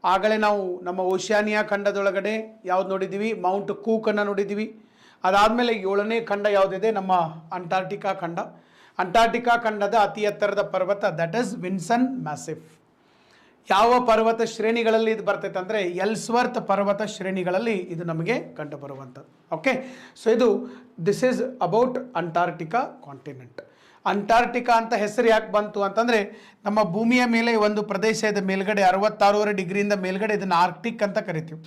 ಆಗಲೇ ನಾವು ನಮ್ಮ ಓಷಿಯಾನಿಯಾ ಖಂಡದೊಳಗಡೆ ಯಾವ್ದು ನೋಡಿದ್ದೀವಿ, ಮೌಂಟ್ ಕೂಕನ್ನು ನೋಡಿದ್ದೀವಿ. ಅದಾದಮೇಲೆ 7ನೇ ಖಂಡ ಯಾವುದಿದೆ, ನಮ್ಮ ಅಂಟಾರ್ಟಿಕಾ ಖಂಡ. ಅಂಟಾರ್ಟಿಕಾ ಖಂಡದ ಅತಿ ಎತ್ತರದ ಪರ್ವತ ದಟ್ ಈಸ್ ವಿನ್ಸನ್ ಮ್ಯಾಸಿಫ್. ಯಾವ ಪರ್ವತ ಶ್ರೇಣಿಗಳಲ್ಲಿ ಇದು ಬರ್ತೈತೆ ಅಂದರೆ ಎಲ್ಸ್ವರ್ತ್ ಪರ್ವತ ಶ್ರೇಣಿಗಳಲ್ಲಿ ಇದು ನಮಗೆ ಕಂಡು ಬರುವಂಥದ್ದು. ಓಕೆ, ಸೊ ಇದು this is about Antarctica continent. Antarctica ಅಂತ ಹೆಸರು ಯಾಕೆ ಬಂತು ಅಂತಂದರೆ, ನಮ್ಮ ಭೂಮಿಯ ಮೇಲೆ ಒಂದು ಪ್ರದೇಶ ಇದೆ ಮೇಲ್ಗಡೆ 66.5 ಡಿಗ್ರಿಯಿಂದ ಮೇಲ್ಗಡೆ, ಇದನ್ನು ಆರ್ಕ್ಟಿಕ್ ಅಂತ ಕರಿತೀವಿ.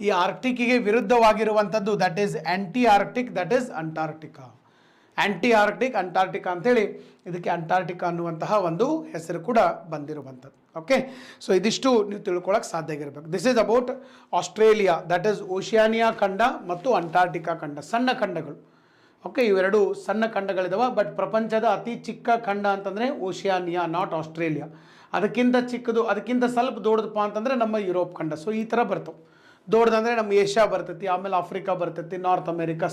ಈ ಆರ್ಕ್ಟಿಕ್ಕಿಗೆ ವಿರುದ್ಧವಾಗಿರುವಂಥದ್ದು that is anti Arctic, that is Antarctica. Anti Arctic Antarctica ಅಂಥೇಳಿ ಇದಕ್ಕೆ ಅಂಟಾರ್ಟಿಕಾ ಅನ್ನುವಂತಹ ಒಂದು ಹೆಸರು ಕೂಡ ಬಂದಿರುವಂಥದ್ದು. ಓಕೆ, ಸೊ ಇದಿಷ್ಟು ನೀವು ತಿಳ್ಕೊಳ್ಳೋಕೆ ಸಾಧ್ಯ ಆಗಿರಬೇಕು. This is about Australia, that is Oceania ಖಂಡ ಮತ್ತು ಅಂಟಾರ್ಟಿಕಾ ಖಂಡ, ಸಣ್ಣ ಖಂಡಗಳು. ಓಕೆ, ಇವೆರಡು ಸಣ್ಣ ಖಂಡಗಳಿದಾವೆ. ಬಟ್ ಪ್ರಪಂಚದ ಅತಿ ಚಿಕ್ಕ ಖಂಡ ಅಂತಂದರೆ ಓಷಿಯಾನಿಯಾ, ನಾಟ್ ಆಸ್ಟ್ರೇಲಿಯಾ. ಅದಕ್ಕಿಂತ ಚಿಕ್ಕದು, ಅದಕ್ಕಿಂತ ಸ್ವಲ್ಪ ದೊಡ್ಡದಪ್ಪ ಅಂತಂದರೆ ನಮ್ಮ ಯುರೋಪ್ ಖಂಡ. ಸೊ ಈ ಥರ ಬರ್ತವೆ. ದೊಡ್ಡದಂದರೆ ನಮ್ಮ ಏಷ್ಯಾ ಬರ್ತೈತಿ, ಆಮೇಲೆ ಆಫ್ರಿಕಾ ಬರ್ತೈತಿ, ನಾರ್ತ್ ಅಮೇರಿಕಾ,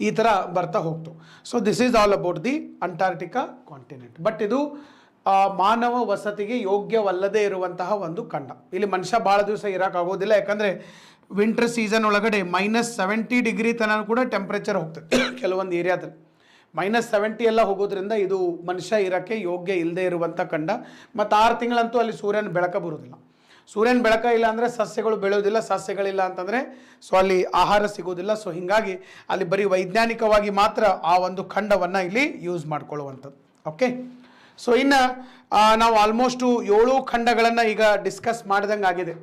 ಈ ಥರ ಬರ್ತಾ ಹೋಗ್ತು. So this is all about the Antarctica continent. But ಇದು ಮಾನವ ವಸತಿಗೆ ಯೋಗ್ಯವಲ್ಲದೇ ಇರುವಂತಹ ಒಂದು ಖಂಡ. ಇಲ್ಲಿ ಮನುಷ್ಯ ಭಾಳ ದಿವಸ ಇರೋಕ್ಕಾಗೋದಿಲ್ಲ, ಯಾಕಂದರೆ ವಿಂಟರ್ ಸೀಸನ್ ಒಳಗಡೆ -70 ಡಿಗ್ರಿ ತನಕ ಕೂಡ ಟೆಂಪ್ರೇಚರ್ ಹೋಗ್ತದೆ ಕೆಲವೊಂದು ಏರಿಯಾದಲ್ಲಿ. -70 ಎಲ್ಲ ಹೋಗೋದ್ರಿಂದ ಇದು ಮನುಷ್ಯ ಇರೋಕ್ಕೆ ಯೋಗ್ಯ ಇಲ್ಲದೆ ಇರುವಂಥ ಖಂಡ. ಮತ್ತು 6 ತಿಂಗಳಂತೂ ಅಲ್ಲಿ ಸೂರ್ಯನ ಬೆಳಕ ಬರೋದಿಲ್ಲ. ಸೂರ್ಯನ ಬೆಳಕ ಇಲ್ಲ ಅಂದರೆ ಸಸ್ಯಗಳು ಬೆಳೆಯೋದಿಲ್ಲ, ಸಸ್ಯಗಳಿಲ್ಲ ಅಂತಂದರೆ ಸೊ ಅಲ್ಲಿ ಆಹಾರ ಸಿಗೋದಿಲ್ಲ. ಸೊ ಹೀಗಾಗಿ ಅಲ್ಲಿ ಬರೀ ವೈಜ್ಞಾನಿಕವಾಗಿ ಮಾತ್ರ ಆ ಒಂದು ಖಂಡವನ್ನು ಇಲ್ಲಿ ಯೂಸ್ ಮಾಡ್ಕೊಳ್ಳುವಂಥದ್ದು. ಓಕೆ, ಸೊ ಇನ್ನು ನಾವು ಆಲ್ಮೋಸ್ಟು 7 ಖಂಡಗಳನ್ನು ಈಗ ಡಿಸ್ಕಸ್ ಮಾಡಿದಂಗೆ ಆಗಿದೆ.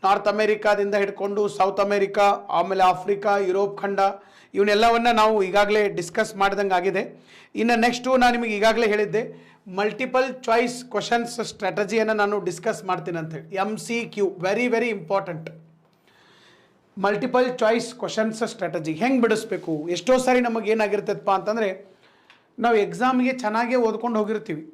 ನಾರ್ತ್ ಅಮೇರಿಕಾದಿಂದ ಹಿಡ್ಕೊಂಡು ಸೌತ್ ಅಮೇರಿಕಾ, ಆಮೇಲೆ ಆಫ್ರಿಕಾ, ಯುರೋಪ್ ಖಂಡ, ಇವನ್ನೆಲ್ಲವನ್ನು ನಾವು ಈಗಾಗಲೇ ಡಿಸ್ಕಸ್ ಮಾಡಿದಂಗೆ ಆಗಿದೆ. ಇನ್ನು ನೆಕ್ಸ್ಟು ನಾನು ನಿಮಗೆ ಈಗಾಗಲೇ ಹೇಳಿದ್ದೆ, ಮಲ್ಟಿಪಲ್ ಚಾಯ್ಸ್ ಕ್ವಶನ್ಸ್ ಸ್ಟ್ರಾಟಜಿಯನ್ನು ನಾನು ಡಿಸ್ಕಸ್ ಮಾಡ್ತೀನಿ ಅಂತೇಳಿ. MCQ very very important. Multiple choice questions strategy ಹೆಂಗೆ ಬಿಡಿಸ್ಬೇಕು. ಎಷ್ಟೋ ಸಾರಿ ನಮಗೇನಾಗಿರ್ತದಪ್ಪ ಅಂತಂದರೆ, ನಾವು ಎಕ್ಸಾಮಿಗೆ ಚೆನ್ನಾಗೇ ಓದ್ಕೊಂಡು ಹೋಗಿರ್ತೀವಿ,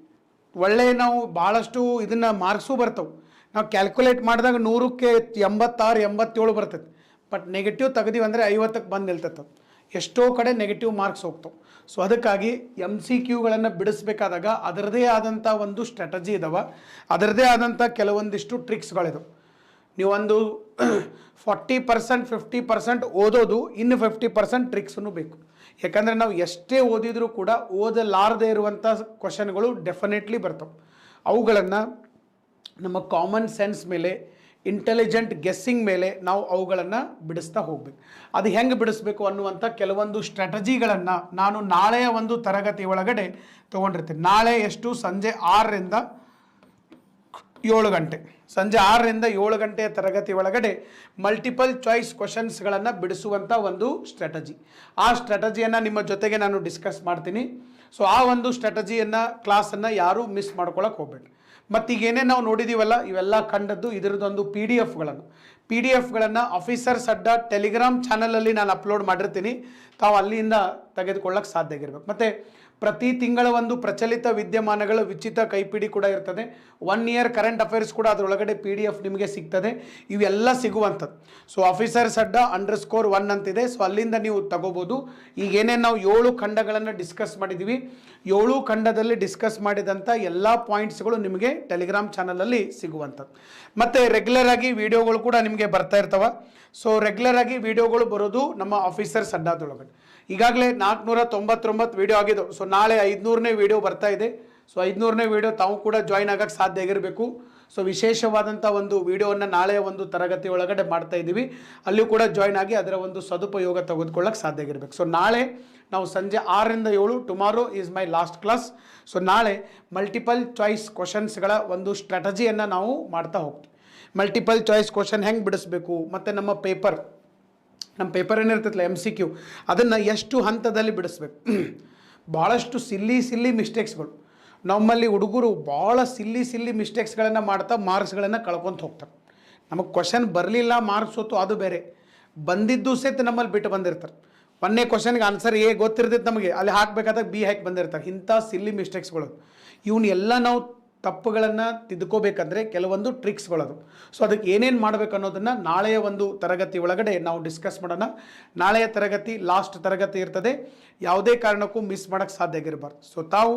ಒಳ್ಳೆ ನಾವು ಭಾಳಷ್ಟು ಇದನ್ನು ಮಾರ್ಕ್ಸು ಬರ್ತವೆ, ನಾವು ಕ್ಯಾಲ್ಕುಲೇಟ್ ಮಾಡಿದಾಗ 100ಕ್ಕೆ 86 87 ಬರ್ತೈತೆ. ಬಟ್ ನೆಗೆಟಿವ್ ತೆಗೆದೀವಿ ಅಂದರೆ 50ಕ್ಕೆ ಬಂದು ನಿಲ್ತೈತೆ. ಎಷ್ಟೋ ಕಡೆ ನೆಗೆಟಿವ್ ಮಾರ್ಕ್ಸ್ ಹೋಗ್ತಾವೆ. ಸೊ ಅದಕ್ಕಾಗಿ MCQಗಳನ್ನು ಬಿಡಿಸ್ಬೇಕಾದಾಗ ಅದರದೇ ಆದಂಥ ಒಂದು ಸ್ಟ್ರಾಟಜಿ ಇದಾವೆ, ಅದರದೇ ಆದಂಥ ಕೆಲವೊಂದಿಷ್ಟು ಟ್ರಿಕ್ಸ್ಗಳಿದಾವೆ. ನೀವೊಂದು 40% 50% ಓದೋದು, ಇನ್ನು 50% ಟ್ರಿಕ್ಸನ್ನು ಬೇಕು. ಯಾಕಂದರೆ ನಾವು ಎಷ್ಟೇ ಓದಿದರೂ ಕೂಡ ಓದಲಾರದೇ ಇರುವಂಥ ಕ್ವಶನ್ಗಳು ಡೆಫಿನೆಟ್ಲಿ ಬರ್ತವೆ. ಅವುಗಳನ್ನು ನಮ್ಮ ಕಾಮನ್ ಸೆನ್ಸ್ ಮೇಲೆ, ಇಂಟೆಲಿಜೆಂಟ್ ಗೆಸ್ಸಿಂಗ್ ಮೇಲೆ ನಾವು ಅವುಗಳನ್ನು ಬಿಡಿಸ್ತಾ ಹೋಗ್ಬೇಕು. ಅದು ಹೆಂಗೆ ಬಿಡಿಸ್ಬೇಕು ಅನ್ನುವಂಥ ಕೆಲವೊಂದು ಸ್ಟ್ರಾಟಜಿಗಳನ್ನು ನಾನು ನಾಳೆಯ ಒಂದು ತರಗತಿ ಒಳಗಡೆ ತೊಗೊಂಡಿರ್ತೀನಿ. ನಾಳೆ ಎಷ್ಟು? ಸಂಜೆ 6ರಿಂದ 7 ಗಂಟೆ, ಸಂಜೆ 6ರಿಂದ 7 ಗಂಟೆಯ ತರಗತಿ ಒಳಗಡೆ ಮಲ್ಟಿಪಲ್ ಚಾಯ್ಸ್ ಕ್ವಶನ್ಸ್ಗಳನ್ನು ಬಿಡಿಸುವಂಥ ಒಂದು ಸ್ಟ್ರಾಟಜಿ. ಆ ಸ್ಟ್ರಾಟಜಿಯನ್ನು ನಿಮ್ಮ ಜೊತೆಗೆ ನಾನು ಡಿಸ್ಕಸ್ ಮಾಡ್ತೀನಿ. ಸೊ ಆ ಒಂದು ಸ್ಟ್ರಾಟಜಿಯನ್ನು, ಕ್ಲಾಸನ್ನು ಯಾರೂ ಮಿಸ್ ಮಾಡ್ಕೊಳಕ್ಕೆ ಹೋಗ್ಬೇಡಿ. ಮತ್ತು ಈಗೇನೇ ನಾವು ನೋಡಿದ್ದೀವಲ್ಲ, ಇವೆಲ್ಲ ಕಂಡದ್ದು ಇದರದೊಂದು ಪಿ ಡಿ ಎಫ್ಗಳನ್ನು ಆಫೀಸರ್ಸ್ ಅಡ್ಡ ಟೆಲಿಗ್ರಾಮ್ ಚಾನಲಲ್ಲಿ ನಾನು ಅಪ್ಲೋಡ್ ಮಾಡಿರ್ತೀನಿ. ತಾವು ಅಲ್ಲಿಂದ ತೆಗೆದುಕೊಳ್ಳಕ್ಕೆ ಸಾಧ್ಯ ಆಗಿರ್ಬೇಕು. ಮತ್ತು ಪ್ರತಿ ತಿಂಗಳ ಒಂದು ಪ್ರಚಲಿತ ವಿದ್ಯಮಾನಗಳ ಉಚಿತ ಕೈಪಿಡಿ ಕೂಡ ಇರ್ತದೆ. 1 ಇಯರ್ ಕರೆಂಟ್ ಅಫೇರ್ಸ್ ಕೂಡ ಅದರೊಳಗಡೆ PDF ನಿಮಗೆ ಸಿಗ್ತದೆ. ಇವೆಲ್ಲ ಸಿಗುವಂಥದ್ದು. ಸೊ ಆಫೀಸರ್ಸ್ ಅಡ್ಡ _1 ಅಂತಿದೆ. ಸೊ ಅಲ್ಲಿಂದ ನೀವು ತಗೋಬೋದು. ಈಗೇನೇನು ನಾವು 7 ಖಂಡಗಳನ್ನು ಡಿಸ್ಕಸ್ ಮಾಡಿದ್ದೀವಿ, 7 ಖಂಡದಲ್ಲಿ ಡಿಸ್ಕಸ್ ಮಾಡಿದಂಥ ಎಲ್ಲ ಪಾಯಿಂಟ್ಸ್ಗಳು ನಿಮಗೆ ಟೆಲಿಗ್ರಾಮ್ ಚಾನಲಲ್ಲಿ ಸಿಗುವಂಥದ್ದು. ಮತ್ತು ರೆಗ್ಯುಲರ್ ಆಗಿ ವಿಡಿಯೋಗಳು ಕೂಡ ನಿಮಗೆ ಬರ್ತಾ ಇರ್ತವೆ. ಸೊ ರೆಗ್ಯುಲರ್ ಆಗಿ ವಿಡಿಯೋಗಳು ಬರೋದು ನಮ್ಮ ಆಫೀಸರ್ಸ್ ಅಡ್ಡದೊಳಗಡೆ. ಈಗಾಗಲೇ 499 ವಿಡಿಯೋ ಆಗಿದ್ದವು. ಸೊ ನಾಳೆ 500ನೇ ವಿಡಿಯೋ ಬರ್ತಾ ಇದೆ. ಸೊ 500ನೇ ವಿಡಿಯೋ ತಾವು ಕೂಡ ಜಾಯ್ನ್ ಆಗೋಕ್ಕೆ ಸಾಧ್ಯ ಆಗಿರಬೇಕು. ಸೊ ವಿಶೇಷವಾದಂಥ ಒಂದು ವಿಡಿಯೋವನ್ನು ನಾಳೆಯ ಒಂದು ತರಗತಿ ಒಳಗಡೆ ಮಾಡ್ತಾ ಇದ್ದೀವಿ. ಅಲ್ಲಿಯೂ ಕೂಡ ಜಾಯ್ನ್ ಆಗಿ ಅದರ ಒಂದು ಸದುಪಯೋಗ ತೆಗೆದುಕೊಳ್ಳಕ್ಕೆ ಸಾಧ್ಯ ಆಗಿರಬೇಕು. ಸೊ ನಾಳೆ ನಾವು ಸಂಜೆ 6ರಿಂದ 7, tomorrow is my last class. So ನಾಳೆ ಮಲ್ಟಿಪಲ್ ಚಾಯ್ಸ್ ಕ್ವಶನ್ಸ್ಗಳ ಒಂದು ಸ್ಟ್ರಾಟಜಿಯನ್ನು ನಾವು ಮಾಡ್ತಾ ಹೋಗ್ತೀವಿ. ಮಲ್ಟಿಪಲ್ ಚಾಯ್ಸ್ ಕ್ವಶನ್ ಹೆಂಗೆ ಬಿಡಿಸ್ಬೇಕು, ಮತ್ತು ನಮ್ಮ ಪೇಪರ್ ಏನಿರ್ತೈತಲ್ಲ MCQ, ಅದನ್ನು ಎಷ್ಟು ಹಂತದಲ್ಲಿ ಬಿಡಿಸ್ಬೇಕು. ಭಾಳಷ್ಟು ಸಿಲ್ಲಿ ಮಿಸ್ಟೇಕ್ಸ್ಗಳು ನಮ್ಮಲ್ಲಿ ಹುಡುಗರು ಭಾಳ ಸಿಲ್ಲಿ ಮಿಸ್ಟೇಕ್ಸ್ಗಳನ್ನು ಮಾಡ್ತಾ ಮಾರ್ಕ್ಸ್ಗಳನ್ನು ಕಳ್ಕೊತ ಹೋಗ್ತಾರೆ. ನಮಗೆ ಕ್ವಶನ್ ಬರಲಿಲ್ಲ, ಮಾರ್ಕ್ಸ್ ಹೊತ್ತು ಅದು ಬೇರೆ, ಬಂದಿದ್ದು ಸಹಿತ ನಮ್ಮಲ್ಲಿ ಬಿಟ್ಟು ಬಂದಿರ್ತಾರೆ. ಒಂದೇ ಕ್ವಶನ್ಗೆ ಆನ್ಸರ್ A ಗೊತ್ತಿರ್ತೈತೆ ನಮಗೆ, ಅಲ್ಲಿ ಹಾಕಬೇಕಾದಾಗ B ಹಾಕಿ ಬಂದಿರ್ತಾರೆ. ಇಂಥ ಸಿಲ್ಲಿ ಮಿಸ್ಟೇಕ್ಸ್ಗಳು ಇವನ್ನೆಲ್ಲ ನಾವು ತಪ್ಪುಗಳನ್ನು ತಿದ್ದುಕೋಬೇಕಂದ್ರೆ ಕೆಲವೊಂದು ಟ್ರಿಕ್ಸ್ಗಳದು. ಸೊ ಅದಕ್ಕೆ ಏನೇನು ಮಾಡಬೇಕು ಅನ್ನೋದನ್ನು ನಾಳೆಯ ಒಂದು ತರಗತಿ ಒಳಗಡೆ ನಾವು ಡಿಸ್ಕಸ್ ಮಾಡೋಣ. ನಾಳೆಯ ತರಗತಿ ಲಾಸ್ಟ್ ತರಗತಿ ಇರ್ತದೆ, ಯಾವುದೇ ಕಾರಣಕ್ಕೂ ಮಿಸ್ ಮಾಡೋಕ್ಕೆ ಸಾಧ್ಯ ಆಗಿರಬಾರ್ದು. ಸೊ ತಾವು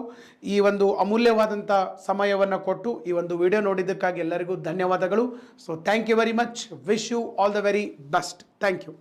ಈ ಒಂದು ಅಮೂಲ್ಯವಾದಂಥ ಸಮಯವನ್ನು ಕೊಟ್ಟು ಈ ಒಂದು ವಿಡಿಯೋ ನೋಡಿದ್ದಕ್ಕಾಗಿ ಎಲ್ಲರಿಗೂ ಧನ್ಯವಾದಗಳು. So thank you very much. Wish you all the very best. Thank you.